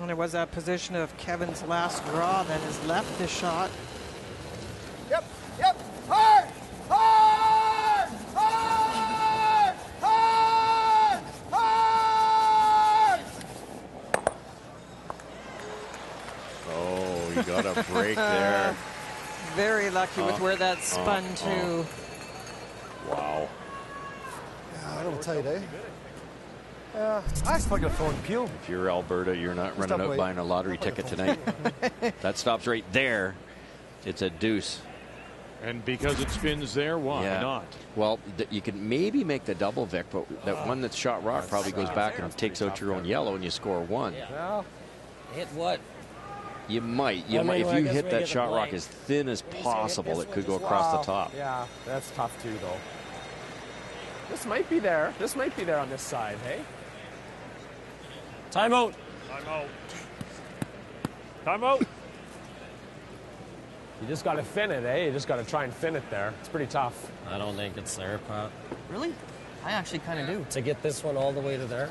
And it was that position of Kevin's last draw that has left the shot. Yep. Hard! Hard! Hard! Hard! Hard! Oh, you got a break there. Very lucky with where that spun to. Wow. Yeah, a little tight, eh? I just like a phone peel. If you're Alberta, you're not running out buying a lottery ticket tonight. That stops right there. It's a deuce. And because it spins there, why not? Well, you can maybe make the double, Vic, but that one that's shot rock probably goes back and takes out your own yellow, and you score one. Well, hit what? You might. If you hit that shot rock as thin as possible, it could go across the top. Yeah, that's tough too, though. This might be there. This might be there on this side, hey? Timeout. Timeout. You just got to thin it, eh? You just got to try and thin it there. It's pretty tough. I don't think it's there, Pat. Really? I actually kind of do. To get this one all the way to there?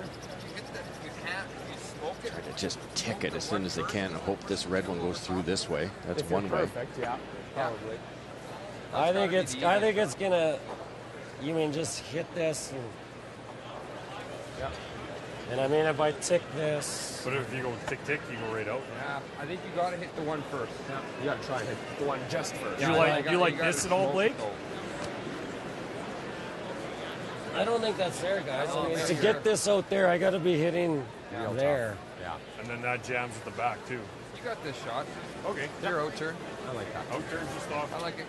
Try to just tick it as soon as they can and hope this red one goes through this way. That's If you're one way. perfect, yeah, probably. I think it's gonna. You mean just hit this and. Yeah. And I mean, if I tick this. But if you go tick, you go right out. Yeah, I think you got to hit the one first. Yeah. You got to try and hit the one just first. You like this at all, Blake? I don't think that's there, guys. I mean, to get this out there, I got to be hitting there. Yeah. And then that jams at the back, too. You got this shot. Okay. Your out turn. I like that. Out turn just off. I like it.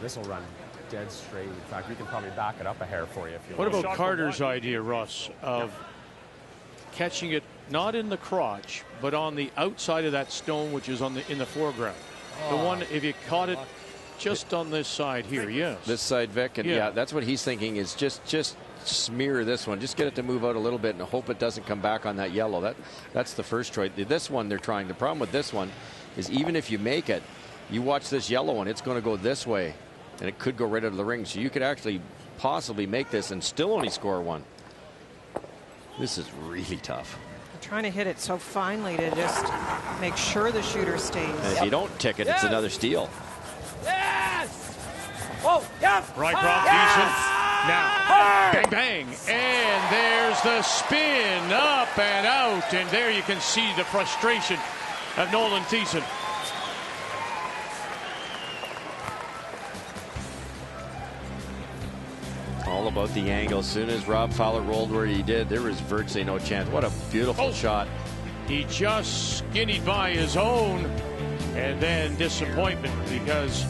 This will run dead straight. In fact, we can probably back it up a hair for you if you What want. about Carter's idea, Russ, of catching it not in the crotch, but on the outside of that stone, which is in the foreground? The one, if you caught it just on this side here, yes. This side, Vic, and yeah, that's what he's thinking is just smear this one. Just get it to move out a little bit and hope it doesn't come back on that yellow. That's the first choice. This one they're trying. The problem with this one is even if you make it, you watch this yellow one, it's going to go this way, and it could go right out of the ring. So you could actually possibly make this and still only score one. This is really tough. I'm trying to hit it so finely to just make sure the shooter stays. And if you don't tick it, it's another steal. Yes! Whoa, yep! Rycroft decent. Now, bang, bang. And there's the spin up and out. And there you can see the frustration of Nolan Thiessen. All about the angle. As soon as Rob Fowler rolled where he did, there was virtually no chance. What a beautiful shot. He just skinnied by his own, and then disappointment because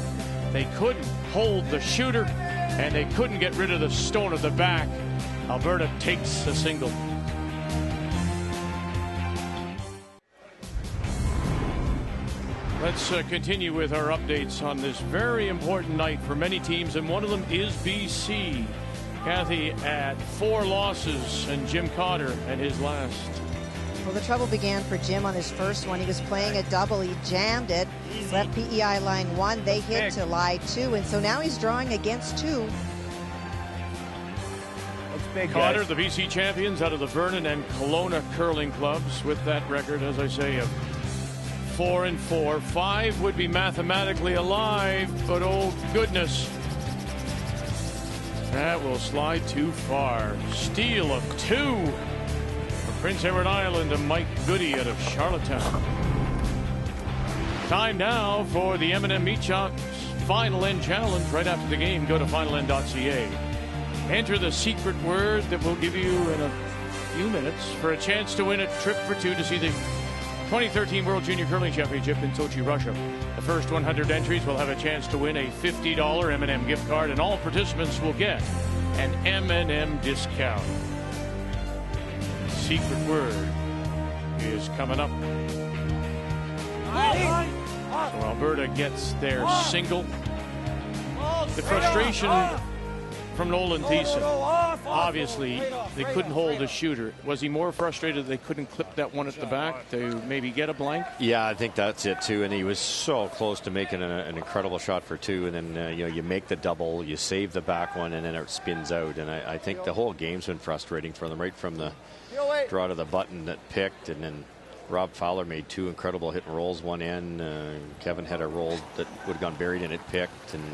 they couldn't hold the shooter and they couldn't get rid of the stone at the back. Alberta takes a single. Let's continue with our updates on this very important night for many teams, and one of them is BC. Kathy at 4 losses, and Jim Cotter at his last. Well, the trouble began for Jim on his first one. He was playing a double. He jammed it. Left PEI line 1. They hit to lie 2. And so now he's drawing against 2. Big Cotter, the BC champions out of the Vernon and Kelowna curling clubs with that record, as I say, of 4-4. 5 would be mathematically alive, but oh goodness, that will slide too far. Steal of 2 for Prince Edward Island and Mike Goody out of Charlottetown. Time now for the M&M Meat Shops Final End Challenge. Right after the game, go to finalend.ca. Enter the secret word that will give you few minutes for a chance to win a trip for two to see the 2013 World Junior Curling Championship in Sochi, Russia. The first 100 entries will have a chance to win a $50 M&M gift card, and all participants will get an M&M discount. Secret word is coming up. So Alberta gets their single. The frustration from Nolan Thiessen. Obviously, they couldn't hold a shooter. Was he more frustrated they couldn't clip that one at the back to maybe get a blank? Yeah, I think that's it too. And he was so close to making an incredible shot for two. And then you make the double, you save the back one, and then it spins out. And I think the whole game's been frustrating for them, right from the draw to the button that picked, and then Rob Fowler made two incredible hit and rolls one end. Kevin had a roll that would have gone buried and it picked. And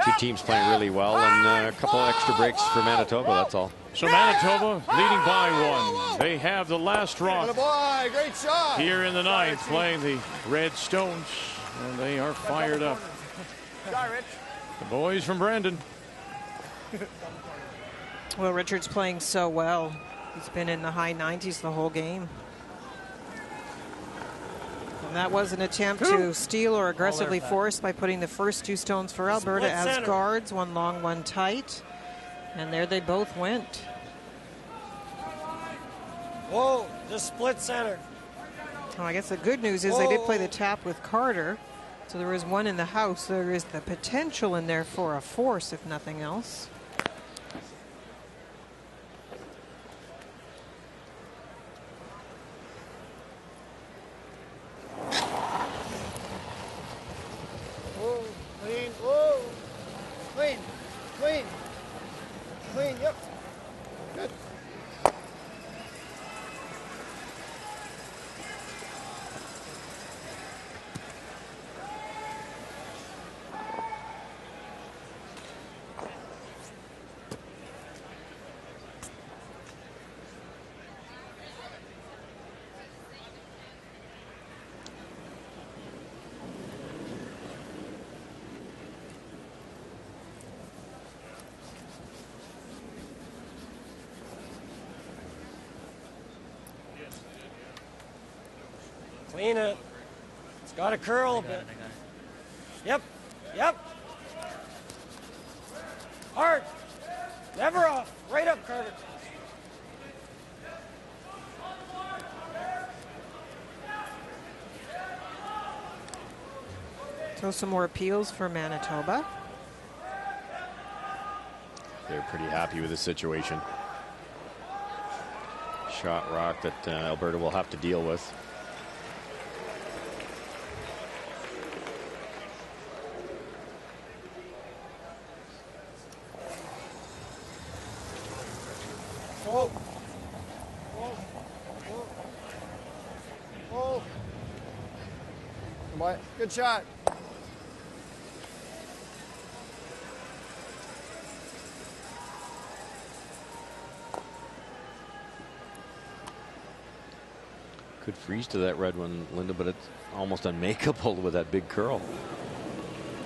two teams playing really well, and a couple of extra breaks for Manitoba, that's all. So Manitoba leading by one. They have the last rock Great shot. here in the ninth, playing the Red Stones, and they are fired up. The boys from Brandon. Well, Richard's playing so well. He's been in the high 90s the whole game. And that was an attempt to steal or aggressively force by putting the first two stones for Alberta as guards, one long, one tight. And there they both went. Whoa, just split center. Oh, I guess the good news is they did play the tap with Carter. So there is one in the house. There is the potential in there for a force, if nothing else. Clean, yep. Good. Clean it. It's got to curl a bit. Yep. Yep. Hard. Never off. Right up, Carter. So some more appeals for Manitoba. They're pretty happy with the situation. Shot rock that Alberta will have to deal with. Whoa. Whoa. Whoa. Come on. Good shot. Could freeze to that red one, Linda, but it's almost unmakeable with that big curl.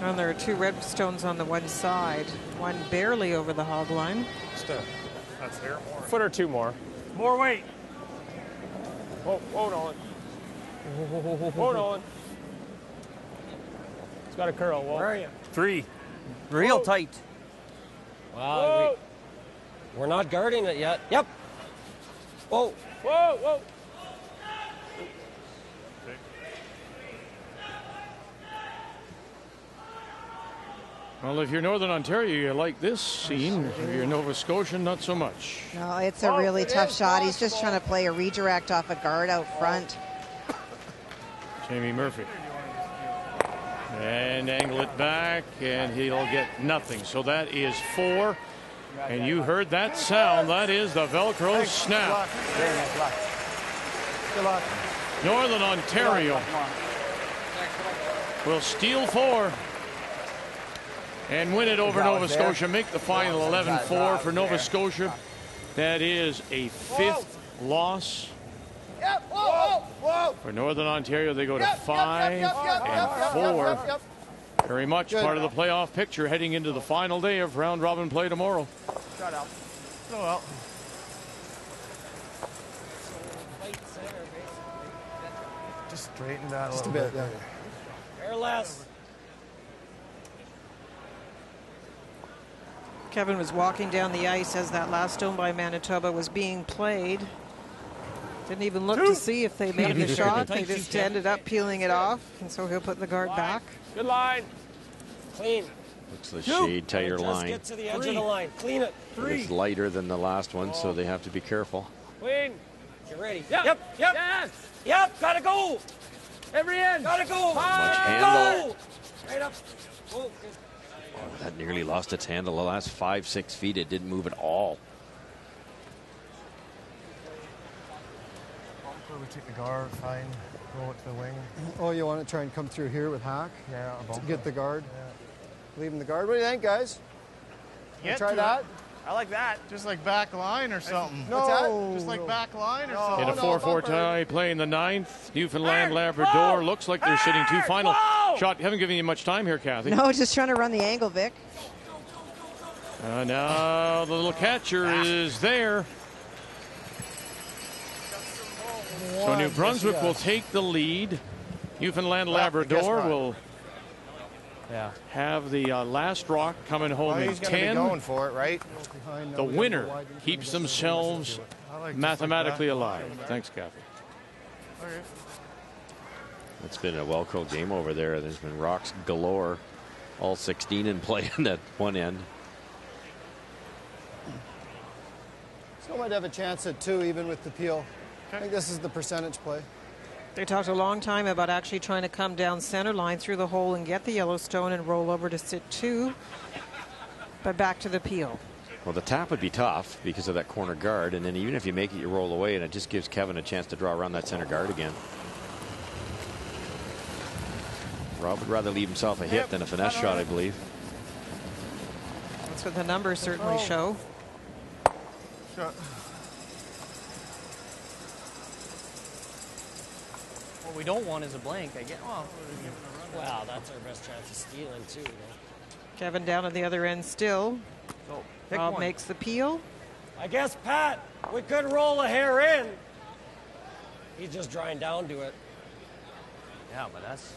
And there are two red stones on the one side, one barely over the hog line. That's here more. Foot or two more. More weight. Whoa, Nolan. Whoa, Nolan. It's got a curl. Whoa. Where are you? Three. Real tight. Wow. We're not guarding it yet. Yep. Whoa. Whoa. Well, if you're Northern Ontario, you like this scene. If you're Nova Scotian, not so much. No, it's a really tough shot. He's just trying to play a redirect off a guard out front. Jamie Murphy. And angle it back, and he'll get nothing. So that is 4. And you heard that sound. That is the Velcro snap. Northern Ontario will steal 4 and win it over Nova Scotia. Make the final 11-4 for Nova Scotia. That is a 5th loss. For Northern Ontario, they go to 5-4. Very much part of the playoff picture heading into the final day of round robin play tomorrow. Oh well. Just straighten that Just a a little bit, bit. yeah. Or less. Kevin was walking down the ice as that last stone by Manitoba was being played. Didn't even look to see if they made the shot. They just ended up peeling it off, and so he'll put the guard back. Good line. Clean. Looks the shade tighter Just line. get to the edge of the line. Clean it. It's lighter than the last one, so they have to be careful. Clean. Get ready. Yep. Yep. Yes. Yep. Gotta go. Every end. Gotta go. Much handle. Go. Right up. Oh, good. Oh, that nearly lost its handle. The last 5-6 feet, it didn't move at all. We take the guard, fine. Roll it to the wing. Oh, you want to try and come through here with Hack? Yeah, To get the guard? Yeah. Leaving the guard. What do you think, guys? Try that? I like that. Just like back line or something. No. Just like back line or something. In a 4-4 tie, playing the 9th. Newfoundland Labrador. Looks like they're sitting two final shot. Haven't given you much time here, Kathy. No, just trying to run the angle, Vic. Now the little catcher is there. So New Brunswick will take the lead. Newfoundland Labrador will have the last rock coming home in He's going to 10. be going for it, right? The winner keeps themselves mathematically alive. Thanks, Kathy. It's been a well-called game over there. There's been rocks galore. All 16 in play in that one end. Still might have a chance at 2 even with the peel. I think this is the percentage play. They talked a long time about actually trying to come down center line through the hole and get the Yellowstone and roll over to sit 2, but back to the peel. Well, the tap would be tough because of that corner guard, and then even if you make it, you roll away, and it just gives Kevin a chance to draw around that center guard again. Rob would rather leave himself a hit than a finesse shot, I believe. That's what the numbers certainly show. What we don't want is a blank, I guess. Wow, that's our best chance of stealing, too. Kevin down at the other end still. Rob one. makes the peel. I guess, Pat, we could roll a hair in. He's just drying down to it. Yeah, but that's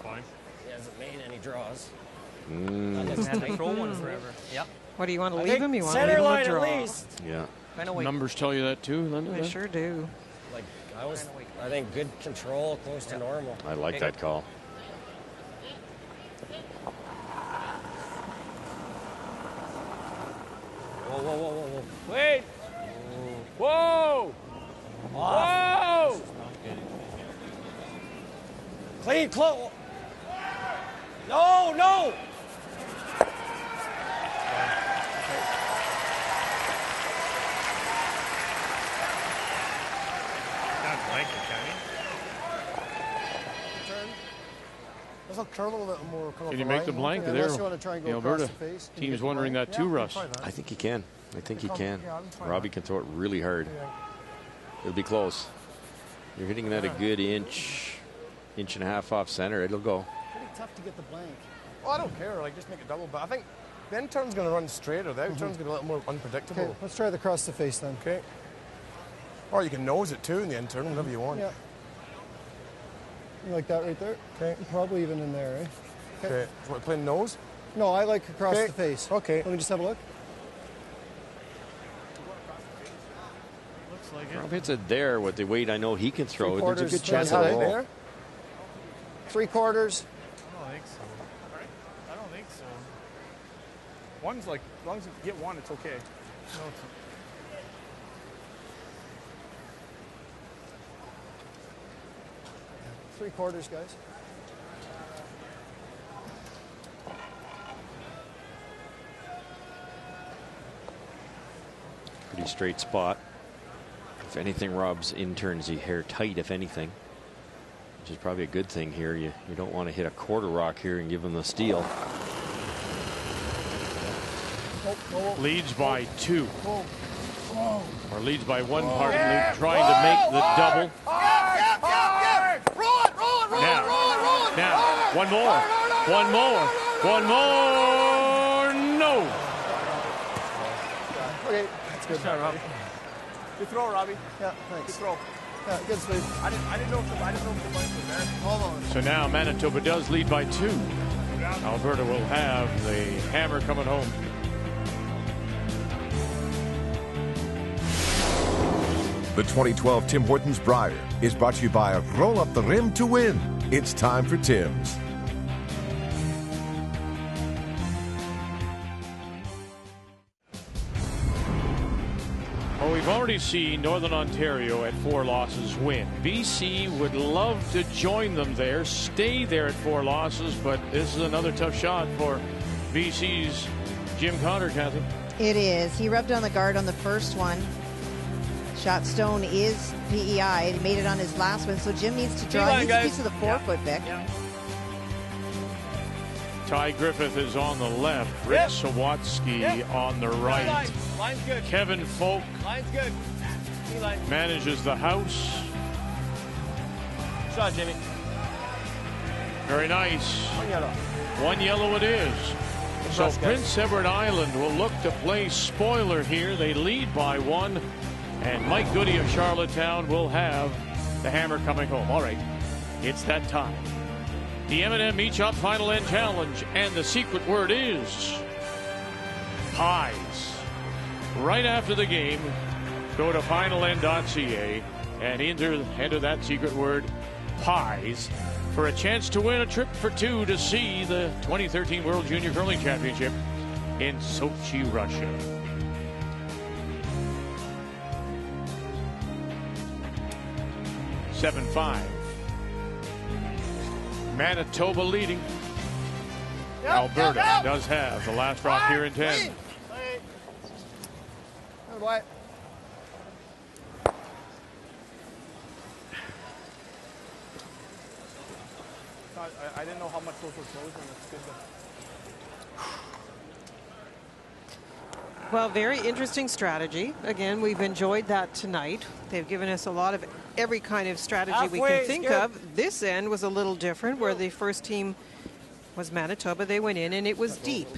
fine. He hasn't made any draws. Doesn't have to throw one forever. Yep. What do you want to I leave think him? You want to center leave him line a draw? at least. Yeah. Numbers tell you that too, Linda? They sure do. Like I think good control, close to normal. I like that call. Whoa, whoa, whoa, whoa, whoa. Wait. Whoa. Whoa. Clean, close. No, no. Not blanket, Kenny. Let's not curl a little bit more. Can you make the blank there? Unless you want to try and The go across Alberta the face. Can you team's get the wondering blank? that too, Russ. I think he can. I think he can. Yeah, I'm trying Robbie can throw it really hard. It'll be close. You're hitting that a good inch and a half off center. It'll go. Pretty tough to get the blank. Oh, I don't care. Like, just make it double. But I think the end turn's going to run straighter. The out turn's going to be a little more unpredictable. Okay, let's try the cross the face then. Okay. Or you can nose it too in the end turn, whatever you want. Yeah. You like that right there? Okay. Probably even in there, eh? Okay. So what, playing nose? No, I like across Okay. the face. Okay. Let me just have a look. Looks like Rob hits it there with the weight I know he can throw. There's a good 3/4 chance right of roll. there. 3/4. I don't think so. I don't think so. One's like, as long as you get one, it's okay. No, it's 3/4, guys. Pretty straight spot. If anything, Rob's in turns the hair tight, if anything, which is probably a good thing here. You don't want to hit a quarter rock here and give him the steal. Leads by 2. Or leads by 1 part. Trying to make the double. Roll it, roll it, roll it, roll it, roll it. Now, one more. One more. One more. No. Okay, that's good. Good throw, Robbie. Yeah, thanks. Good throw. Yeah, good sweep. I didn't know if the point was there. Almost. So now Manitoba does lead by 2. Alberta will have the hammer coming home. The 2012 Tim Hortons Brier is brought to you by Roll Up the Rim to Win. It's time for Tim's. Well, we've already seen Northern Ontario at 4 losses win. BC would love to join them there, stay there at 4 losses, but this is another tough shot for BC's Jim Cotter, Kathy. It is. He rubbed on the guard on the first one. Shot stone is PEI. He made it on his last one, so Jim needs to draw. He needs a piece of the forefoot, Vic. Yeah. Ty Griffith is on the left. Rick Sawatsky on the right. Line's good. Kevin Folk Line's good. manages the house. Shot, Jimmy. Very nice. 1 yellow. 1 yellow it is. So Prince Edward Island will look to play spoiler here. They lead by 1. And Mike Goody of Charlottetown will have the hammer coming home. All right, it's that time. The M&M Meat Shop Final End Challenge, and the secret word is pies. Right after the game, go to finalend.ca and enter that secret word, pies, for a chance to win a trip for 2 to see the 2013 World Junior Curling Championship in Sochi, Russia. (7-5). Manitoba leading. Alberta does have the last rock here in 10. I didn't know how much those were closed, and it's good to... Well, very interesting strategy. Again, we've enjoyed that tonight. They've given us a lot of every kind of strategy we can think of. This end was a little different, where the first team was Manitoba. They went in, and it was deep.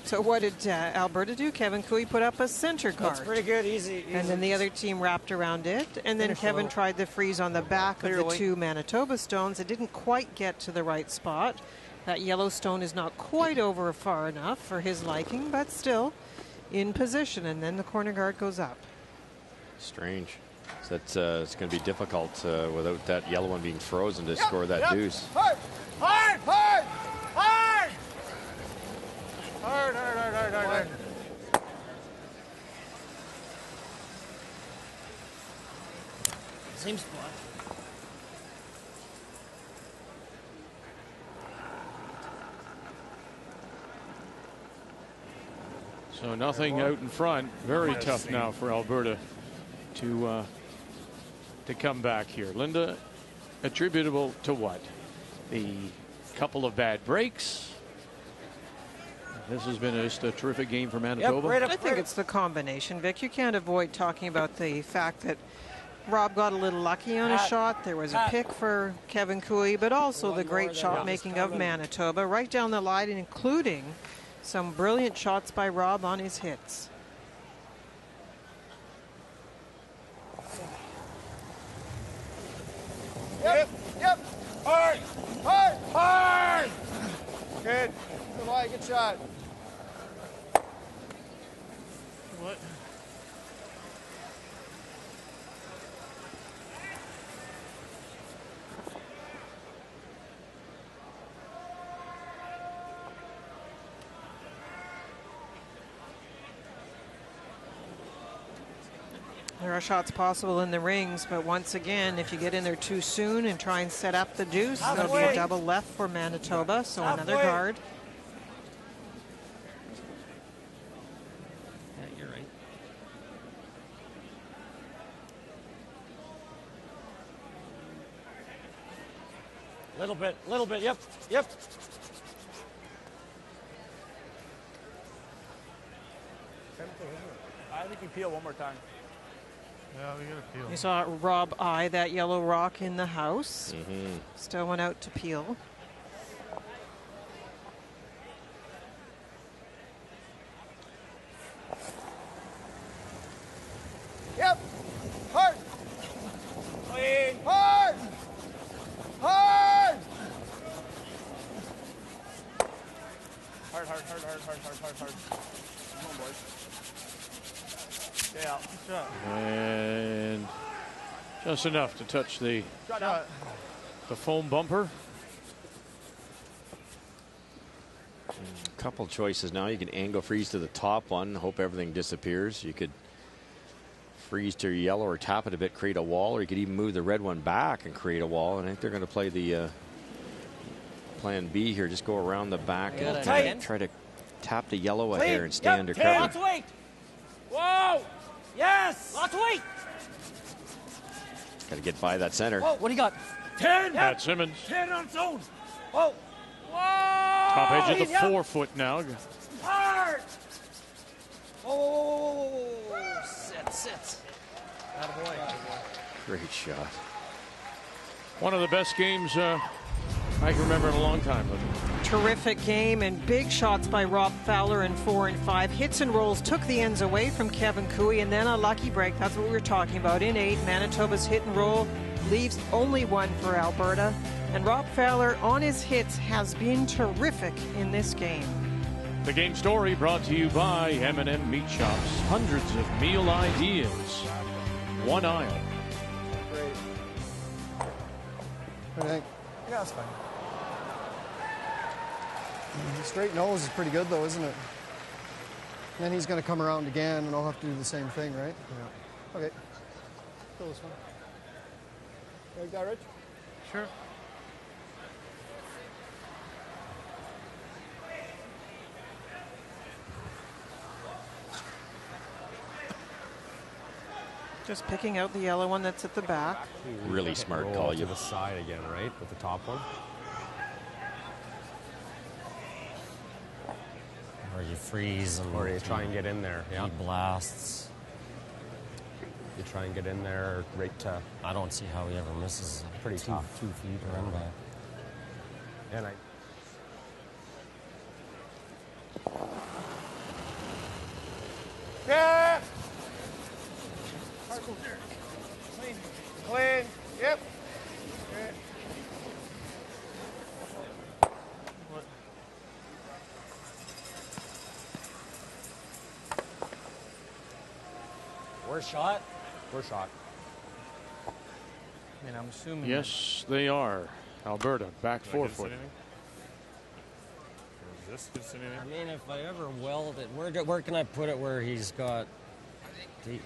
So what did Alberta do? Kevin Cooey put up a center guard. That's pretty good, easy. And then the other team wrapped around it. And then Kevin tried the freeze on the back of the 2 Manitoba stones. It didn't quite get to the right spot. That yellow stone is not quite over far enough for his liking, but still in position. And then the corner guard goes up. Strange. So that's it's going to be difficult without that yellow one being frozen to score that deuce. Hard! Hard! Hard! Hard! Hard, hard, hard, hard, hard, hard. Same spot. So nothing out in front. Very tough now for Alberta to come back here. Linda, attributable to what? The couple of bad breaks. This has been just a terrific game for Manitoba. Yep, I think it's the combination, Vic. You can't avoid talking about the fact that Rob got a little lucky on a shot. There was a pick for Kevin Cooey, but also the great shot making of Manitoba right down the line, including some brilliant shots by Rob on his hits. Yep, yep. Hard, hard, hard. Good. Good lie, good shot. What? There are shots possible in the rings, but once again, if you get in there too soon and try and set up the deuce, that'll be a double left for Manitoba, so another guard. Yeah, you're right. Little bit, yep, yep. I think you peel one more time. Yeah, we gotta peel. You saw Rob eye that yellow rock in the house. Still went out to peel. Yep. Hard. Clean. Hard. Come on, boys. Stay out. Good shot. And just enough to touch the foam bumper. A couple choices now. You can angle freeze to the top one, hope everything disappears. You could freeze to yellow or tap it a bit, create a wall, or you could even move the red one back and create a wall. And I think they're going to play the plan B here. Just go around the back and try to tap the yellow a hair and stay under cover. Lots of weight. Whoa! Yes! Lots of weight. Got to get by that center. Whoa, what do you got? 10. Pat Simmons. 10 on zone. Whoa. Whoa! Top edge of the 4 foot now. Hard. Oh, sit. Attaboy. Great shot. One of the best games I can remember in a long time. Terrific game and big shots by Rob Fowler in 4 and 5. Hits and rolls took the ends away from Kevin Cooey, and then a lucky break. That's what we were talking about. In 8, Manitoba's hit and roll leaves only 1 for Alberta. And Rob Fowler on his hits has been terrific in this game. The game story brought to you by M&M Meat Shops. Hundreds of meal ideas. One aisle. Great. Yeah, that's fine. Straight nose is pretty good, though, isn't it? Then he's going to come around again, and I'll have to do the same thing, right? Yeah. Okay. Kill this one. You like that, Rich? Sure. Just picking out the yellow one that's at the back. Really smart call. To the side again, right? With the top one. Or you freeze. Or you try and get in there. Yeah. He blasts. You try and get in there right to... I don't see how he ever misses. Pretty tough. 2 feet run by. And Yeah! Clean. Yep. Okay. Worst shot? Worst shot. I mean, I'm assuming. Yes, they are. Alberta back 4 foot. I mean, if I ever weld it, where can I put it where he's got deep?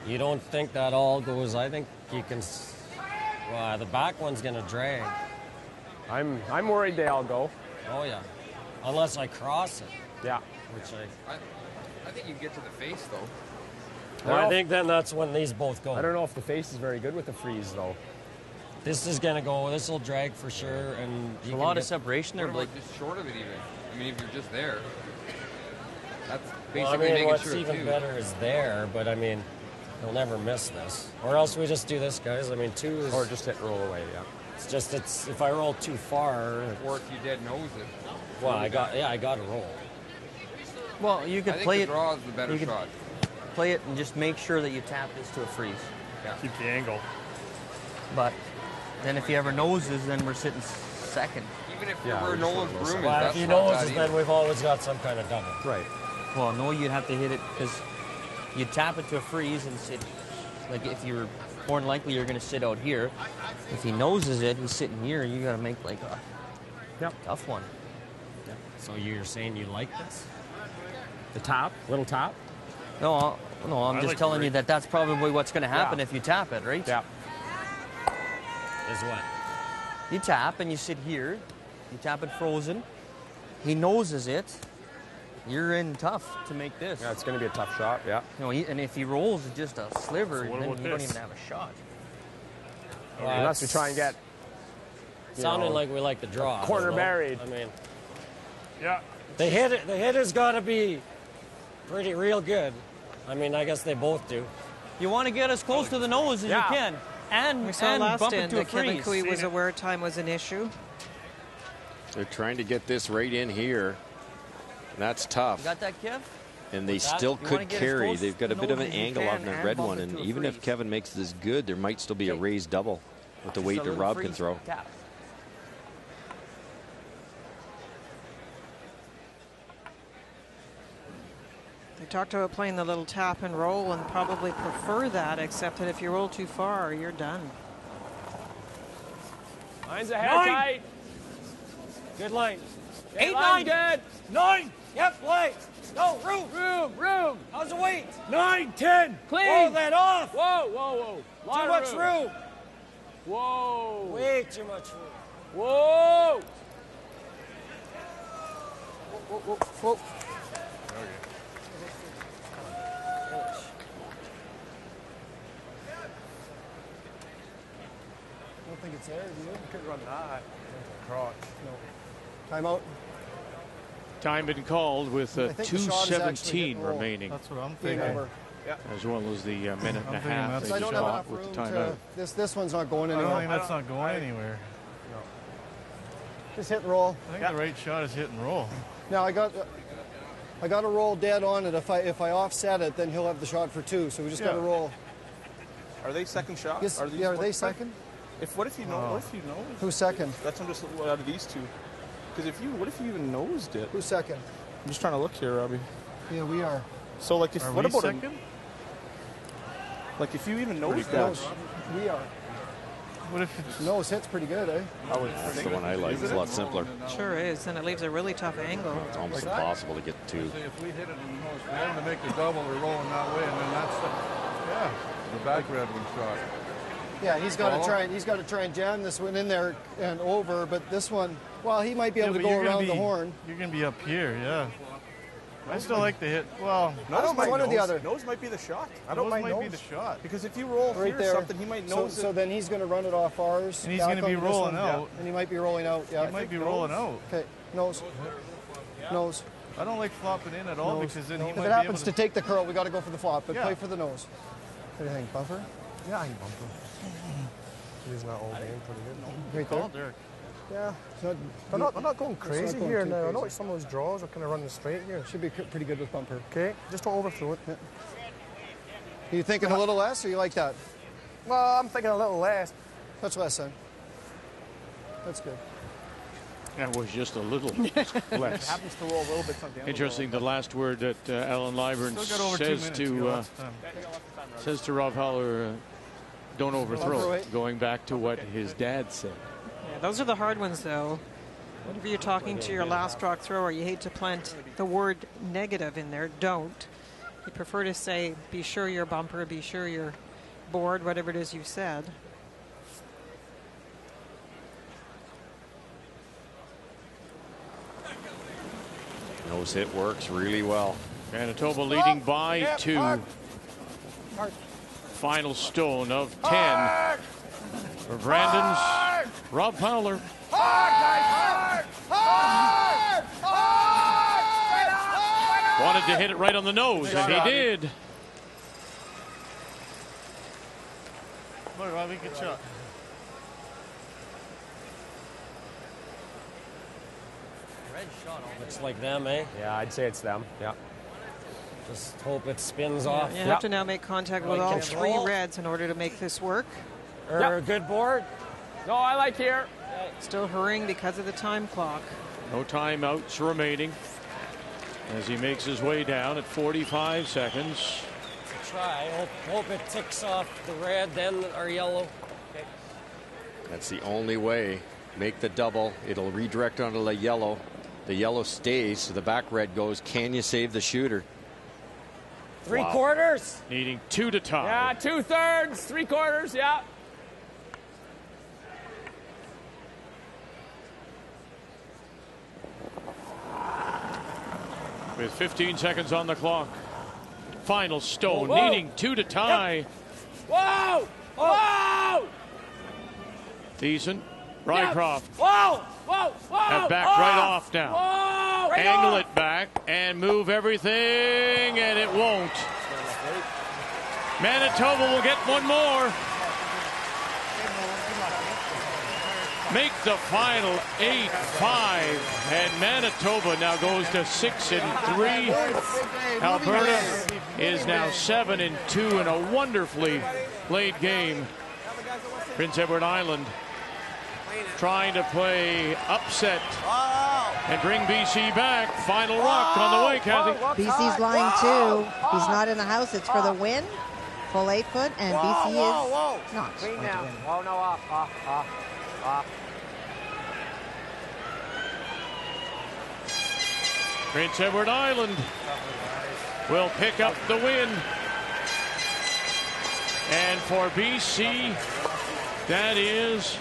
You don't think that all goes? I think you can. Well, the back one's gonna drag. I'm worried they all go. Oh yeah, unless I cross it. Yeah. Which I think you get to the face though. Well, I think then that's when these both go. I don't know if the face is very good with the freeze though. This is gonna go. This will drag for sure, and a lot of separation there. Like just short of it even. I mean, if you're just there, that's basically well, I mean, making what's sure even too. better is there, but I mean, you'll never miss this. Or else we just do this, guys. I mean, 2 is... Or just hit and roll away, yeah. It's just, if I roll too far... Or if you dead nose it. Well, I got to roll. Well, you could I think play the it... draw is the better shot. Play it and just make sure that you tap this to a freeze. Yeah. Keep the angle. But then if he ever noses, then we're sitting second. Even if we're Nolan's broom, well, if he noses, then we've always got some kind of double. Right. Well, no, you'd have to hit it because you tap it to a freeze and sit. Like if you're more than likely you're going to sit out here. If he noses it, he's sitting here. You got to make like a tough one. Yep. So you're saying you like this? The top, little top. No, I'm just telling you that that's probably what's going to happen if you tap it, right? Yeah. Is what? You tap and you sit here. You tap it frozen. He noses it. You're in tough to make this. Yeah, it's going to be a tough shot, yeah. You know, and if he rolls just a sliver, So then you don't even have a shot. Well, unless we try and get... Sounding like we like the draw. Corner buried. I mean... Yeah. The hitter's got to be pretty real good. I mean, I guess they both do. You want to get as close to the nose as you can. And, we saw last bump it end to a that Kevin freeze. Cooey was aware time was an issue. They're trying to get this right in here. That's tough. You got that, Kev? And they still could carry. They've got a bit of an angle on the red one. And even if Kevin makes this good, there might still be a raised double with the weight that Rob can throw. They talked about playing the little tap and roll and probably prefer that, except that if you roll too far, you're done. Line's ahead, tight. Good line. 8, 9. Good. 9. Yep, play. No, room. How's the weight? 9, 10. Clean. Whoa, then off. Whoa. Too much room. Whoa. Way too much room. Whoa. Whoa. I don't think it's there, do you? You couldn't run that. Crotch. No. Timeout. Time been called with 2:17 remaining. That's what I'm thinking. Yeah. As well as the minute and a half I don't have enough with room the timeout. This one's not going anywhere. I don't think that's not going anywhere. No. Just hit and roll. I think the right shot is hit and roll. Now I got to roll dead on it. If I offset it, then he'll have the shot for 2. So we just got to roll. Are they second shots? Yes, are they second? What if you know? What if you know? Who's second? That's I'm just out of these two. Because what if you even nosed it? Who's second? I'm just trying to look here, Robbie. Yeah, we are. So like if what about second? Like if you even nosed that? We are. What if it's nose hits pretty good, eh? That's the one I like. It's a lot simpler. Sure is, and it leaves a really tough angle. It's almost impossible to get to. If we hit it in the nose, for them to make the double, we're rolling that way, and then that's the back red one shot. Yeah, he's got to try and jam this one in there and over, but this one, well, he might be able to go around the horn. You're going to be up here, yeah. I still like the hit. Well, I don't mind one or the other. Nose might be the shot. I don't mind nose. Be the shot. Because if you roll right here there, or something, he might nose it. So then he's going to run it off ours. And he's going to be rolling out. And he might be rolling out. Yeah. He might be rolling out. Okay, nose. Nose. I don't like flopping in at all because then he might be able to... If it happens to take the curl, we got to go for the flop, but play for the nose. What do you think, bumper? Yeah, I can bumper. He's not all game pretty good. Right there. Yeah. I'm not going crazy here now. I know some of those draws are kind of running straight here. Should be pretty good with bumper. Okay, just don't overthrow it. Yeah. Are you thinking a little less, or you like that? Well, I'm thinking a little less. That's less, son. That's good. That was just a little less. Happens to roll a little bit something. Interesting, the last word that Alan Lyburn says to Rob Fowler, don't overthrow it, going back to what his dad said. Yeah, those are the hard ones, though. Whenever you're talking to your last rock thrower, you hate to plant the word negative in there. Don't. You prefer to say, be sure your bumper, be sure your board, whatever it is you said. Nose hit works really well. Manitoba leading by 2. Final stone of 10 for Brandon's Rob Fowler. Wanted to hit it right on the nose, and he did. Look, Robbie, good shot. Red shot. Looks like them, eh? Yeah, I'd say it's them. Yeah. Just hope it spins off. You have to now make contact with all 3 reds in order to make this work. Good board. No, I like here. Still hurrying because of the time clock. No timeouts remaining as he makes his way down at 45 seconds. Try. Hope it ticks off the red, then our yellow. Okay. That's the only way. Make the double. It'll redirect onto the yellow. The yellow stays, so the back red goes. Can you save the shooter? 3/4. Needing 2 to tie. Yeah, 2/3, 3/4, yeah. With 15 seconds on the clock. Final stone, needing 2 to tie. Yep. Whoa! Whoa! Decent. Rycroft. Whoa! Whoa! Whoa! Have backed right off now. Whoa! Right Angle off. it back and move everything, and it won't. Manitoba will get one more. Make the final 8-5, and Manitoba now goes to 6-3. Alberta is now 7-2 in a wonderfully played game. Prince Edward Island trying to play upset and bring BC back. Final rock on the way, Kathy. BC's lying too. He's not in the house. It's for the win. Full 8-foot, and BC is not. Clean now. Oh, no, off. Prince Edward Island will pick up the win. And for BC, that is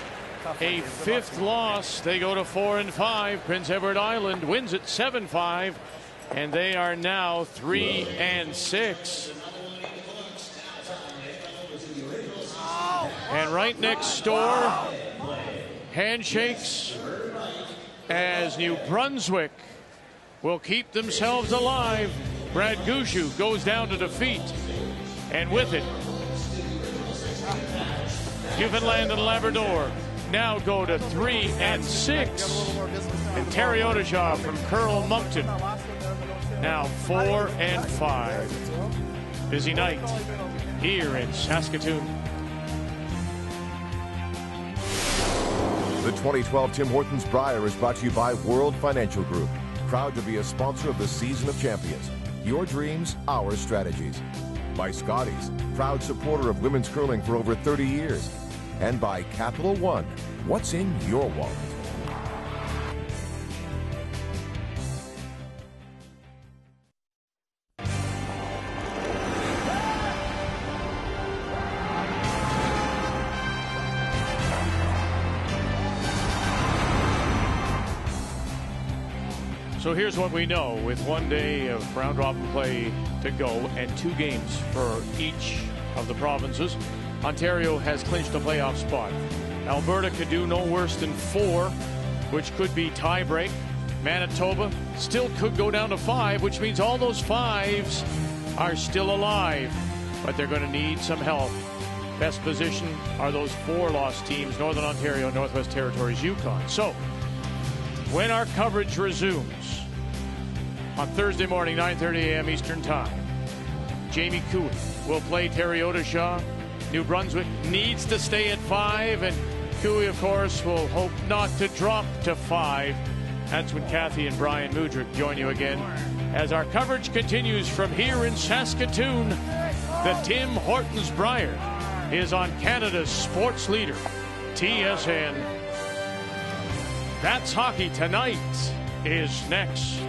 a 5th loss. They go to 4-5. Prince Edward Island wins it 7-5, and they are now 3-6. And right next door, handshakes as New Brunswick will keep themselves alive. Brad Gushu goes down to defeat, and with it, Newfoundland and Labrador now go to 3-6. And Terry Odishaw from Curl Moncton now 4-5. Busy night here in Saskatoon. The 2012 Tim Hortons Brier is brought to you by World Financial Group, proud to be a sponsor of the Season of Champions. Your dreams, our strategies. By Scotties, proud supporter of women's curling for over 30 years. And by Capital One, what's in your wallet? So here's what we know. With 1 day of round robin play to go and 2 games for each of the provinces, Ontario has clinched a playoff spot. Alberta could do no worse than 4, which could be tie-break. Manitoba still could go down to 5, which means all those 5s are still alive, but they're going to need some help. Best position are those 4-loss teams, Northern Ontario, Northwest Territories, Yukon. So when our coverage resumes on Thursday morning, 9:30 a.m. Eastern Time, Jamie Cooey will play Terry Odishaw. New Brunswick needs to stay at 5, and Cooey, of course, will hope not to drop to 5. That's when Kathy and Brian Mudrick join you again as our coverage continues from here in Saskatoon. The Tim Hortons Brier is on Canada's sports leader, TSN. That's Hockey Tonight is next.